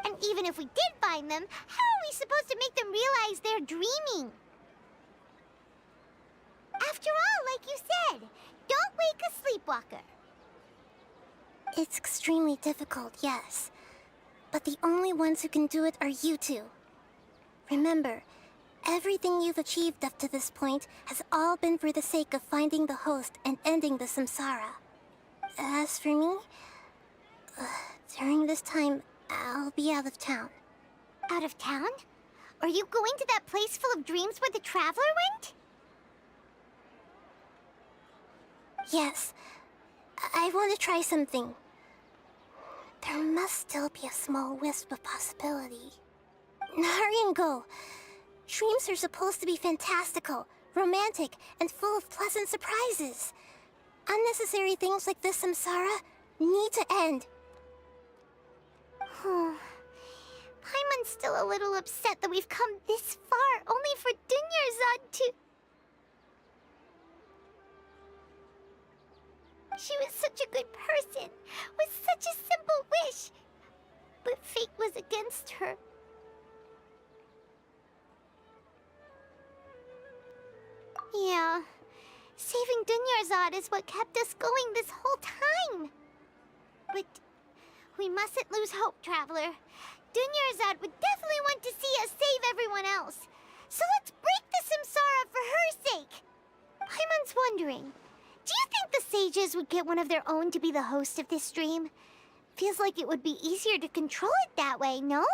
And even if we did find them, how are we supposed to make them realize they're dreaming? After all, like you said, don't wake a sleepwalker. It's extremely difficult, yes. But the only ones who can do it are you two. Remember, everything you've achieved up to this point has all been for the sake of finding the host and ending the samsara. As for me, during this time, I'll be out of town. Out of town? Are you going to that place full of dreams where the Traveler went? Yes. I want to try something. There must still be a small wisp of possibility. Hurry and go. Dreams are supposed to be fantastical, romantic, and full of pleasant surprises. Unnecessary things like this samsara need to end. Paimon's still a little upset that we've come this far only for Dunyarzad to... She was such a good person, with such a simple wish. But fate was against her. Yeah, saving Dunyarzad is what kept us going this whole time. But we mustn't lose hope, Traveler. Dunyarzad would definitely want to see us save everyone else. So let's break the samsara for her sake. Paimon's wondering, do you think the sages would get one of their own to be the host of this dream? Feels like it would be easier to control it that way, no?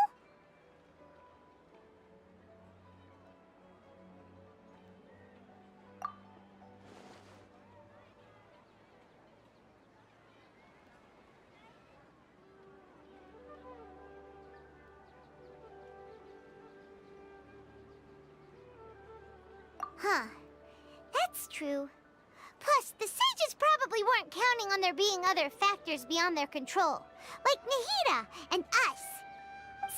Huh. That's true. Plus, the sages probably weren't counting on there being other factors beyond their control, like Nahida and us.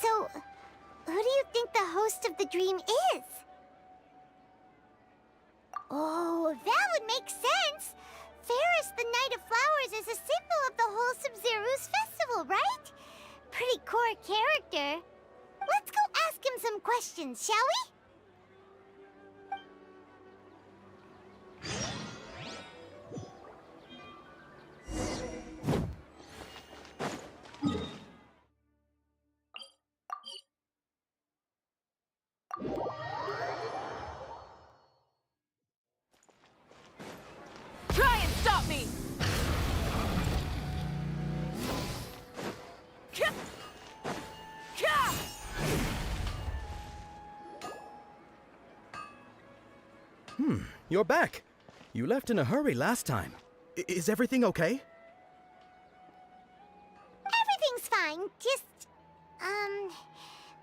So, who do you think the host of the dream is? Oh, that would make sense. Ferris, the Knight of Flowers, is a symbol of the whole Sabzeruz festival, right? Pretty core character. Let's go ask him some questions, shall we? Try and stop me! you're back. You left in a hurry last time. Is everything okay? Everything's fine. Just,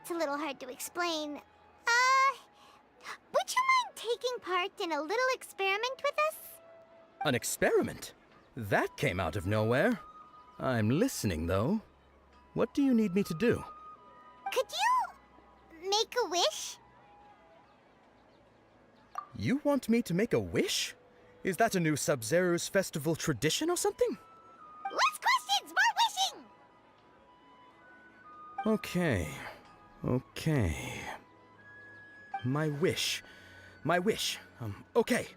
it's a little hard to explain. Would you mind taking part in a little experiment with us? An experiment? That came out of nowhere. I'm listening, though. What do you need me to do? Could you make a wish? You want me to make a wish? Is that a new Sub-Zero's festival tradition or something? Less questions, more wishing! Okay. My wish. Okay.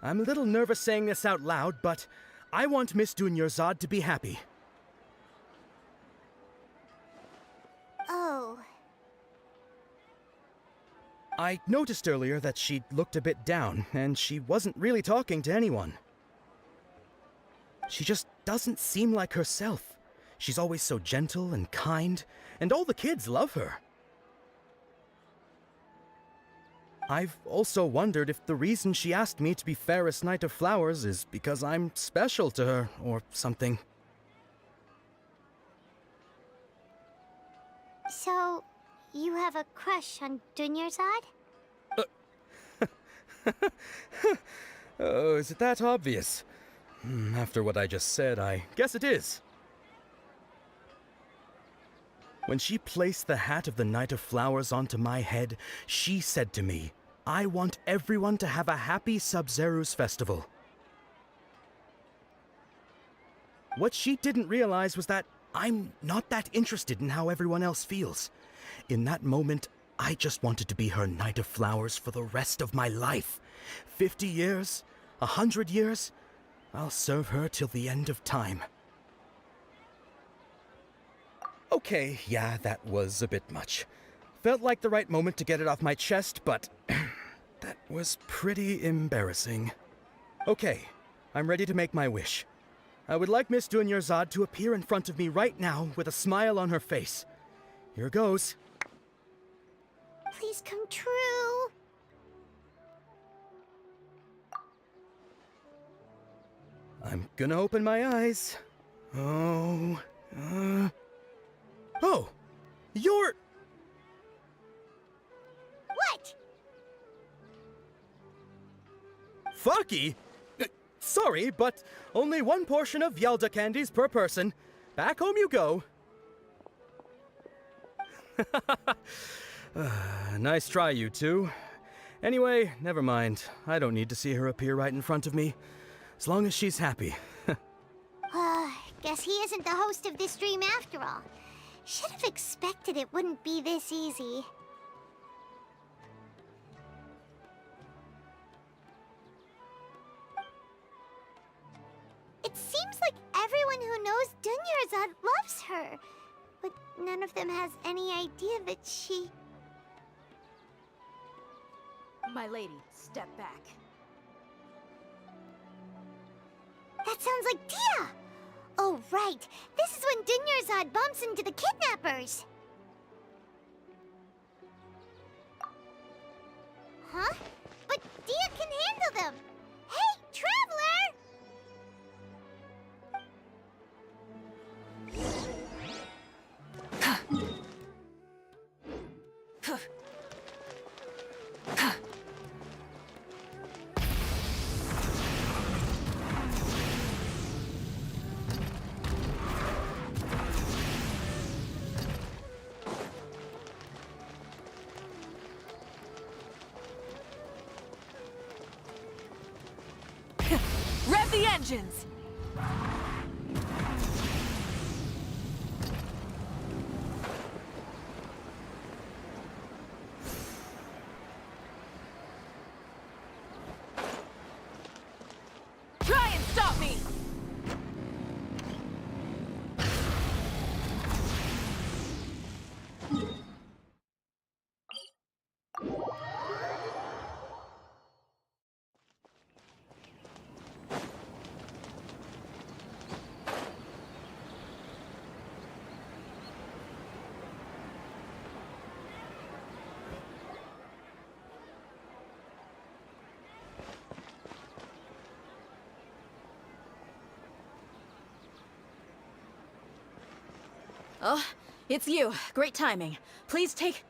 I'm a little nervous saying this out loud, but I want Miss Dunyarzad to be happy. Oh. I noticed earlier that she looked a bit down, and she wasn't really talking to anyone. She just doesn't seem like herself. She's always so gentle and kind, and all the kids love her. I've also wondered if the reason she asked me to be Fairest Knight of Flowers is because I'm special to her, or something. So, you have a crush on Dunyarzad? Oh, is it that obvious? After what I just said, I guess it is. When she placed the hat of the Knight of Flowers onto my head, she said to me, I want everyone to have a happy Sub-Zero's festival. What she didn't realize was that I'm not that interested in how everyone else feels. In that moment, I just wanted to be her Knight of Flowers for the rest of my life. 50 years, 100 years, I'll serve her till the end of time. Okay, yeah, that was a bit much. Felt like the right moment to get it off my chest, but that was pretty embarrassing. Okay, I'm ready to make my wish. I would like Miss Dunyarzad to appear in front of me right now with a smile on her face. Here goes. Please come true. I'm gonna open my eyes. Oh, you're... What? Faki? Sorry, but only one portion of Yalda candies per person. Back home you go. Nice try, you two. Anyway, never mind. I don't need to see her appear right in front of me. As long as she's happy. Guess he isn't the host of this dream after all. Should have expected it wouldn't be this easy. It seems like everyone who knows Dunyarzad loves her, but none of them has any idea that she... My lady, step back. That sounds like Tia! Oh, right. This is when Dunyarzad bumps into the kidnappers. Huh? But Tia can handle them. Hey, Traveler! Rev the engines! Try and stop me! Oh, it's you. Great timing. Please take...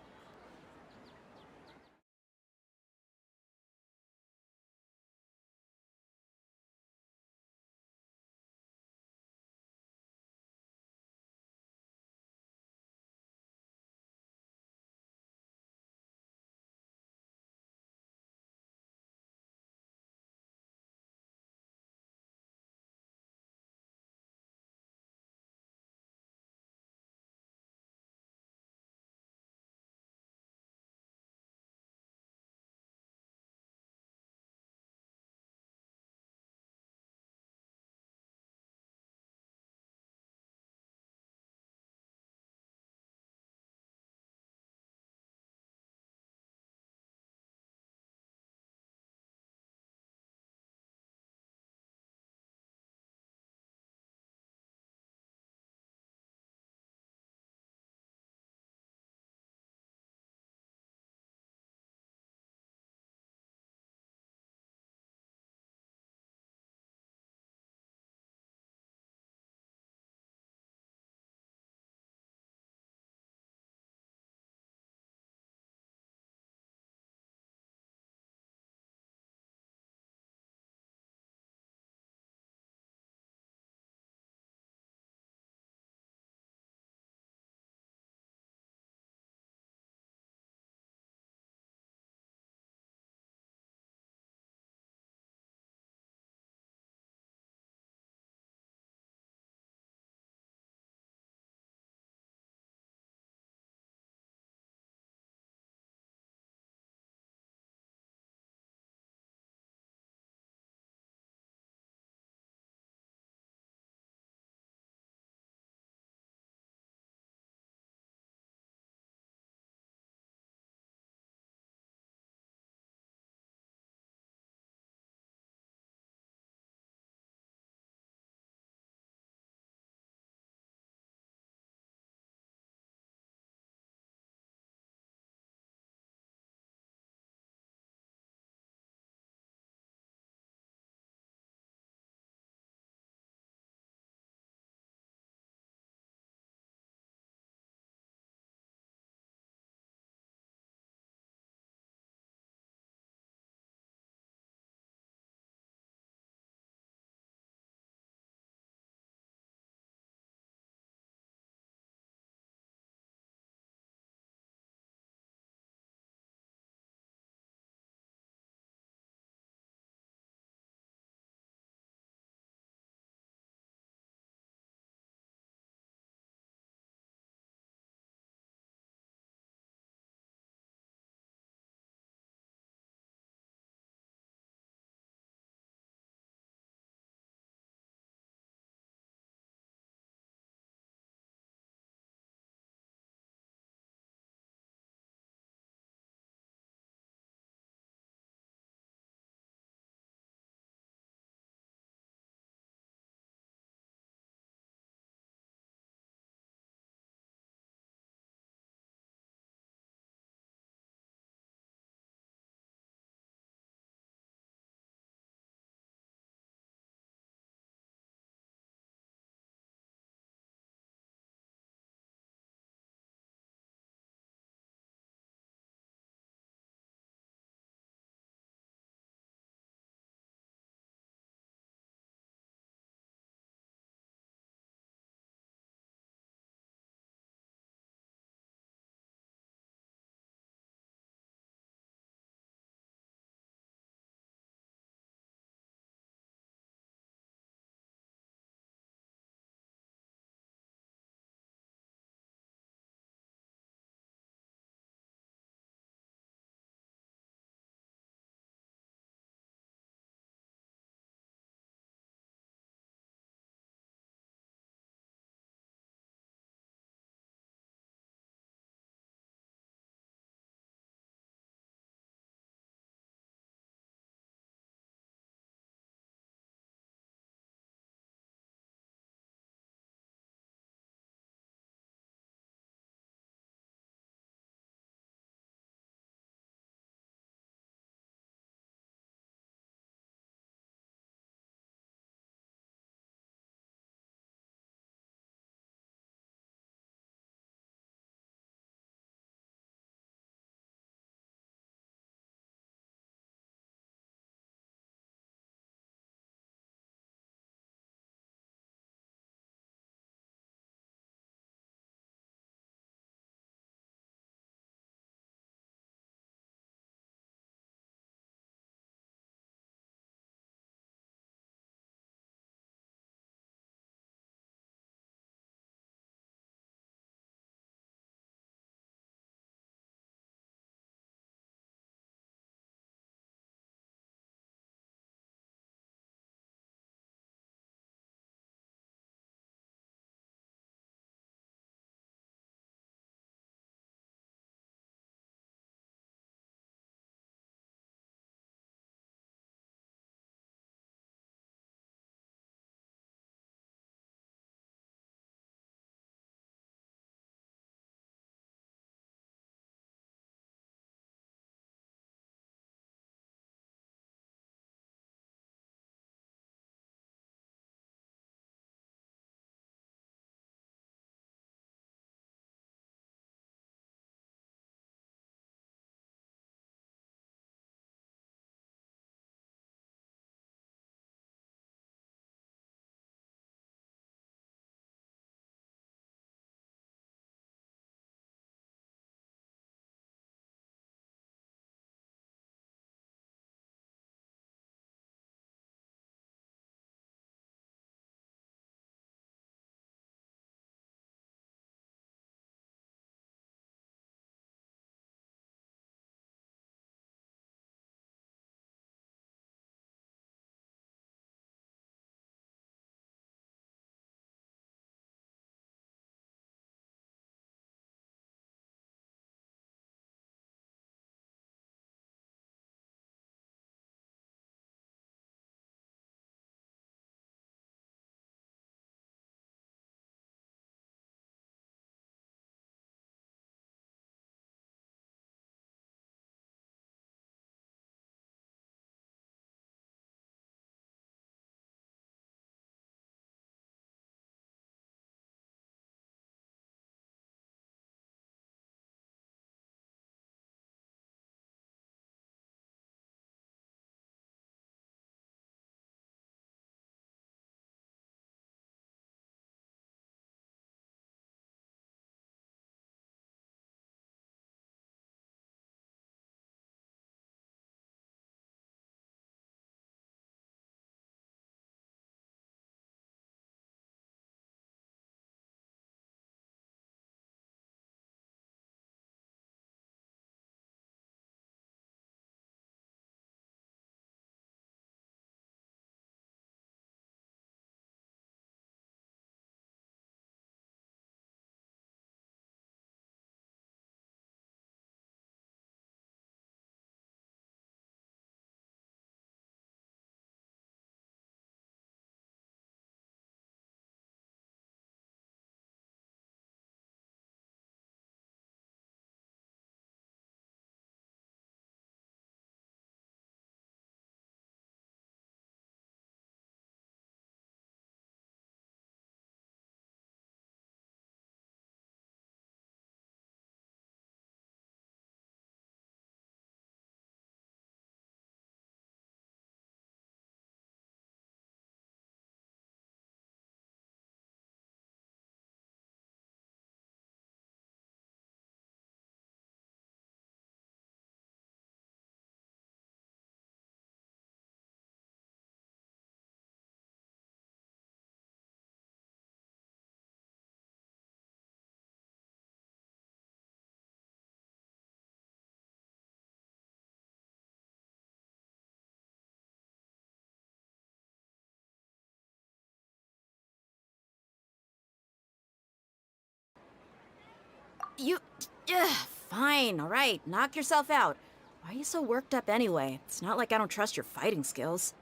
Fine, alright. Knock yourself out. Why are you so worked up anyway? It's not like I don't trust your fighting skills.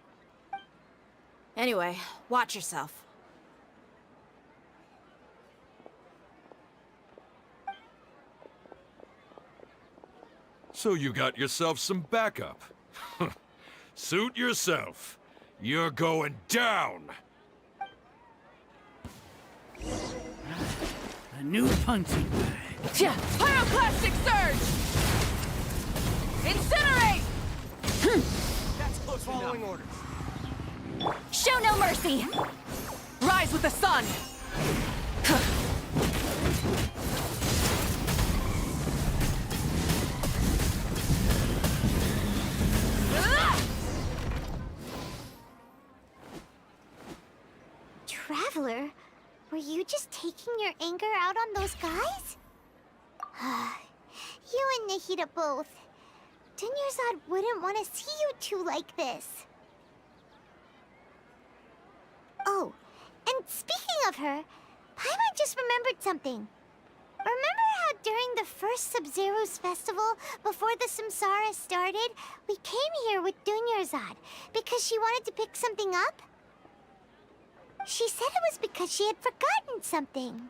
Anyway, watch yourself. So you got yourself some backup. Suit yourself. You're going down. A new punching bag. Pyroclastic surge! Incinerate! That's close following orders. Show no mercy! Rise with the sun! Traveler, were you just taking your anger out on those guys? You and Nahida both. Dunyarzad wouldn't want to see you two like this. Oh, and speaking of her, Paimon just remembered something. Remember how during the first Sub-Zero's festival, before the Samsara started, we came here with Dunyarzad because she wanted to pick something up? She said it was because she had forgotten something.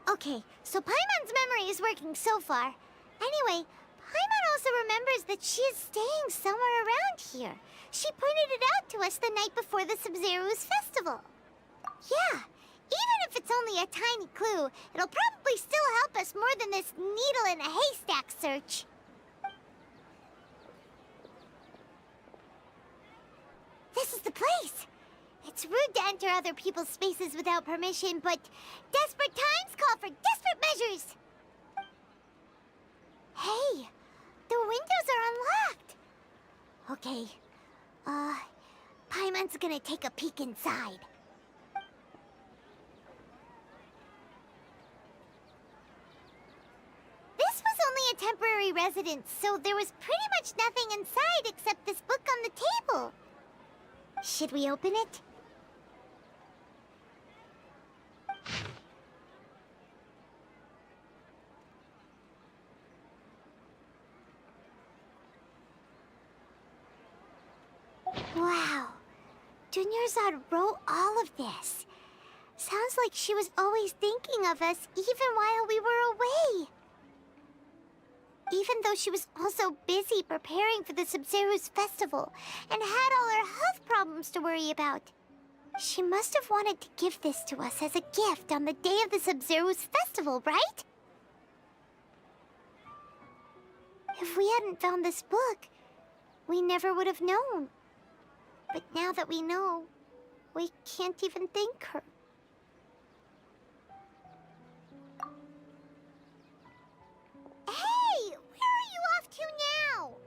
Okay, so Paimon's memory is working so far. Anyway, Paimon also remembers that she is staying somewhere around here. She pointed it out to us the night before the Sub-Zero's festival. Yeah, even if it's only a tiny clue, it'll probably still help us more than this needle in a haystack search. This is the place! It's rude to enter other people's spaces without permission, but desperate times call for desperate measures! Hey, the windows are unlocked! Okay, Paimon's gonna take a peek inside. This was only a temporary residence, so there was pretty much nothing inside except this book on the table. Should we open it? Wow. Dunyarzad wrote all of this. Sounds like she was always thinking of us even while we were away. Even though she was also busy preparing for the Sub-Zero's festival and had all her health problems to worry about. She must have wanted to give this to us as a gift on the day of the Sub-Zero's festival, right? If we hadn't found this book, we never would have known. But now that we know, we can't even thank her. Hey! Where are you off to now?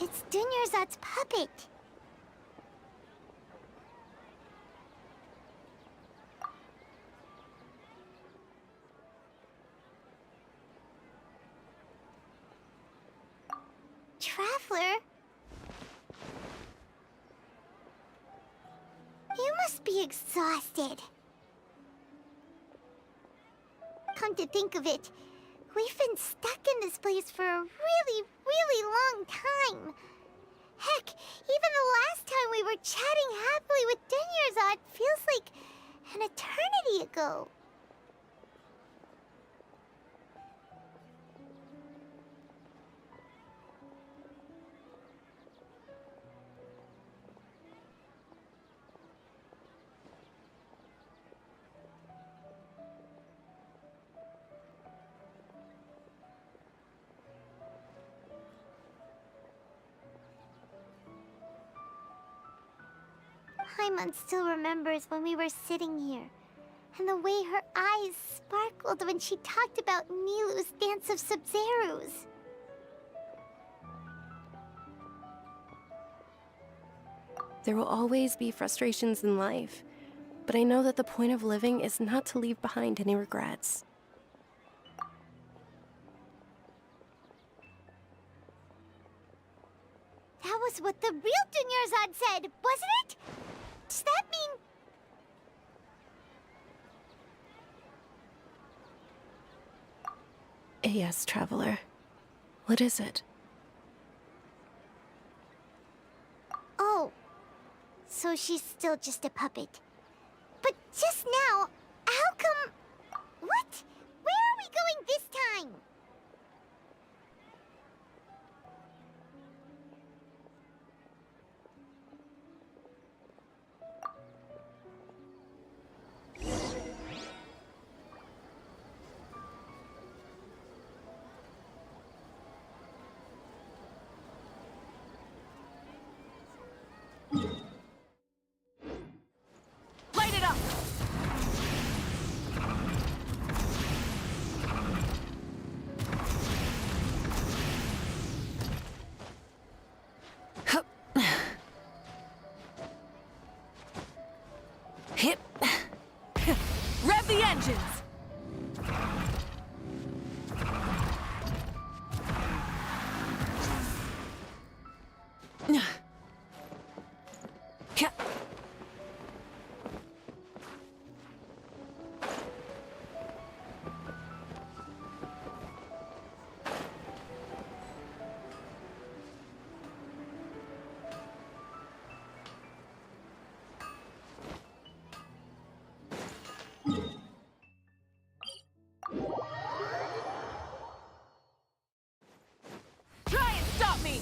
It's Dunyarzad's puppet. Traveler? You must be exhausted. Come to think of it, we've been stuck in this place for a really, really long time. Heck, even the last time we were chatting happily with Dunyarzad feels like an eternity ago. Paimon still remembers when we were sitting here, and the way her eyes sparkled when she talked about Nilou's Dance of Sub-Zerus. There will always be frustrations in life, but I know that the point of living is not to leave behind any regrets. That was what the real Dunyarzad said, wasn't it? Does that mean... Yes, Traveler. What is it? Oh, so she's still just a puppet. But just now, how come... What? Where are we going this time? Light it up! Hip. Rev the engines! Try and stop me!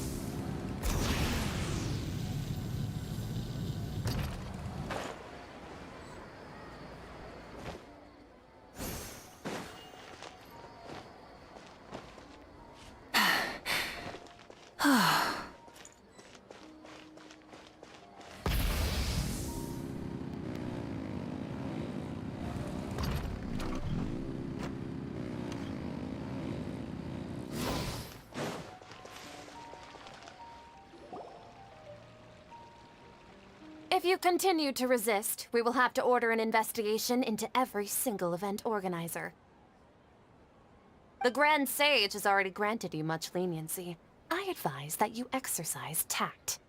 If you continue to resist, we will have to order an investigation into every single event organizer. The Grand Sage has already granted you much leniency. I advise that you exercise tact.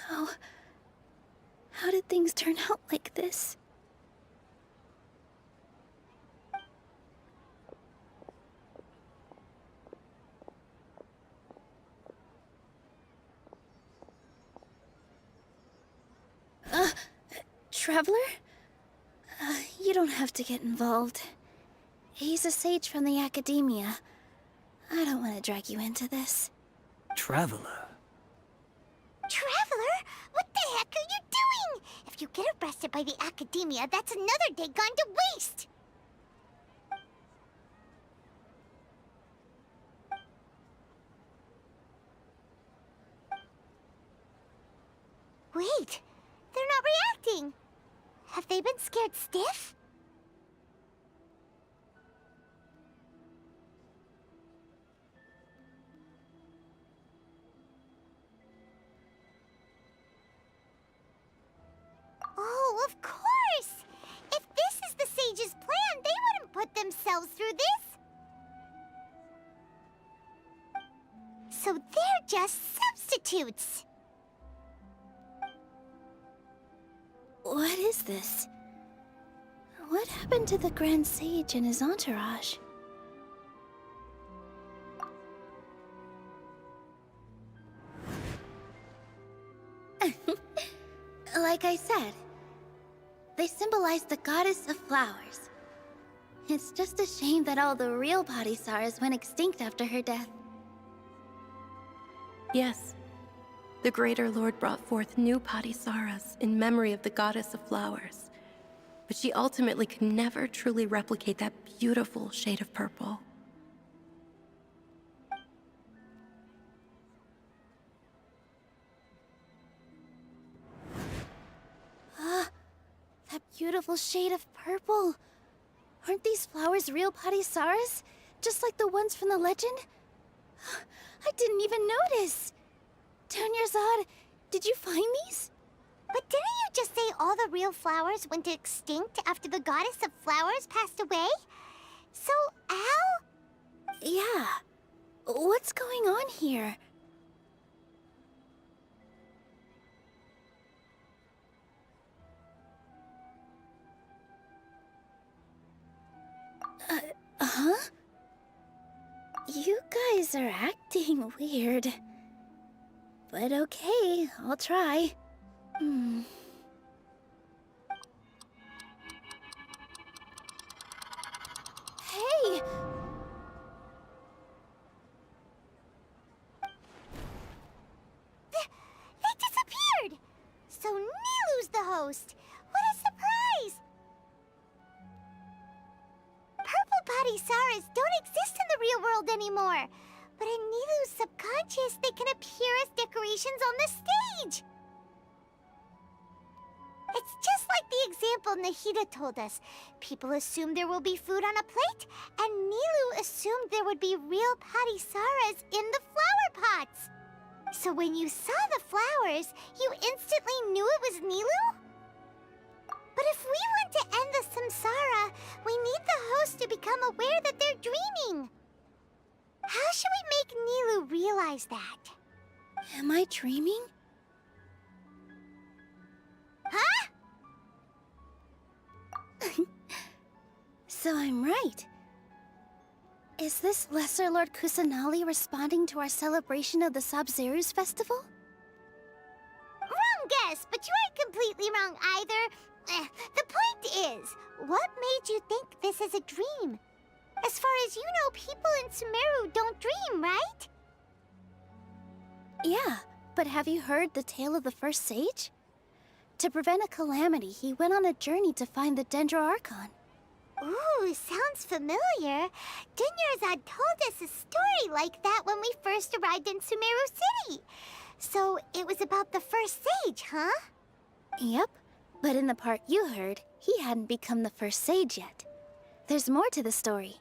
How did things turn out like this? Traveler? You don't have to get involved. He's a sage from the Academia. I don't want to drag you into this. Traveler? Traveler? What the heck are you doing? If you get arrested by the Academia, that's another day gone to waste! Wait, they're not reacting. Have they been scared stiff? Oh, of course! If this is the Sage's plan, they wouldn't put themselves through this! So they're just substitutes! What is this? What happened to the Grand Sage and his entourage? Like I said, they symbolize the goddess of flowers. It's just a shame that all the real Padisarahs went extinct after her death. Yes. The Greater Lord brought forth new Padisarahs in memory of the goddess of flowers. But she ultimately could never truly replicate that beautiful shade of purple. beautiful shade of purple. Aren't these flowers real Padisaras? Just like the ones from the legend? I didn't even notice! Dunyarzad, did you find these? But didn't you just say all the real flowers went extinct after the goddess of flowers passed away? So, how? Yeah. What's going on here? Huh? You guys are acting weird. But okay, I'll try. Hey! They disappeared! So Nilu's the host! What a surprise! Purple Padisaras don't exist in the real world anymore. But in Nilu's subconscious, they can appear as decorations on the stage! It's just like the example Nahida told us. People assume there will be food on a plate, and Nilu assumed there would be real Padisaras in the flower pots. So when you saw the flowers, you instantly knew it was Nilu? But if we want to end the samsara, we need the host to become aware that they're dreaming. How should we make Nilu realize that? Am I dreaming? Huh? So I'm right. Is this Lesser Lord Kusanali responding to our celebration of the Sabzeruz festival? Wrong guess, but you aren't completely wrong either. The point is, what made you think this is a dream? As far as you know, people in Sumeru don't dream, right? Yeah, but have you heard the tale of the first sage? To prevent a calamity, he went on a journey to find the Dendro Archon. Ooh, sounds familiar. Dunyarzad told us a story like that when we first arrived in Sumeru City. So it was about the first sage, huh? Yep, but in the part you heard, he hadn't become the first sage yet. There's more to the story.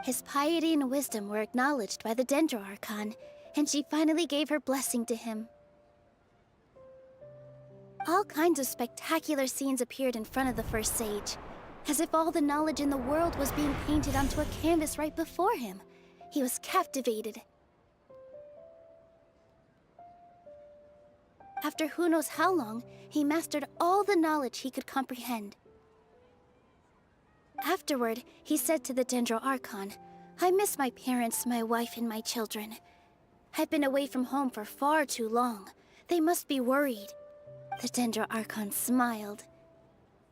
His piety and wisdom were acknowledged by the Dendro Archon, and she finally gave her blessing to him. All kinds of spectacular scenes appeared in front of the first sage, as if all the knowledge in the world was being painted onto a canvas right before him. He was captivated. After who knows how long, he mastered all the knowledge he could comprehend. Afterward, he said to the Dendro Archon, "I miss my parents, my wife, and my children. I've been away from home for far too long. They must be worried." The Dendro Archon smiled.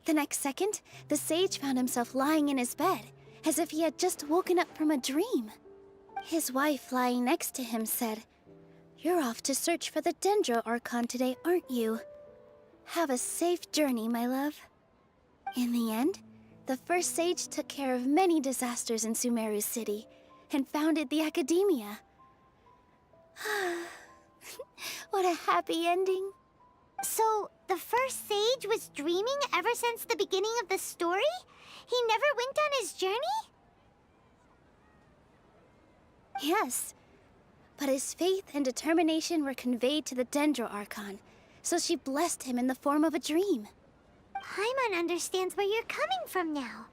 The next second, the sage found himself lying in his bed, as if he had just woken up from a dream. His wife, lying next to him, said, "You're off to search for the Dendro Archon today, aren't you? Have a safe journey, my love." In the end, the first sage took care of many disasters in Sumeru City, and founded the Academia. What a happy ending. So, the first sage was dreaming ever since the beginning of the story? He never went on his journey? Yes, but his faith and determination were conveyed to the Dendro Archon, so she blessed him in the form of a dream. Paimon understands where you're coming from now.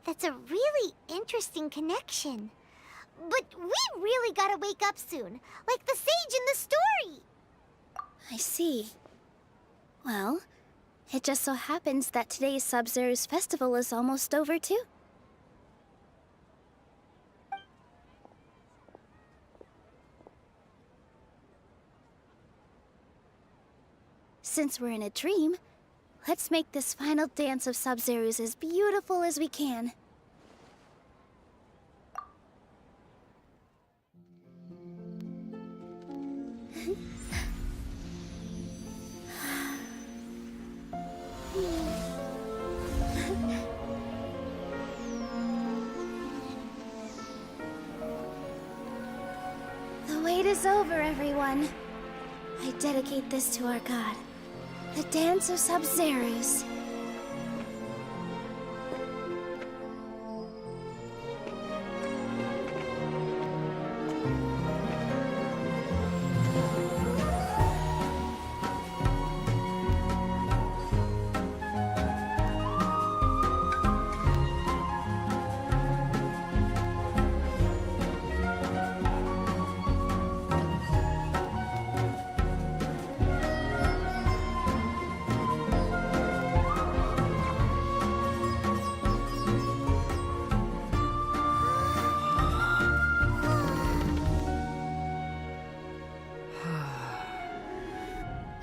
That's a really interesting connection. But we really gotta wake up soon, like the sage in the story! I see. Well, it just so happens that today's Sabzeruz festival is almost over too. Since we're in a dream, let's make this final dance of Sabzeruz as beautiful as we can. The wait is over, everyone. I dedicate this to our god. The Dance of Sub-Zerus.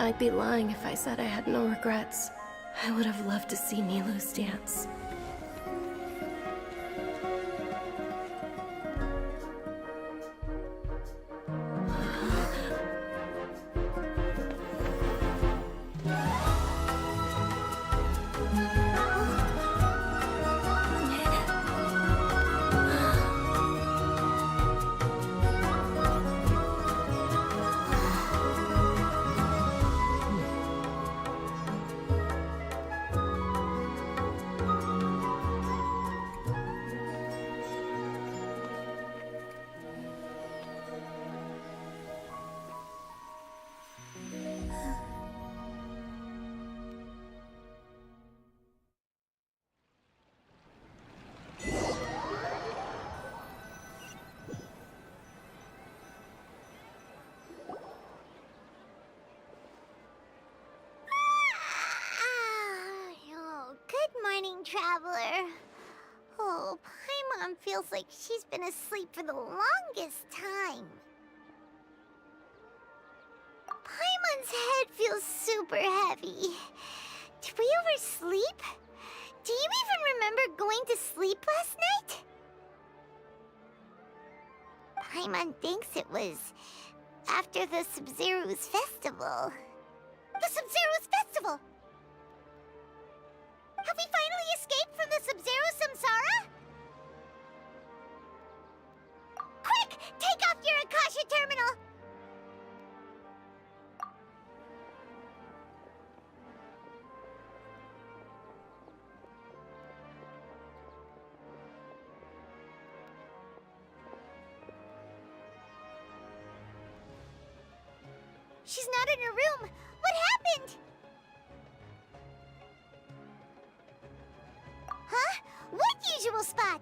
I'd be lying if I said I had no regrets. I would have loved to see Nilou's dance. Oh, good morning, traveler. Oh, Paimon feels like she's been asleep for the longest time. Paimon's head feels super heavy. Did we oversleep? Do you even remember going to sleep last night? Paimon thinks it was after the Sub-Zerus festival. The Sub-Zerus festival! Have we finally escaped from the Sub-Zero Samsara? Quick! Take off your Akasha terminal! She's not in her room. What happened? Huh? What usual spot?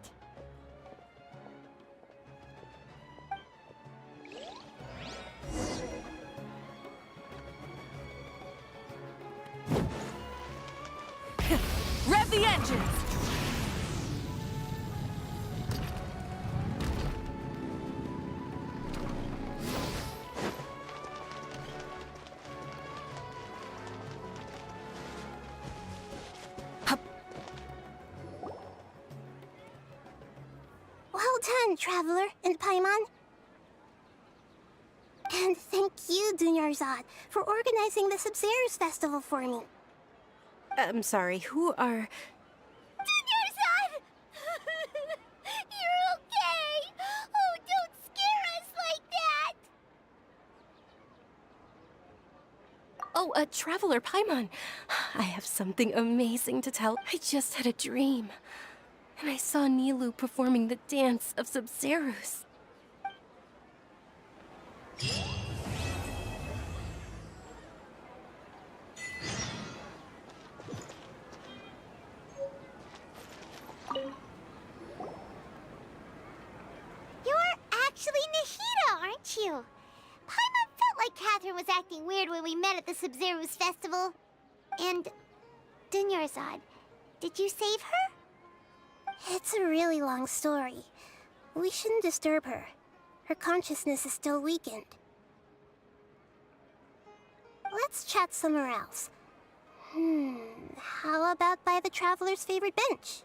Rev the engines! Well done, Traveler and Paimon. And thank you, Dunyarzad, for organizing the Sub-Zerus festival for me. I'm sorry, who are... Dunyarzad! You're okay! Oh, don't scare us like that! Oh, Traveler Paimon. I have something amazing to tell. I just had a dream. And I saw Nilou performing the Dance of Sub-Zerus. You're actually Nahida, aren't you? Paimon felt like Catherine was acting weird when we met at the Sub-Zerus festival. And Dunyarzad, did you save her? It's a really long story. We shouldn't disturb her. Her consciousness is still weakened. Let's chat somewhere else. How about by the Traveler's favorite bench?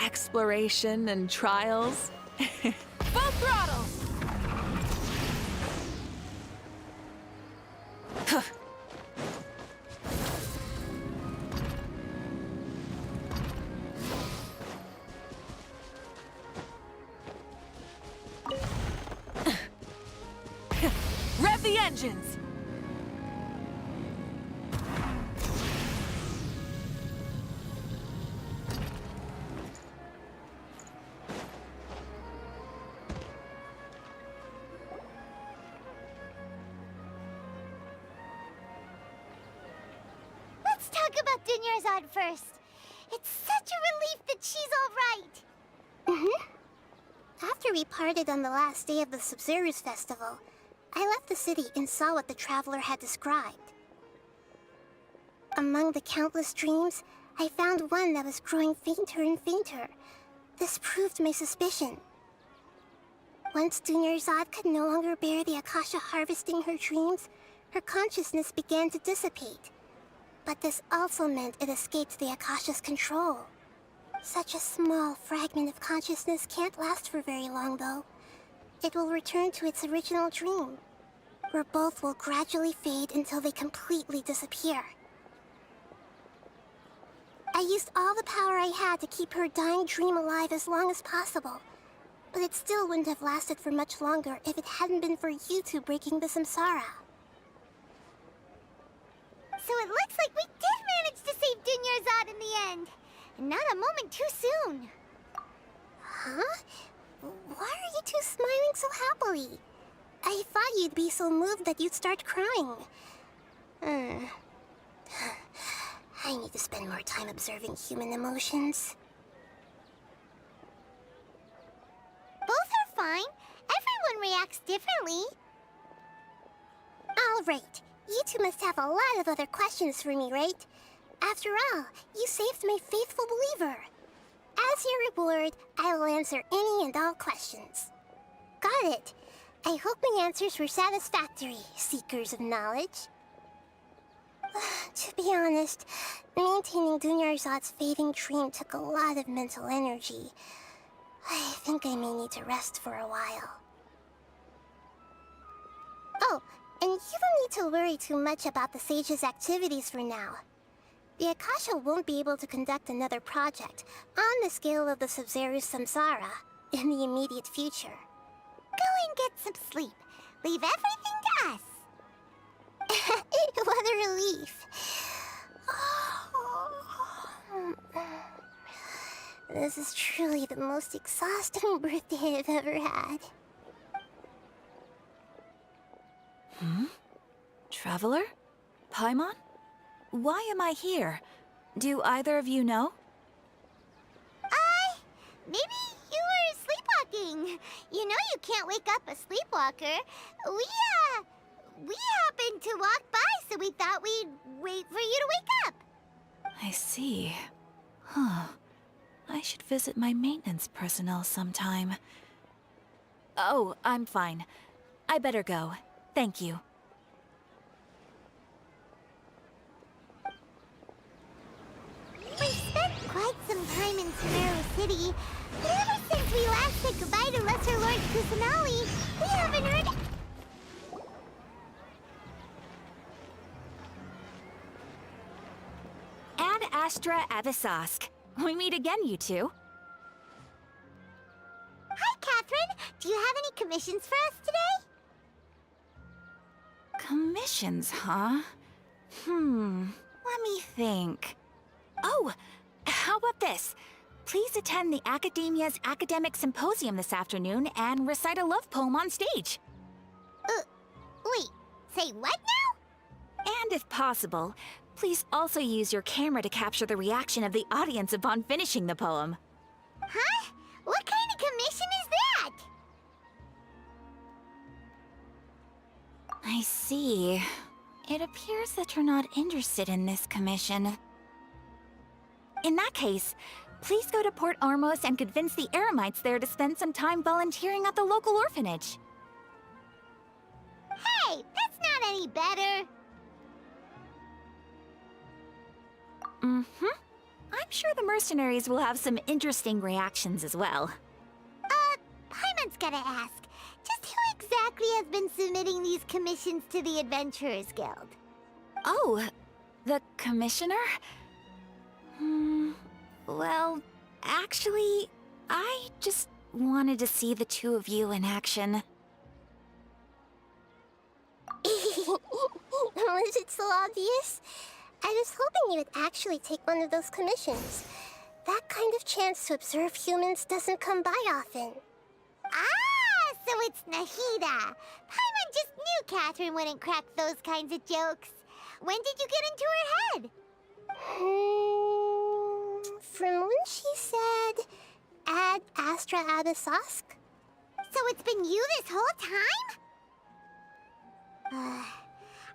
exploration and trials. Full throttle! Rev the engines! Let's talk about Dunyarzad first. It's such a relief that she's all right. After we parted on the last day of the Sub-Zero's festival, I left the city and saw what the Traveler had described. Among the countless dreams, I found one that was growing fainter and fainter. This proved my suspicion. Once Dunyarzad could no longer bear the Akasha harvesting her dreams, her consciousness began to dissipate. But this also meant it escaped the Akasha's control. Such a small fragment of consciousness can't last for very long, though. It will return to its original dream, where both will gradually fade until they completely disappear. I used all the power I had to keep her dying dream alive as long as possible, but it still wouldn't have lasted for much longer if it hadn't been for you two breaking the samsara. So it looks like we did manage to save Dunyarzad in the end. And not a moment too soon. Huh? Why are you two smiling so happily? I thought you'd be so moved that you'd start crying. I need to spend more time observing human emotions. Both are fine. Everyone reacts differently. All right. You two must have a lot of other questions for me, right? After all, you saved my faithful believer. As your reward, I will answer any and all questions. Got it. I hope my answers were satisfactory, seekers of knowledge. To be honest, maintaining Dunyarzad's fading dream took a lot of mental energy. I think I may need to rest for a while. Oh, and you don't need to worry too much about the Sage's activities for now. The Akasha won't be able to conduct another project on the scale of the Sub-Zero's samsara in the immediate future. Go and get some sleep. Leave everything to us. What a relief. This is truly the most exhausting birthday I've ever had. Traveler? Paimon? Why am I here? Do either of you know? Maybe you were sleepwalking. You know you can't wake up a sleepwalker. We happened to walk by, so we thought we'd wait for you to wake up. I see. Huh. I should visit my maintenance personnel sometime. Oh, I'm fine. I better go. Thank you. We've spent quite some time in Sumeru City, but ever since we last said goodbye to Lesser Lord Kusanali, we haven't heard... Ad Astra Avisask. We meet again, you two. Hi, Catherine. Do you have any commissions for us today? Commissions, huh? Let me think. Oh, how about this? Please attend the Academia's Academic Symposium this afternoon and recite a love poem on stage. Wait, say what now? And if possible, please also use your camera to capture the reaction of the audience upon finishing the poem. Huh? What kind of commission is that? I see. It appears that you're not interested in this commission. In that case, please go to Port Ormos and convince the Eremites there to spend some time volunteering at the local orphanage. Hey, that's not any better. I'm sure the mercenaries will have some interesting reactions as well. Paimon's gotta ask. Just who exactly has been submitting these commissions to the Adventurers Guild? Oh, the commissioner? Well, actually, I just wanted to see the two of you in action. Was it so obvious? I was hoping you would actually take one of those commissions. That kind of chance to observe humans doesn't come by often. Ah, so it's Nahida. Paimon just knew Catherine wouldn't crack those kinds of jokes. When did you get into her head? From when she said, Ad Astra Abyssosk? So it's been you this whole time?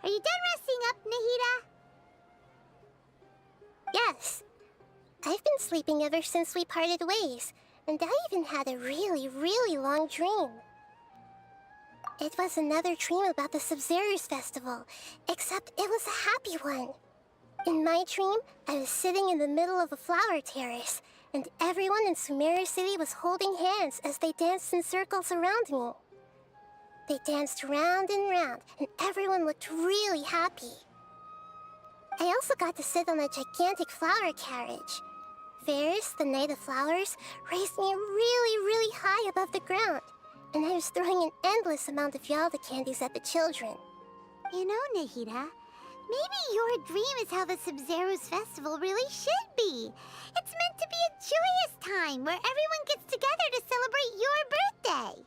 Are you done resting up, Nahida? Yes. I've been sleeping ever since we parted ways, and I even had a really, really long dream. It was another dream about the Sabzeruz festival, except it was a happy one. In my dream, I was sitting in the middle of a flower terrace, and everyone in Sumeru City was holding hands as they danced in circles around me. They danced round and round, and everyone looked really happy. I also got to sit on a gigantic flower carriage. Ferris, the Knight of Flowers, raised me really, really high above the ground, and I was throwing an endless amount of Yalda candies at the children. You know, Nahida, maybe your dream is how the Sabzeruz festival really should be. It's meant to be a joyous time where everyone gets together to celebrate your birthday.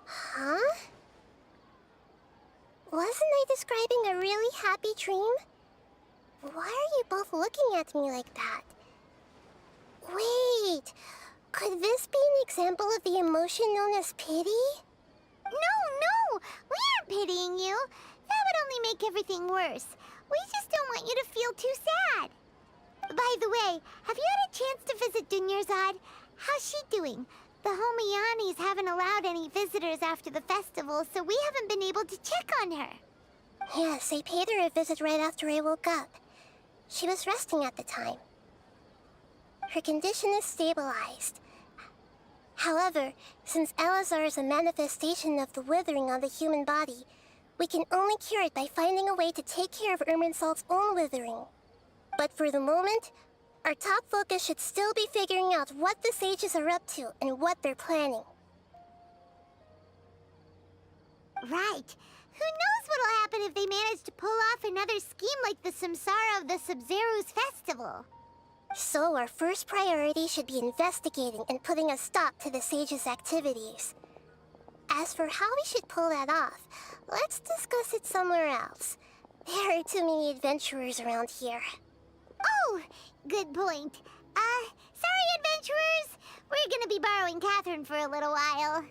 Huh? Wasn't I describing a really happy dream? Why are you both looking at me like that? Wait, could this be an example of the emotion known as pity? No, we aren't pitying you. That would only make everything worse. We just don't want you to feel too sad. By the way, have you had a chance to visit Dunyarzad? How's she doing? The Homianis haven't allowed any visitors after the festival, so we haven't been able to check on her. Yes, I paid her a visit right after I woke up. She was resting at the time. Her condition is stabilized. However, since Elazar is a manifestation of the withering on the human body, we can only cure it by finding a way to take care of Irminsul's own withering. But for the moment, our top focus should still be figuring out what the sages are up to and what they're planning. Right. Who knows what'll happen if they manage to pull off another scheme like the Samsara of the Sabzeruz festival? So our first priority should be investigating and putting a stop to the sages' activities. As for how we should pull that off, let's discuss it somewhere else. There are too many adventurers around here. Oh, good point. Sorry, adventurers. We're gonna be borrowing Catherine for a little while.